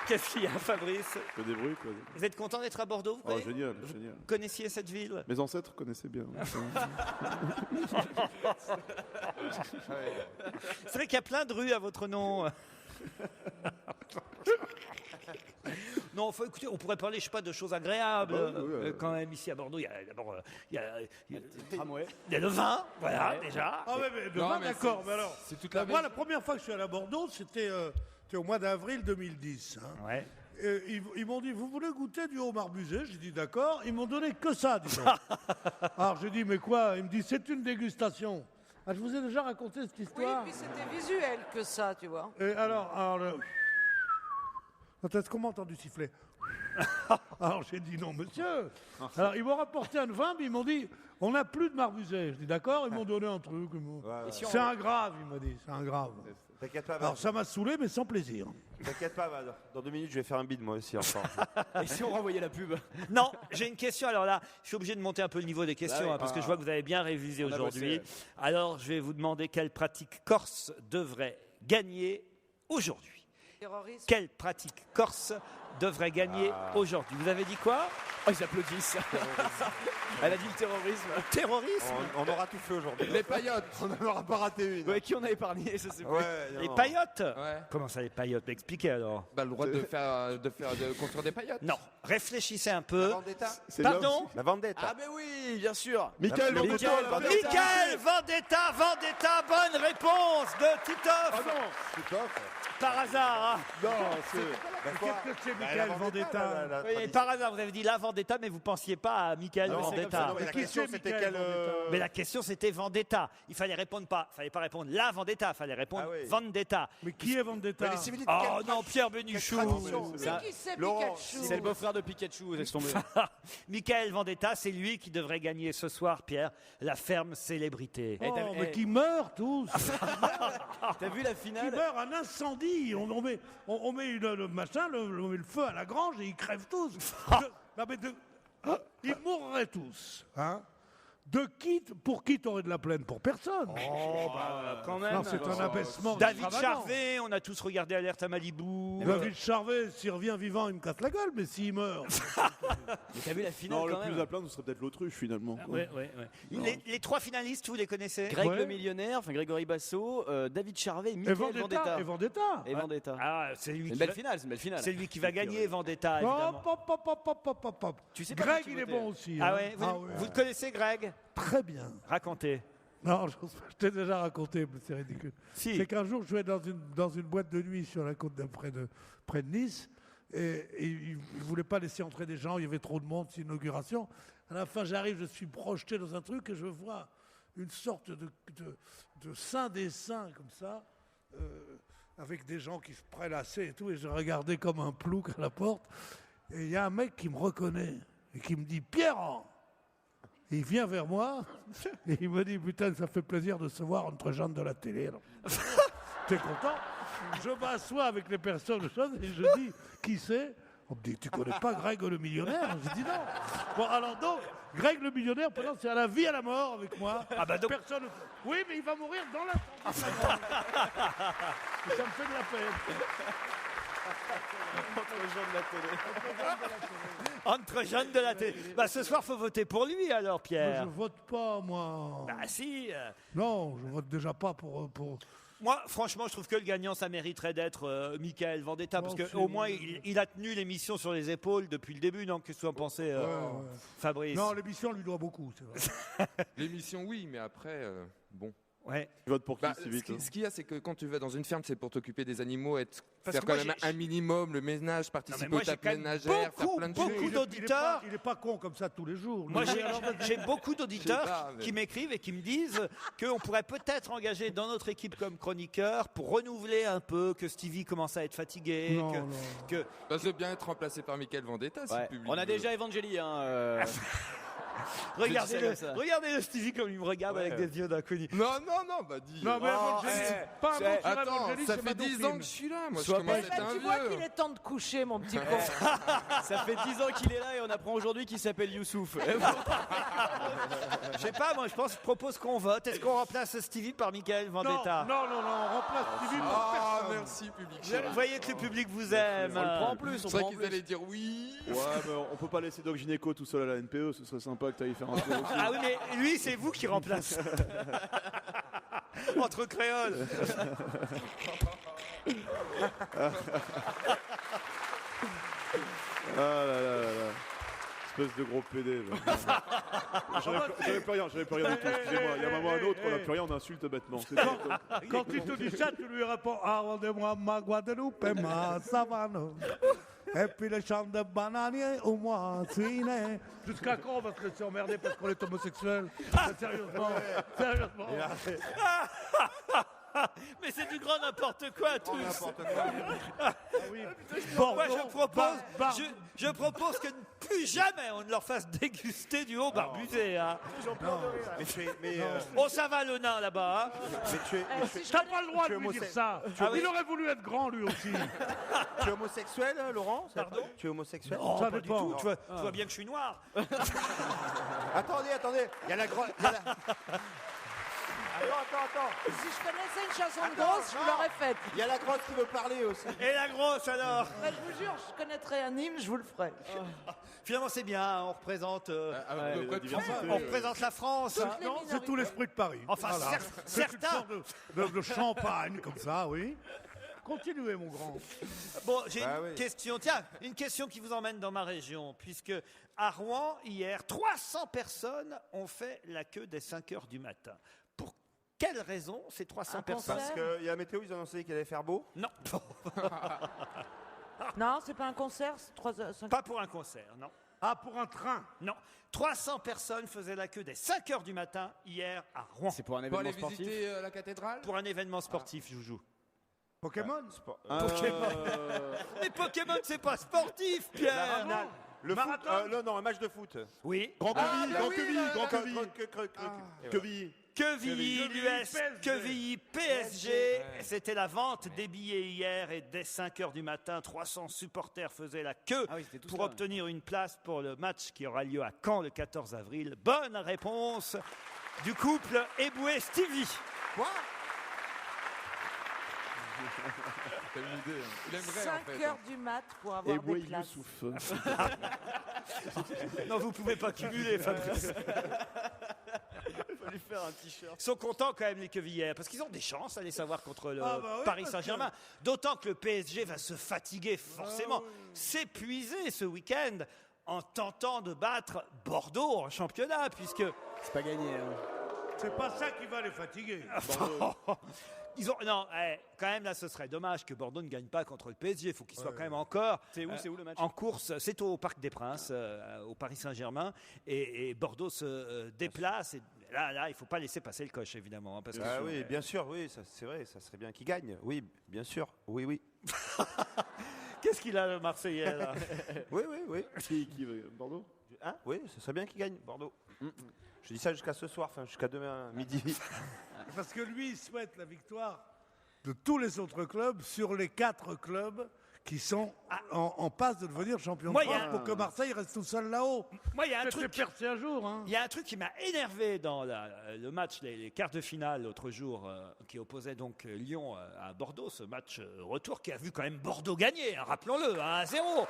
Qu'est-ce qu'il y a, Fabrice? Je fais des bruits quoi. Vous êtes content d'être à Bordeaux, vous Oh, croyez? génial, génial. Vous connaissiez cette ville? Mes ancêtres connaissaient bien. C'est vrai qu'il y a plein de rues à votre nom. Non, écoutez, on pourrait parler, je sais pas, de choses agréables quand même ici à Bordeaux. Il y a d'abord, il y a le vin, voilà déjà. Ah ouais, mais le Non, vin, mais d'accord, c'est- mais alors. c'est toute la Moi, région. la première fois que je suis allé à Bordeaux, c'était au mois d'avril 2010. Hein. Ouais. Et ils m'ont dit, vous voulez goûter du homard busé? J'ai dit, d'accord. Ils m'ont donné que ça, dis donc. Alors j'ai dit, mais quoi? Il me dit, c'est une dégustation. Ah, je vous ai déjà raconté cette Oui, histoire. puis c'était visuel que ça, tu vois. Et alors est-ce qu'on m'a entendu siffler? Alors j'ai dit non, monsieur. Alors ils m'ont rapporté un vin, mais ils m'ont dit, on n'a plus de marbusé. Je dis d'accord, ils m'ont donné un truc. C'est un grave, il m'a dit, c'est un grave. T'inquiète pas, Alors ça m'a saoulé, mais sans plaisir. T'inquiète pas, Val. Dans 2 minutes, je vais faire un bide moi aussi encore. Et si on renvoyait la pub? Non, j'ai une question. Alors là, je suis obligé de monter un peu le niveau des questions, Ah oui. hein, parce que je vois que vous avez bien révisé On a aujourd'hui. bossé, Alors, je vais vous demander quelle pratique corse devrait gagner aujourd'hui. Terrorisme. Quelle pratique corse devrait gagner aujourd'hui? Vous avez dit quoi? Oh, ils applaudissent. Elle a dit le terrorisme. Terrorisme? On aura tout fait aujourd'hui. Les paillotes. On n'en aura pas raté une. Ouais, qui on a épargné, je sais plus. Ouais, non. Les paillotes? Ouais. Comment ça, les paillotes? Expliquez alors. Bah, le droit de construire des paillotes. Non, réfléchissez un La peu. vendetta. Pardon? La vendetta. Ah, ben oui, bien sûr. Michael Le Vendetta, Michael Vendetta. Michael Vendetta, bonne réponse de Titoff. Ah non, c'est top. Par hasard, hein. Non, c'est. Qu'est-ce que c'est, Michael Vendetta? Oui, par hasard, vous avez dit la Vendetta, mais vous pensiez pas à Michael Non, Vendetta. non, mais la Qui question c'est, c'était Michael quelle. Vendetta Mais la question c'était Vendetta. Il fallait fallait pas répondre la Vendetta, il fallait répondre Ah oui. Vendetta. Mais qui est Vendetta? Mais les civilités, Oh quelle non, tra- Pierre Bénichou. quelle tradition. Mais Ça- qui c'est Laurent, Pikachu? C'est le beau-frère de Pikachu, laisse tomber. Michael Vendetta, c'est lui qui devrait gagner ce soir, Pierre, la ferme célébrité. Eh, Oh, t'as- mais eh. qui meurent tous. T'as vu la Qui finale? meurent un incendie. On met le machin, on met le feu à la grange et ils crèvent tous. Non, mais ils mourraient tous. Hein. Pour qui t'aurais de la plaine? Pour personne. Oh, bah, quand même. Non, c'est un abaissement. David extravagant. Charvet, on a tous regardé Alerte à Malibu. David Charvet, s'il revient vivant, il me casse la gueule, mais s'il meurt. Mais t'as vu la finale Non, le quand plus même? à plaindre, ce serait peut-être l'autruche finalement. Ouais. Les trois finalistes, vous les connaissez? Greg Ouais. le millionnaire, enfin Grégory Basso, David Charvet, Et Michael Vendetta. Vendetta. Et Vendetta. Et Vendetta. Ah, c'est lui C'est une qui belle va- finale, c'est une belle finale. c'est lui qui va gagner, Vendetta, évidemment. Hop. Tu sais pas Greg, qui tu il est votais. bon aussi. Ah hein. ouais, vous, Ah ouais. vous le connaissez, Greg? Très bien. Racontez. Non, je t'ai déjà raconté, mais c'est ridicule. Si. C'est qu'un jour, je jouais dans une boîte de nuit sur la côte près de Nice, et ils ne voulaient pas laisser entrer des gens, il y avait trop de monde, c'est une inauguration. À la fin, j'arrive, je suis projeté dans un truc, et je vois une sorte de saint des saints, comme ça, avec des gens qui se prélassaient et tout, et je regardais comme un plouc à la porte, et il y a un mec qui me reconnaît. et qui me dit Pierre. Et il vient vers moi et il me dit putain, ça fait plaisir de se voir entre gens de la télé. Alors, t'es content? Je m'assois avec les personnes et je dis qui c'est? On me dit tu connais pas Greg le millionnaire? Je dis non. Bon alors donc Greg le millionnaire, pendant c'est à la vie à la mort avec moi. Ah bah donc... Personne. Oui, mais il va mourir dans la. Ça me fait de la peine. Entre gens de la télé. Entre jeunes de la télé. Bah, ce soir, faut voter pour lui, alors, Pierre. Mais je vote pas, moi. Bah, si. Non, je vote déjà pas pour... Moi, franchement, je trouve que le gagnant, ça mériterait d'être Michael Vendetta, parce qu'au moins, il a tenu l'émission sur les épaules depuis le début, non? Qu'est-ce que vous en pensez, Fabrice? Non, l'émission lui doit beaucoup, c'est vrai. L'émission, oui, mais après, bon. Ouais. Tu votes pour qui, si vite? Ce qu'il y a, c'est que quand tu vas dans une ferme, c'est pour t'occuper des animaux, faire que moi, quand même un minimum, le ménage, participer aux tables ménagères, faire plein de choses. Beaucoup d'auditeurs. Il est pas con comme ça tous les jours. Moi, j'ai beaucoup d'auditeurs qui m'écrivent et qui me disent qu'on pourrait peut-être engager dans notre équipe comme chroniqueur pour renouveler un peu, que Stevie commence à être fatigué. Ça veut bien être remplacé par Michael Vendetta, si le public On a déjà Evangélie, hein. Regardez le Stevie comme il me regarde avec des yeux d'inconnu. Non, bah dis. Non, mais pas un mot sur Attends, Evangélie, ça c'est fait ma 10 dauphine. ans que je suis là, moi je commence à être un Tu vois vieux. qu'il est temps de coucher, mon petit con. Ça fait 10 ans qu'il est là et on apprend aujourd'hui qu'il s'appelle Youssouf. Je sais pas, moi je propose qu'on vote. Est-ce qu'on remplace Stevie par Michael Vendetta? Non, on remplace Stevie par personne. Merci public. Vous voyez que le public vous aime. On le prend en plus. C'est vrai qu'ils allaient dire oui. Ouais, mais on peut pas laisser Doc Gynéco tout seul à la NPE, ce serait sympa que tu ailles faire un tour aussi. Ah oui, mais lui, c'est vous qui remplace. Entre créoles. Ah là là là là. Espèce de gros PD. J'avais plus rien du tout, excusez-moi. Il y a vraiment un autre, on n'a plus rien, on insulte bêtement. Quand il te dit ça, tu lui réponds ah, rendez-moi ma Guadeloupe et ma savane. Et puis les champs de bananiers au mois suiné. Jusqu'à quand on va se laisser emmerder parce qu'on est homosexuel? Sérieusement. Mais c'est du grand n'importe quoi, tous. Bon, je propose que plus jamais on ne leur fasse déguster du haut barbusé. Hein. Oh, ça va le nain là-bas. Hein. T'as pas le droit de lui dire ça. Il aurait voulu être grand lui aussi. Tu es homosexuel, Laurent? Pardon? Tu es homosexuel? Non, Ça pas du dépend. tout. Tu vois bien que je suis noir. Attendez, il y a la grosse... Attends. Si je connaissais une chanson de grosse, je vous l'aurais faite. Il y a la grosse qui veut parler aussi. Et la grosse alors? Mais je vous jure, je connaîtrais un hymne, je vous le ferai. Finalement, c'est bien, hein, on représente on représente la France. Hein. Non, c'est tout l'esprit de Paris. Enfin, Voilà. C'est une certains. sorte de champagne comme ça, oui. Continuez, mon grand. Bon, j'ai une question. Tiens, une question qui vous emmène dans ma région, puisque à Rouen, hier, 300 personnes ont fait la queue dès 5 heures du matin. Pour quelle raison ces 300 personnes? Parce qu'il y a la météo, ils ont annoncé qu'il allait faire beau. Non. Non, c'est pas un concert, c'est 3 heures. Pas pour un concert, non. Ah, pour un train? Non. 300 personnes faisaient la queue dès 5 heures du matin hier à Rouen. C'est pour un Pour événement aller sportif. visiter la cathédrale. Pour un événement sportif, Joujou. Pokémon? Les Pokémon, c'est pas sportif, Pierre. Le Marathon? foot, non, un match de foot. Oui. Grand Quevilly. Quevilly, l'US, Quevilly, PSG. C'était la vente des billets hier et dès 5 heures du matin, 300 supporters faisaient la queue pour obtenir une place pour le match qui aura lieu à Caen le 14 avril. Bonne réponse du couple Eboué-Stevie. Quoi? T'as une idée, hein. Il aimerait 5 en fait. heures du mat pour avoir Eboué des places. Youssouf. Non, vous pouvez pas cumuler, Fabrice. Il faut lui faire un t-shirt. Ils sont contents quand même, les Quevillers, parce qu'ils ont des chances, allez savoir, contre le oui, Paris parce Saint-Germain. D'autant que le PSG va se fatiguer forcément, s'épuiser ce week-end en tentant de battre Bordeaux en championnat, puisque... C'est pas gagné. Hein. C'est pas ça qui va les fatiguer. Ils ont... Non, quand même, là, ce serait dommage que Bordeaux ne gagne pas contre le PSG. Il faut qu'il soit quand même encore... C'est où le match? En course, c'est au Parc des Princes, au Paris Saint-Germain. Et Bordeaux se déplace. Et là, il ne faut pas laisser passer le coche, évidemment. Hein, parce que Oui, bien sûr, oui, c'est vrai, ça serait bien qu'il gagne. Oui, bien sûr, oui. Qu'est-ce qu'il a, le Marseillais, là? Oui. Qui Bordeaux? Hein oui, ce serait bien qu'il gagne, Bordeaux. Je dis ça jusqu'à ce soir, enfin jusqu'à demain midi. Parce que lui, il souhaite la victoire de tous les autres clubs sur les 4 clubs qui sont en passe de devenir champion de France pour que Marseille reste tout seul là-haut. Moi, il y a un Peut-être truc. percé un jour. Hein. Il y a un truc qui m'a énervé dans le match, les quarts de finale l'autre jour, qui opposait donc Lyon à Bordeaux, ce match retour qui a vu quand même Bordeaux gagner, hein, rappelons-le, 1-0.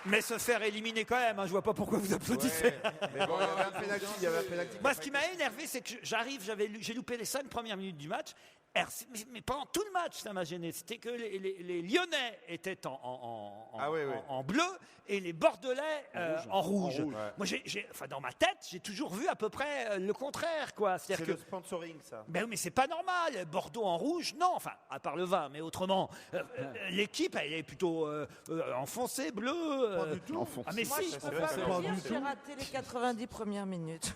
Mais se faire éliminer quand même, hein, je vois pas pourquoi vous applaudissez. Mais bon, il y avait un pénalty. Moi, ce qui m'a énervé, c'est que j'ai loupé les 5 premières minutes du match. Mais pendant tout le match, ça m'a gêné. C'était que les Lyonnais étaient en bleu et les Bordelais en rouge. Moi, dans ma tête, j'ai toujours vu à peu près le contraire, quoi. C'est le sponsoring, ça. Ben oui, mais c'est pas normal. Bordeaux en rouge, non. Enfin, à part le vin, mais autrement, l'équipe, elle est plutôt enfoncée, bleue. Pas du tout. Ah, mais Moi, si. je peux pas vous dire, j'ai raté les 90 premières minutes.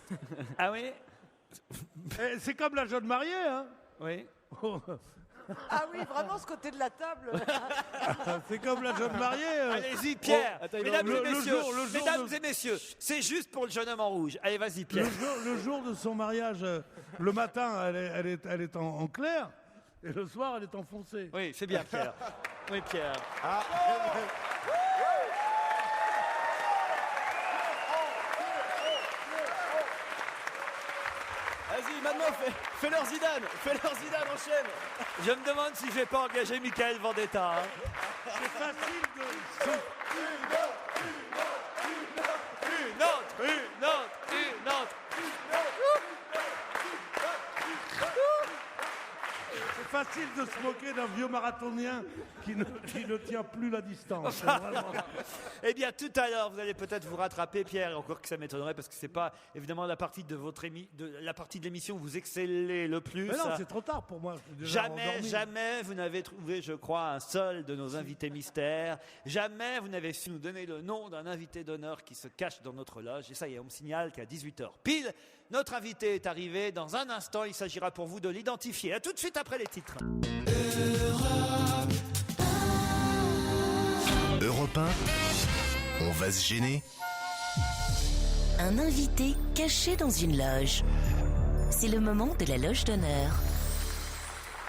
Ah oui. C'est comme la jeune mariée, hein. Oui. Ah oui, vraiment, ce côté de la table. C'est comme la jeune mariée. Allez-y, Pierre. Attends, Mesdames et messieurs, c'est juste pour le jeune homme en rouge. Allez, vas-y, Pierre. Le jour de son mariage, le matin, elle est en clair, et le soir, elle est en foncé. Oui, c'est bien, Pierre. Oui, Pierre. Vas-y, maintenant, fais-leur Zidane, enchaîne. Je me demande si je vais pas engager Michael Vendetta. Hein. C'est facile de... Une autre. C'est facile de se moquer d'un vieux marathonien qui ne tient plus la distance. Eh bien, tout à l'heure, vous allez peut-être vous rattraper, Pierre, encore que ça m'étonnerait, parce que c'est pas évidemment la partie de la partie de l'émission où vous excellez le plus. Mais non, c'est trop tard pour moi. Je suis déjà endormi. Jamais vous n'avez trouvé, je crois, un seul de nos invités mystères. Jamais vous n'avez su nous donner le nom d'un invité d'honneur qui se cache dans notre loge. Et ça y est, on me signale qu'à 18h pile, notre invité est arrivé. Dans un instant, il s'agira pour vous de l'identifier. À tout de suite après les titres. Europe 1, on va se gêner. Un invité caché dans une loge. C'est le moment de la loge d'honneur.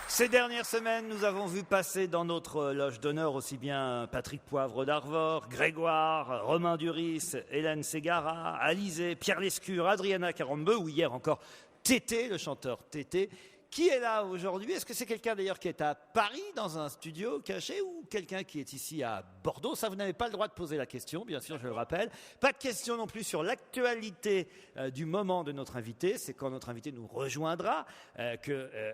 Ces dernières semaines, nous avons vu passer dans notre loge d'honneur aussi bien Patrick Poivre d'Arvor, Grégoire, Romain Duris, Hélène Ségara, Alizé, Pierre Lescure, Adriana Carambeu, ou hier encore Tété, le chanteur Tété. Qui est là aujourd'hui? Est-ce que c'est quelqu'un d'ailleurs qui est à Paris dans un studio caché ou quelqu'un qui est ici à Bordeaux? Ça, vous n'avez pas le droit de poser la question, bien sûr, je le rappelle. Pas de question non plus sur l'actualité du moment de notre invité. C'est quand notre invité nous rejoindra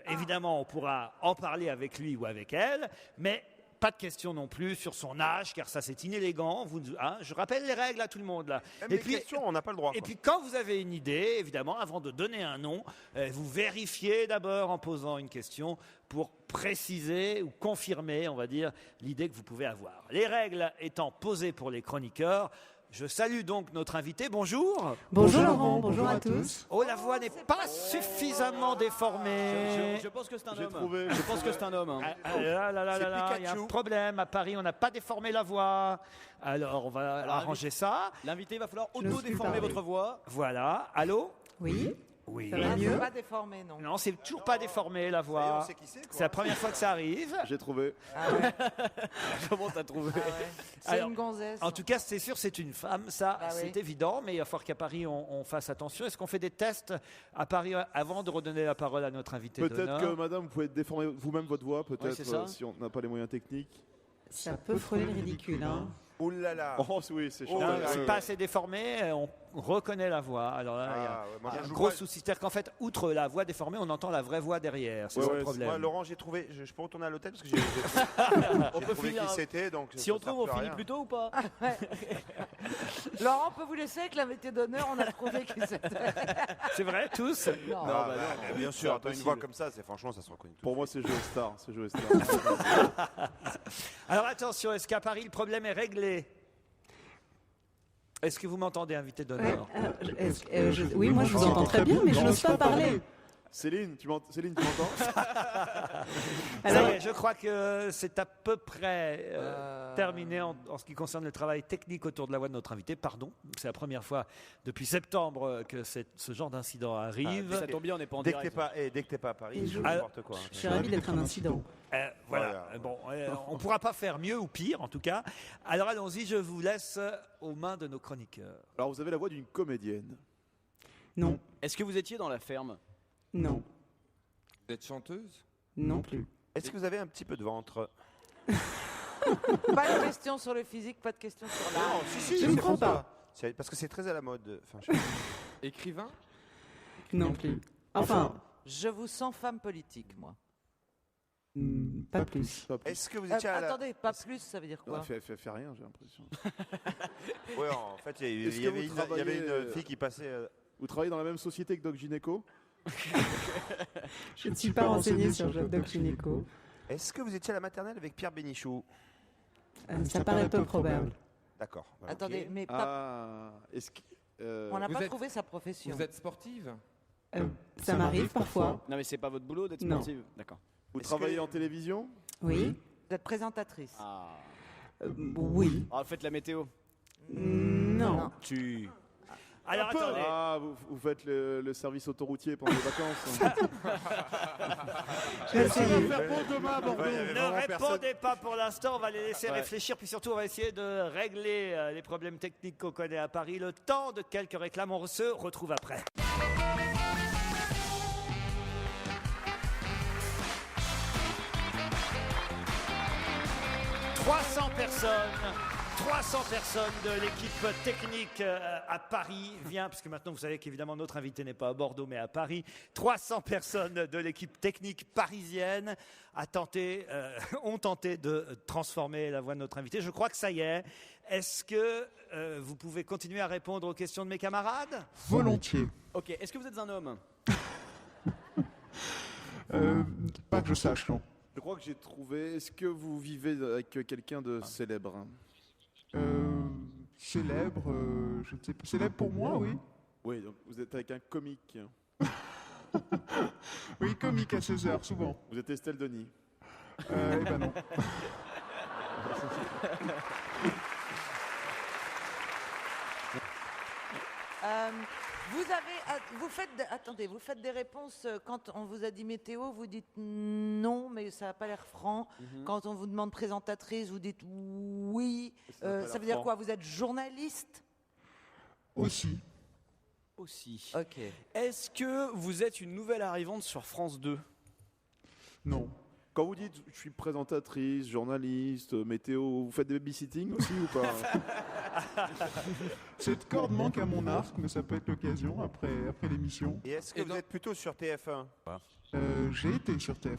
évidemment, on pourra en parler avec lui ou avec elle, mais pas de question non plus sur son âge, car ça c'est inélégant. Je rappelle les règles à tout le monde là. Même les questions, on n'a pas le droit. Et puis quand vous avez une idée, évidemment, avant de donner un nom, vous vérifiez d'abord en posant une question pour préciser ou confirmer, on va dire, l'idée que vous pouvez avoir. Les règles étant posées pour les chroniqueurs, je salue donc notre invité. Bonjour. Bonjour Laurent, bonjour à tous. Oh, la voix n'est pas suffisamment déformée. Je pense que c'est un J'ai homme. trouvé. Je pense que c'est un homme. Hein. Il y a un problème. À Paris, on n'a pas déformé la voix. Alors, on va arranger ça. L'invité va falloir auto-déformer votre voix. Voilà. Allô? Oui. Oui. Ça va mieux. Pas déformé, non. Non, c'est toujours pas déformé la voix. on sait qui c'est, quoi. C'est la première fois que ça arrive. J'ai trouvé. Comment t'as trouvé? C'est Alors, une gonzesse. En tout cas, c'est sûr, c'est une femme, ça, Bah oui. c'est évident, mais il va falloir qu'à Paris, on fasse attention. Est-ce qu'on fait des tests à Paris avant de redonner la parole à notre invité Peut-être d'honneur? que madame, vous pouvez déformer vous-même votre voix, peut-être, c'est ça. si on n'a pas les moyens techniques. Ça peut frôler le ridicule. Hein. Ouh là là. Oh oui, c'est chaud. Non, là là. c'est pas assez déformé, on reconnaît la voix. Alors là, il y a Ah, ouais, moi, un je joue gros pas- souci. C'est-à-dire qu'en fait, outre la voix déformée, on entend la vraie voix derrière. C'est Ouais, ça ouais, le problème. Moi, Laurent, j'ai trouvé. Je peux retourner à l'hôtel parce que j'ai On peut trouvé finir. qui c'était. Donc Si ça on sert trouve, on plus à finit rien. plus tôt ou pas? Laurent, on peut vous laisser avec l'invité d'honneur, on a trouvé qui c'était. C'est vrai, tous? Non. Ah, bah, bien sûr, C'est attends, une impossible. voix comme ça, c'est franchement, ça se reconnaît. Pour moi, c'est jouer au star. C'est jouer au star. Alors attention, est-ce qu'à Paris, le problème est réglé? Est-ce que vous m'entendez, invité d'honneur? Oui, moi je vous entends très bien, mais je n'ose pas parler. Céline, tu m'entends? Ça y est, je crois que c'est à peu près terminé en ce qui concerne le travail technique autour de la voix de notre invité. Pardon, c'est la première fois depuis septembre que ce genre d'incident arrive. Ça tombe bien, on n'est pas en Dès que direct. dès que t'es pas à Paris, c'est je- n'importe quoi. Je suis ravie d'être un incident. Voilà. Bon, on ne pourra pas faire mieux ou pire, en tout cas. Alors allons-y, je vous laisse aux mains de nos chroniqueurs. Alors, vous avez la voix d'une comédienne. Non. Est-ce que vous étiez dans la ferme? Non. Vous êtes chanteuse? Non plus. Est-ce que vous avez un petit peu de ventre? Pas de question sur le physique, pas de question sur l'art. Non, si, Je ne c'est crois François. pas. Parce que c'est très à la mode. Enfin, Écrivain? Non plus. Enfin, Je vous sens femme politique, moi. pas plus. Est-ce que vous étiez à la... Attendez, pas plus, ça veut dire quoi? Fait rien, j'ai l'impression. Ouais, en fait, il Est-ce y que avait vous une travaillez, fille qui passait... Vous travaillez dans la même société que Doc Gynéco? Je ne suis pas renseignée sur Doc Gynéco. Est-ce que vous étiez à la maternelle avec Pierre Bénichou? Ça paraît peu probable. D'accord. Voilà, Attendez, ok. mais pas... Ah, est-ce que... on n'a Vous pas êtes- trouvé sa profession. Vous êtes sportive? Ça m'arrive parfois. Non, mais c'est pas votre boulot d'être Non. sportive. D'accord. Vous travaillez en télévision? Oui. Vous êtes présentatrice. Ah. Oui. Ah, faites la météo. Non. Tu. Alors attendez. Ah, vous faites le service autoroutier pendant les vacances. Je vais essayer. Faire pour demain à Bordeaux. Ne répondez pas pour l'instant, on va les laisser réfléchir, puis surtout on va essayer de régler les problèmes techniques qu'on connaît à Paris. Le temps de quelques réclames, on se retrouve après. « 300 personnes de l'équipe technique à Paris vient, puisque maintenant vous savez qu'évidemment notre invité n'est pas à Bordeaux mais à Paris. 300 personnes de l'équipe technique parisienne ont tenté de transformer la voix de notre invité. Je crois que ça y est. Est-ce que vous pouvez continuer à répondre aux questions de mes camarades? Volontiers. Ok, est-ce que vous êtes un homme? Pas que je sache, non. Je crois que j'ai trouvé. Est-ce que vous vivez avec quelqu'un de célèbre? Célèbre, je ne sais pas. Célèbre pour moi, oui. Oui, donc vous êtes avec un comique. Oui, comique à 16h, souvent. Vous êtes Estelle Denis. Eh ben non. Vous faites des réponses quand on vous a dit météo, vous dites non, mais ça n'a pas l'air franc. Quand on vous demande présentatrice, vous dites oui. Ça veut dire quoi? Vous êtes journaliste? Aussi. Aussi. Ok. Est-ce que vous êtes une nouvelle arrivante sur France 2? Non. Quand vous dites je suis présentatrice, journaliste, météo, vous faites des babysitting aussi ou pas? Cette corde manque à mon arc, mais ça peut être l'occasion après l'émission. Et est-ce que vous êtes plutôt sur TF1? J'ai été sur TF1.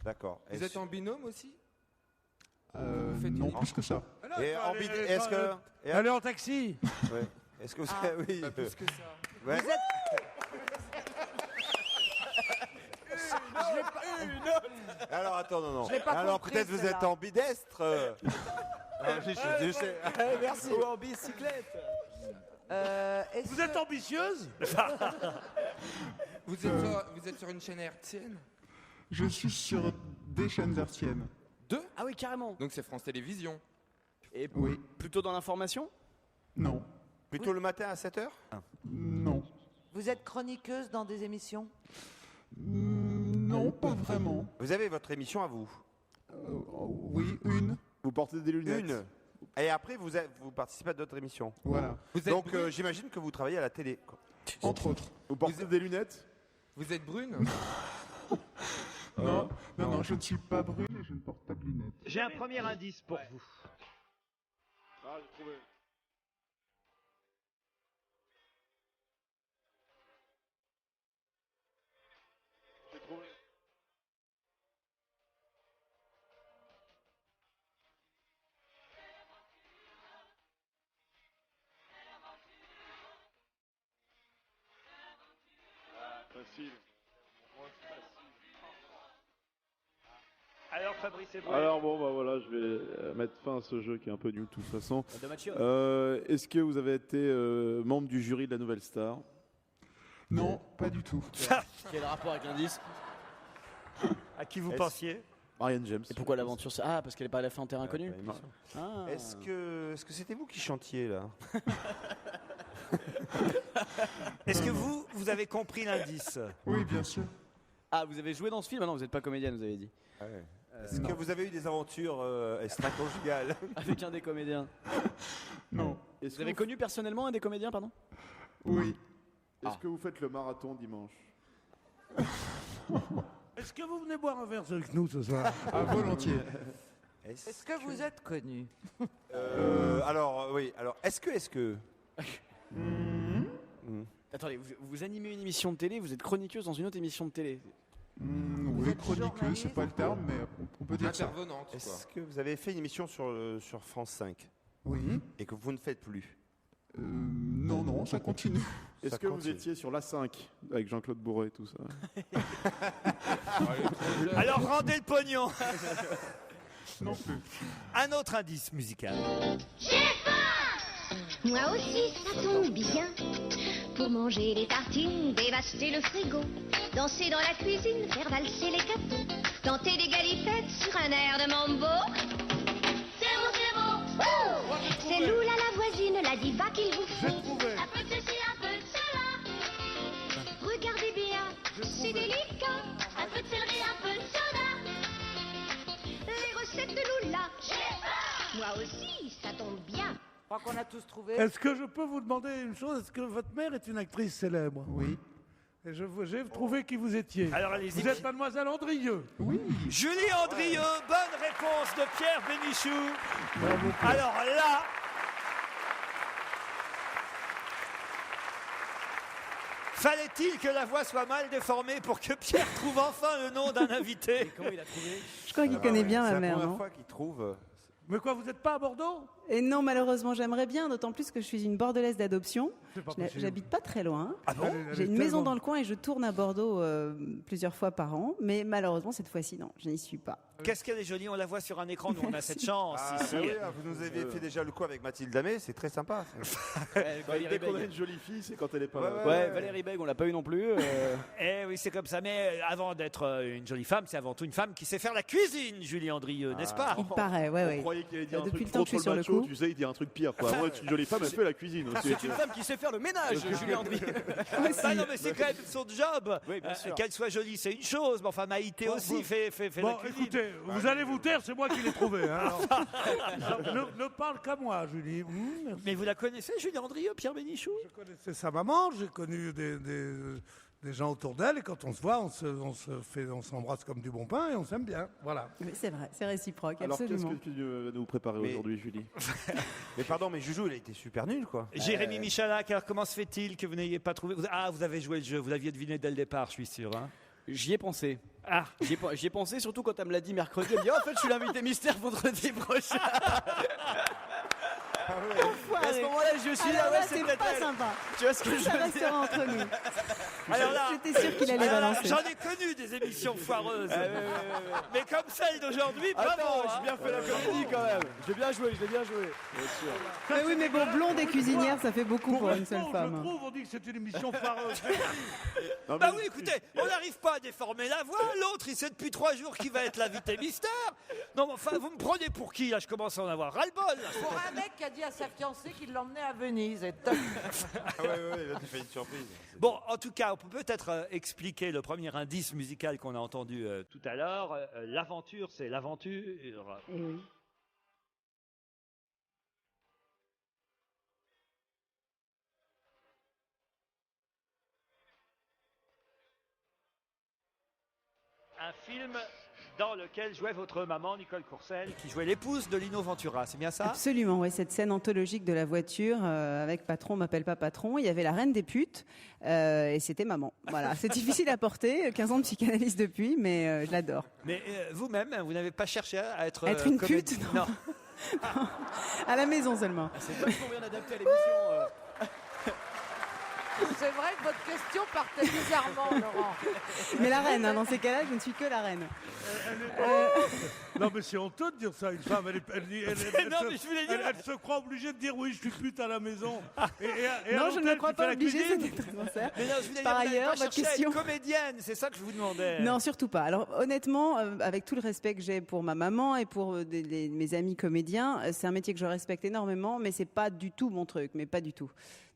D'accord. Vous êtes en binôme aussi? Non, plus que ça. Et en bid- est-ce que... et- Elle est en taxi. Ouais. Est-ce que vous... oui. Pas plus que ça. Ouais. Vous êtes... Alors attends, non. Je l'ai pas Alors compris, peut-être vous êtes celle-là. ambidestre. Je sais. Merci. Ou en bicyclette. Est-ce Vous êtes ambitieuse? Vous êtes sur une chaîne hertzienne? Je suis sur des chaînes hertziennes. Ah oui, carrément. Donc c'est France Télévisions. Et Oui. plutôt dans l'information? Non. Plutôt le matin à 7h? Non. Vous êtes chroniqueuse dans des émissions? Non, pas vraiment. Vous avez votre émission à vous? Oui, une. Vous portez des lunettes? Une. Et après, vous participez à d'autres émissions. Voilà. Donc j'imagine que vous travaillez à la télé, quoi. Entre autres. Vous portez des lunettes? Vous êtes brune? Non, je ne suis pas brune et je ne porte pas de lunettes. J'ai un premier indice pour vous. Ah, j'ai trouvé. J'ai trouvé. Facile. Alors Fabrice Eboué. Alors bon, bah voilà, je vais mettre fin à ce jeu qui est un peu nul de toute façon. De Mathieu. Est-ce que vous avez été membre du jury de la Nouvelle Star? Non, pas du tout. Quel rapport avec l'indice? À qui vous pensiez? Marianne James. Et pourquoi l'aventure? Ah, parce qu'elle est pas allée en terre inconnue. Ah. Est-ce que c'était vous qui chantiez là? Est-ce que vous avez compris l'indice? Oui, bien sûr. Ah, vous avez joué dans ce film? Ah non, vous n'êtes pas comédienne, vous avez dit. Est-ce que vous avez eu des aventures extra-conjugales? Avec un des comédiens? Non. Vous avez connu personnellement un des comédiens, pardon? Oui. Est-ce que vous faites le marathon dimanche? Est-ce que vous venez boire un verre avec nous ce soir? Volontiers. Est-ce que vous êtes connu? Alors, oui. Alors, est-ce que... Attendez, vous animez une émission de télé, vous êtes chroniqueuse dans une autre émission de télé. Oui, chroniqueuse, c'est pas le terme, mais on peut dire ça. Intervenante, quoi. Est-ce que vous avez fait une émission sur France 5 Oui. et que vous ne faites plus? Non, ça continue. Est-ce que vous étiez sur l'A5 avec Jean-Claude Bourret et tout ça? Alors rendez le pognon. Non plus. Un autre indice musical. Moi aussi, ça tombe bien. Pour manger les tartines, dévaster le frigo, danser dans la cuisine, faire valser les gâteaux, tenter des galipettes sur un air de mambo. C'est bon, c'est bon. C'est Loula la voisine, la diva qu'il vous faut. Un peu de ceci, un peu de cela. Regardez bien, c'est délicat. Un peu de céleri, un peu de soda. Les recettes de Loula. Moi aussi, ça tombe bien. Je crois qu'on a tous trouvé. Est-ce que je peux vous demander une chose? Est-ce que votre mère est une actrice célèbre? Oui. Et j'ai trouvé qui vous étiez. Alors allez-y. Vous êtes mademoiselle Andrieux. Oui. Julie Andrieux, bonne réponse de Pierre Bénichou. Alors là, fallait-il que la voix soit mal déformée pour que Pierre trouve enfin le nom d'un invité? Comment il a trouvé? Je crois qu'il connaît bien C'est ma la mère, première non? fois qu'il trouve... Mais quoi, vous n'êtes pas à Bordeaux? Et non, malheureusement, j'aimerais bien, d'autant plus que je suis une bordelaise d'adoption. C'est pas possible. J'habite pas très loin. Ah bon? J'ai une maison dans le coin et je tourne à Bordeaux plusieurs fois par an. Mais malheureusement, cette fois-ci, non, je n'y suis pas. Qu'est-ce qu'elle est jolie, on la voit sur un écran, nous on a cette chance ici. oui, vous nous avez fait déjà le coup avec Mathilde Amé, c'est très sympa. Dès qu'on a une jolie fille, c'est quand elle est pas là. Ouais, Valérie Bègue, on l'a pas eu non plus. Eh oui, c'est comme ça. Mais avant d'être une jolie femme, c'est avant tout une femme qui sait faire la cuisine, Julie Andrieux, n'est-ce pas? Il paraît, ouais, On ouais. croyait qu'il allait dire un Depuis truc le temps que je suis trop sur le macho, coup. tu sais, il dit un truc pire quoi. Moi, une jolie femme, elle fait la cuisine aussi. C'est une femme qui sait faire le ménage, Julie Andrieux. Bah non, mais c'est quand même son job. Oui, bien sûr. Qu'elle soit jolie, c'est une chose. Mais enfin, Maïté aussi fait la Bon, cuisine. écoutez, vous allez vous taire, c'est moi qui l'ai trouvé. Hein, alors. ne parle qu'à moi, Julie. Merci. Mais vous la connaissez, Julie Andrieux, Pierre Bénichou? Je connaissais sa maman, j'ai connu des gens autour d'elle, et quand on se voit, on s'embrasse comme du bon pain et on s'aime bien. Voilà. Mais c'est vrai, c'est réciproque, Alors qu'est-ce absolument. que tu vas nous préparer aujourd'hui, Julie? Mais pardon, mais Joujou, il a été super nul quoi. Jérémy Michalak, alors comment se fait-il que vous n'ayez pas trouvé vous avez joué le jeu, vous l'aviez deviné dès le départ, je suis sûr. Hein. J'y ai pensé. Ah, J'y ai pensé surtout quand elle me l'a dit mercredi. Elle me dit oh, en fait, je suis l'invité mystère vendredi prochain. Et à ce moment-là, je me suis dit, Alors ah ouais, là, c'est c'est peut-être pas elle. sympa. Tu vois ce que je Ça veux dire? restera entre nous. alors là, J'étais sûre qu'il allait alors là, balancer. j'en ai connu des émissions foireuses. Mais comme celle d'aujourd'hui, bravo. Attends, hein. j'ai bien fait la comédie quand même. J'ai bien joué, je l'ai bien joué. Mais oui, mais bon, blonde et cuisinière, ça fait beaucoup pour une seule l'instant, femme. Je trouve, on dit que c'est une émission foireuse. Bah oui, écoutez, on n'arrive pas à déformer la voix. L'autre, il sait depuis 3 jours qu'il va être l'invité mystère. Non, mais enfin, vous me prenez pour qui là? Je commence à en avoir ras-le-bol. là. Pour un mec qui a dit à sa fiancée qu'il l'emmenait à Venise. Et top. Ouais, là tu fais une surprise. Bon, en tout cas, on peut peut-être expliquer le premier indice musical qu'on a entendu tout à l'heure. L'aventure, c'est l'aventure. Eh oui. Un film dans lequel jouait votre maman, Nicole Courcelles, qui jouait l'épouse de Lino Ventura, c'est bien ça? Absolument, ouais, cette scène anthologique de la voiture avec Patron m'appelle pas patron. Il y avait la reine des putes et c'était maman. Voilà, c'est difficile à porter, 15 ans de psychanalyse depuis, mais je l'adore. Mais vous-même, vous n'avez pas cherché à être... Être une comédie- pute, non. À la maison seulement. C'est vachement bien adapté à l'émission. C'est vrai que votre question partait bizarrement, Laurent. Mais la reine, dans ces cas-là, je ne suis que la reine. Non, mais c'est honteux de dire ça. Une femme, elle se croit obligée de dire oui, je suis pute à la maison. Non, je ne me crois pas obligée, c'était très sincère. Mais non, je voulais Par dire, vous n'allez ailleurs, pas votre chercher à question. être comédienne, c'est ça que je vous demandais. Non, surtout pas. Alors honnêtement, avec tout le respect que j'ai pour ma maman et pour mes amis comédiens, c'est un métier que je respecte énormément, mais c'est pas du tout mon truc, mais pas du tout.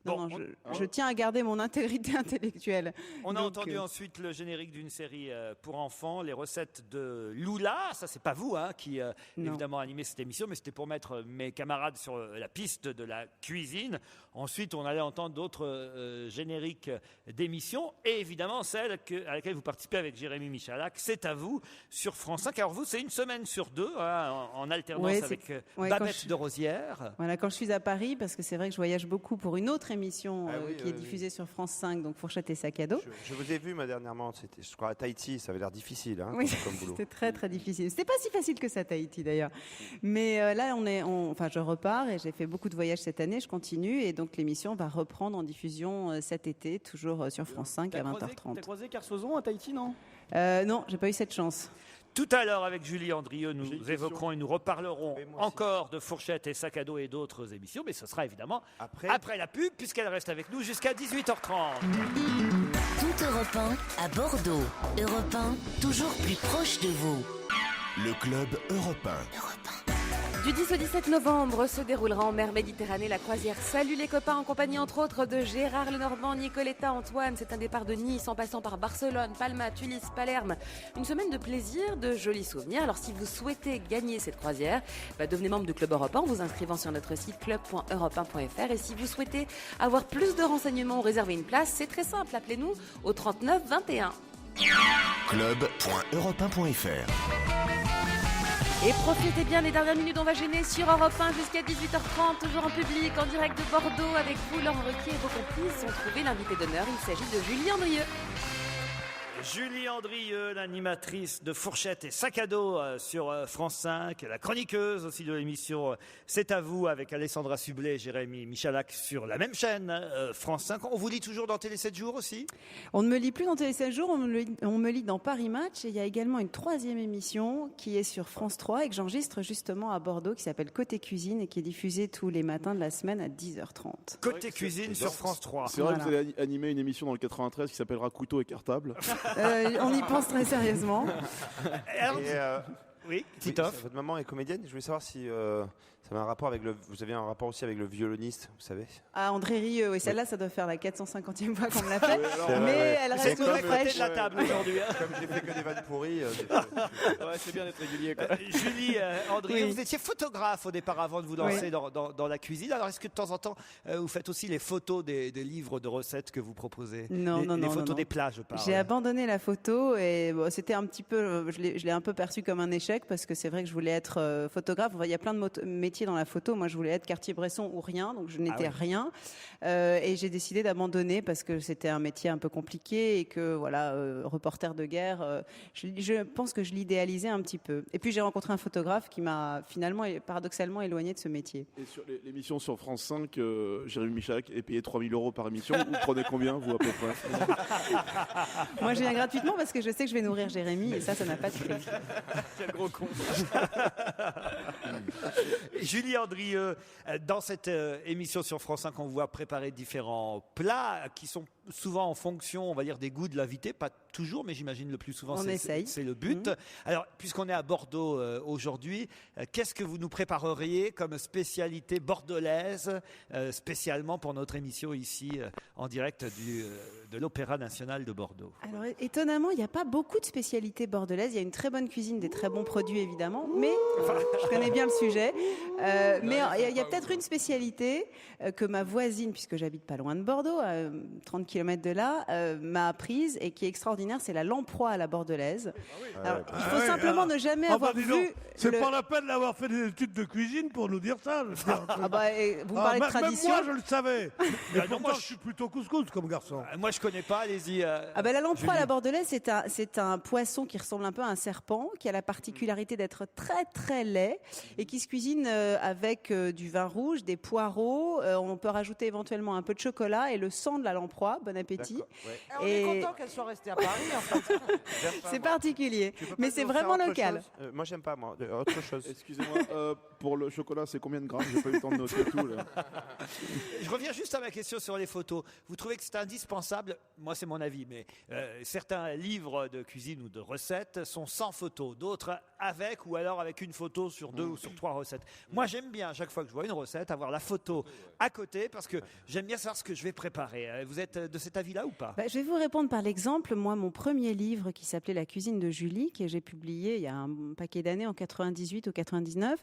Non, je tiens à garder mon intégrité intellectuelle. On a Donc, entendu ensuite le générique d'une série pour enfants, les recettes de Lula. Ça, c'est pas vous qui évidemment animé cette émission, mais c'était pour mettre mes camarades sur la piste de la cuisine. Ensuite, on allait entendre d'autres génériques d'émissions, et évidemment celle à laquelle vous participez avec Jérémy Michalak. C'est à vous sur France 5. Alors vous, c'est une semaine sur deux, en alternance avec Babette de Rosière. Voilà, quand je suis à Paris, parce que c'est vrai que je voyage beaucoup pour une autre émission qui est diffusée sur France 5, donc Fourchette et sac à dos. Je vous ai vu dernièrement, c'était, je crois, à Tahiti, ça avait l'air difficile Oui, comme boulot. c'était très très difficile. C'était pas si facile que ça, Tahiti d'ailleurs. Mais là, je repars et j'ai fait beaucoup de voyages cette année, je continue, et donc l'émission va reprendre en diffusion cet été, toujours sur France 5 à 20h30. T'as croisé Kersozon à Tahiti, non? Non, j'ai pas eu cette chance. Tout à l'heure, avec Julie Andrieux, nous évoquerons et nous reparlerons encore de Fourchette et sac à dos et d'autres émissions, mais ce sera évidemment après la pub, puisqu'elle reste avec nous jusqu'à 18h30. Tout Europe 1 à Bordeaux. Europe 1, toujours plus proche de vous. Le club Europe 1. Du 10 au 17 novembre se déroulera en mer Méditerranée la croisière Salut les copains, en compagnie entre autres de Gérard Lenormand, Nicoletta, Antoine. C'est un départ de Nice en passant par Barcelone, Palma, Tunis, Palerme. Une semaine de plaisir, de jolis souvenirs. Alors si vous souhaitez gagner cette croisière, devenez membre du Club Europe 1 en vous inscrivant sur notre site club.europe1.fr. Et si vous souhaitez avoir plus de renseignements ou réserver une place, c'est très simple. Appelez-nous au 39 21. Club.europe1.fr. Et profitez bien des dernières minutes, on va gêner sur Europe 1 jusqu'à 18h30, toujours en public, en direct de Bordeaux, avec vous, Laurent Ruquier et vos complices ont trouvé l'invité d'honneur. Il s'agit de Julie Andrieux. Julie Andrieux, l'animatrice de Fourchette et sac à dos sur France 5, la chroniqueuse aussi de l'émission C'est à vous avec Alessandra Sublet et Jérémy Michalak sur la même chaîne France 5. On vous lit toujours dans Télé 7 jours aussi? On ne me lit plus dans Télé 7 jours, on me lit dans Paris Match, et il y a également une troisième émission qui est sur France 3 et que j'enregistre justement à Bordeaux, qui s'appelle Côté Cuisine et qui est diffusée tous les matins de la semaine à 10h30. Côté Cuisine sur France 3. C'est vrai que vous allez animer une émission dans le 93 qui s'appellera Couteau et cartable. On y pense très sérieusement. Oui, Titoff. Votre maman est comédienne. Je voulais savoir si ça avait un rapport avec vous avez un rapport aussi avec le violoniste, vous savez. Ah, André Rieu, oui, celle-là, ça doit faire la 450e fois qu'on me l'a fait. Mais elle reste toujours fraîche. De la table aujourd'hui. Comme j'ai fait que des vannes pourries. C'est bien d'être régulier. Julie Andrieux, vous étiez photographe au départ avant de vous lancer dans la cuisine. Alors, est-ce que de temps en temps, vous faites aussi les photos des livres de recettes que vous proposez? Non. Les photos des plats, je parle. J'ai abandonné la photo et c'était un petit peu, je l'ai un peu perçu comme un échec, parce que c'est vrai que je voulais être photographe. Il y a plein de métiers dans la photo. Moi, je voulais être Cartier-Bresson ou rien, donc je n'étais rien. Et j'ai décidé d'abandonner parce que c'était un métier un peu compliqué et que, voilà, reporter de guerre, je pense que je l'idéalisais un petit peu. Et puis, j'ai rencontré un photographe qui m'a finalement, paradoxalement, éloigné de ce métier. Et sur l'émission sur France 5, Jérémy Michalak est payé 3 000 € par émission. Vous prenez combien, vous, à peu près? Moi, je viens gratuitement parce que je sais que je vais nourrir Jérémy et ça n'a pas de prix. Quel gros con. Julie Andrieux, dans cette émission sur France 5, on voit préparer différents plats qui sont souvent en fonction, on va dire, des goûts de l'invité. Pas toujours, mais j'imagine le plus souvent, c'est le but. Alors, puisqu'on est à Bordeaux aujourd'hui, qu'est-ce que vous nous prépareriez comme spécialité bordelaise, spécialement pour notre émission ici, en direct de l'Opéra National de Bordeaux? Alors, étonnamment, il n'y a pas beaucoup de spécialités bordelaises. Il y a une très bonne cuisine, des très bons produits, évidemment, mais je connais bien le sujet. Mais il y a peut-être une spécialité que ma voisine, puisque j'habite pas loin de Bordeaux, à 30 km de là, m'a apprise et qui est extraordinaire. extraordinaire, c'est la lamproie à la bordelaise. Alors, il faut Ah ouais, simplement alors. ne jamais Ah avoir bah, dis donc, vu... C'est le- pas la peine d'avoir fait des études de cuisine pour nous dire ça. je veux dire. Ah bah, et vous parlez de même tradition. moi, je le savais. Mais non, pourtant, moi, je suis plutôt couscous comme garçon. Moi, je connais pas, allez-y. Ah bah, la lamproie à la bordelaise, c'est un poisson qui ressemble un peu à un serpent, qui a la particularité d'être très très laid et qui se cuisine avec du vin rouge, des poireaux. On peut rajouter éventuellement un peu de chocolat et le sang de la lamproie. Bon appétit. On est content qu'elle soit restée à Paris, en fait. C'est particulier, Tu peux pas mais nous c'est faire vraiment autre local. chose moi, j'aime pas, moi. Autre chose. Excusez-moi, pour le chocolat, c'est combien de grammes? J'ai pas eu le temps de noter tout. Là. Je reviens juste à ma question sur les photos. Vous trouvez que c'est indispensable? Moi, c'est mon avis, mais certains livres de cuisine ou de recettes sont sans photos, d'autres avec ou alors avec une photo sur 2 ou sur 3 recettes. Moi, j'aime bien, à chaque fois que je vois une recette, avoir la photo à côté parce que j'aime bien savoir ce que je vais préparer. Vous êtes de cet avis-là ou pas? Bah, je vais vous répondre par l'exemple. Moi, mon premier livre qui s'appelait La cuisine de Julie, que j'ai publié il y a un paquet d'années, en 98 ou 99,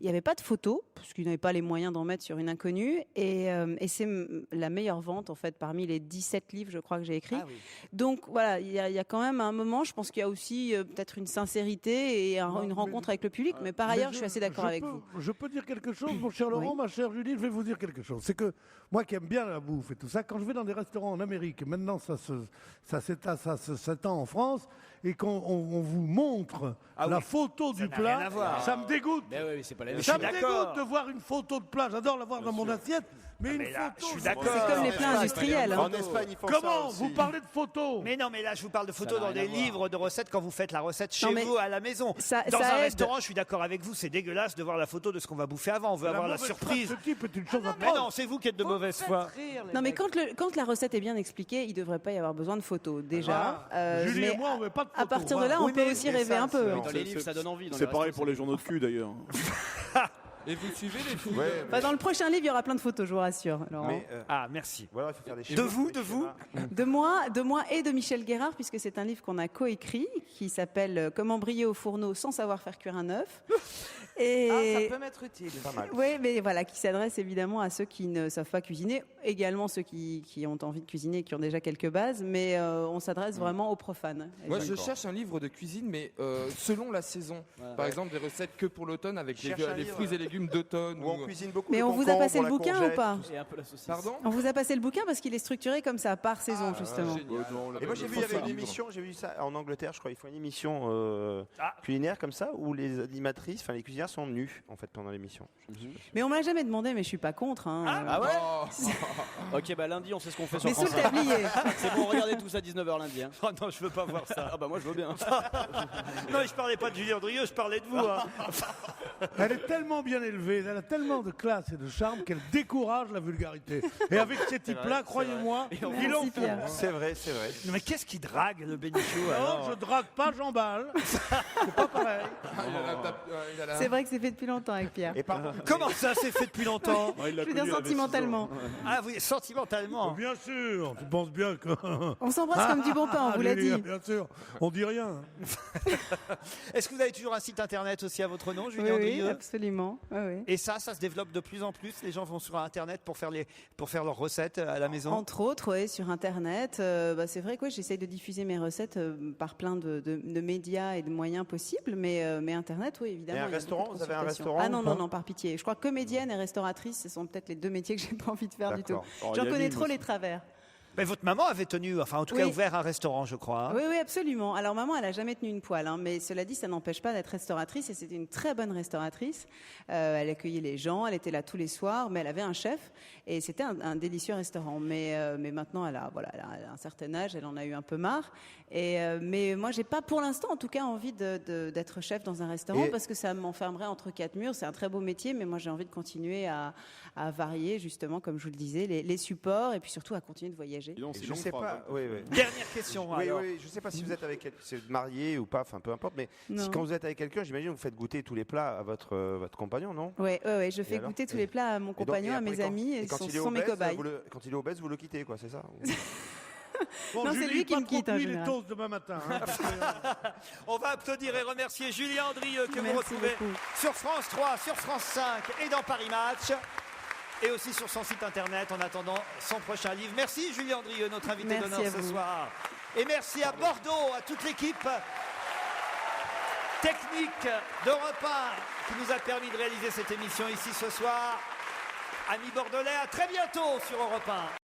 il n'y avait pas de photos, parce qu'ils n'avaient pas les moyens d'en mettre sur une inconnue. Et c'est la meilleure vente, en fait, parmi les 17 livres, je crois, que j'ai écrits. Ah oui. Donc, voilà, il y a quand même un moment, je pense qu'il y a aussi peut-être une sincérité et une rencontre avec le public. Mais par ailleurs, je suis assez d'accord avec vous. Je peux dire quelque chose, mon cher Laurent, ma chère Julie, je vais vous dire quelque chose. C'est que moi qui aime bien la bouffe et tout ça, quand je vais dans des restaurants en Amérique, maintenant ça s'étend en France, et qu'on vous montre la photo du n'a rien à plat, voir. ça me dégoûte. Mais oui, c'est pas la même Ça chose. me Je suis d'accord. dégoûte de voir une photo de plat. J'adore la voir dans mon assiette, mais une là, photo. je suis d'accord. C'est comme les plats industriels. En Espagne, ils font ça Comment aussi. vous parlez de photos? Mais non, mais là, je vous parle de photos n'a dans rien à des voir. livres de recettes quand vous faites la recette chez Non, mais vous à la maison. ça Dans un aide. restaurant, je suis d'accord avec vous, c'est dégueulasse de voir la photo de ce qu'on va bouffer avant. On veut avoir la mauvaise surprise. foi de ce type est une chose Mais atroce. non, c'est vous qui êtes de mauvaise foi. Non, mais quand la recette est bien expliquée, il ne devrait pas y avoir besoin de photos, déjà. Julie mais et moi, on ne met pas de photos. à partir de là, Voilà. on peut aussi rêver un peu. Dans les livres, ça donne envie. dans C'est les pareil restos, pour les journaux de cul d'ailleurs. Et vous suivez les films Bah, dans le prochain livre, il y aura plein de photos, je vous rassure. Laurent. Mais, Ah, merci. voilà, il faut faire des De vous, de vous De moi et de Michel Guérard, puisque c'est un livre qu'on a coécrit, qui s'appelle Comment briller au fourneau sans savoir faire cuire un œuf. Et Ah, ça peut m'être utile. Pas mal. oui, mais voilà, qui s'adresse évidemment à ceux qui ne savent pas cuisiner, également ceux qui ont envie de cuisiner et qui ont déjà quelques bases, mais on s'adresse vraiment aux profanes. Moi, je cherche un livre de cuisine, mais selon la saison. Par exemple, des recettes que pour l'automne avec les Cherche un livre, fruits et légumes d'automne. Où on cuisine beaucoup Mais le on vous a concombre, passé le la bouquin courgette, ou pas tout ça. Et un peu la saucisse. Pardon On vous a passé le bouquin parce qu'il est structuré comme ça, par saison, justement. Et moi j'ai vu, il y avait une émission, j'ai vu ça en Angleterre, je crois, ils font une émission culinaire comme ça où les animatrices, enfin les cuisinières sont nues en fait pendant l'émission. Mais on me l'a jamais demandé, mais je suis pas contre. Hein. Ah ouais. Ok, bah lundi, on sait ce qu'on fait sur Mais sous France le 1. tablier. C'est bon, regardez tout ça à 19h lundi. Hein. Oh non, je veux pas voir ça. Ah bah moi je veux bien. Non, je parlais pas de Julien Andrieux, je parlais de vous. Hein. Elle est tellement bien élevée, elle a tellement de classe et de charme qu'elle décourage la vulgarité. Et avec ces types-là, croyez-moi, ils en Merci, font. Pierre. C'est vrai, c'est vrai. Mais qu'est-ce qui drague le Bénichou Non, alors je drague pas Jean Bal. C'est pas pareil. C'est vrai que c'est fait depuis longtemps avec Pierre. Et par contre, Comment ça s'est fait depuis longtemps? Je veux dire sentimentalement. Ah oui, sentimentalement. Bien sûr, tu penses bien que. On s'embrasse comme du bon pain, on vous l'a dit. Bien sûr, on dit rien. Est-ce que vous avez toujours un site internet aussi à votre nom, Oui, Julien oui, Andrieux? absolument. Oui, oui. Et ça se développe de plus en plus. Les gens vont sur Internet pour faire leurs recettes à la maison. Entre autres, ouais, sur Internet. C'est vrai que j'essaye de diffuser mes recettes par plein de médias et de moyens possibles, mais Internet, oui, évidemment. Et un il y a restaurant, beaucoup de vous avez un consultations. restaurant Ah non, ou non, pas non, par pitié. Je crois que comédienne et restauratrice, ce sont peut-être les deux métiers que j'ai pas envie de faire du tout. D'accord. Oh, J'en il y a connais Nîmes trop aussi. les travers. Mais votre maman avait tenu, enfin en tout cas Oui. ouvert un restaurant, je crois. Hein. Oui, oui, absolument. Alors maman, elle a jamais tenu une poêle, hein, mais cela dit, ça n'empêche pas d'être restauratrice, et c'était une très bonne restauratrice. Elle accueillait les gens, elle était là tous les soirs, mais elle avait un chef, et c'était un délicieux restaurant. Mais maintenant, elle a un certain âge, elle en a eu un peu marre. Mais moi, j'ai pas, pour l'instant, en tout cas, envie d'être chef dans un restaurant, parce que ça m'enfermerait entre quatre murs. C'est un très beau métier, mais moi, j'ai envie de continuer à varier, justement, comme je vous le disais, les supports, et puis surtout à continuer de voyager. Je sais pas. Oui, oui. Dernière question. Oui, alors. oui, je sais pas si vous êtes avec quelqu'un, si vous êtes marié ou pas, enfin peu importe, mais Non. quand vous êtes avec quelqu'un, j'imagine que vous faites goûter tous les plats à votre compagnon, non? Ouais, je fais alors goûter tous les plats à mon compagnon, à mes amis, et quand ce il est sont mes obèse, cobayes. quand il est obèse, vous le quittez, quoi, c'est ça? Bon, Non, c'est Julie, lui qui pas me trop quitte, en cuit les général. toasts demain matin. Hein, parce que, On va applaudir et remercier Julien Andrieux que vous Merci retrouvez beaucoup. sur France 3, sur France 5 et dans Paris Match. Et aussi sur son site internet en attendant son prochain livre. Merci Julien Andrieux, notre invité Merci d'honneur à ce vous. soir. Et merci à Bordeaux, à toute l'équipe technique d'Europe 1 qui nous a permis de réaliser cette émission ici ce soir. Amis bordelais, à très bientôt sur Europe 1.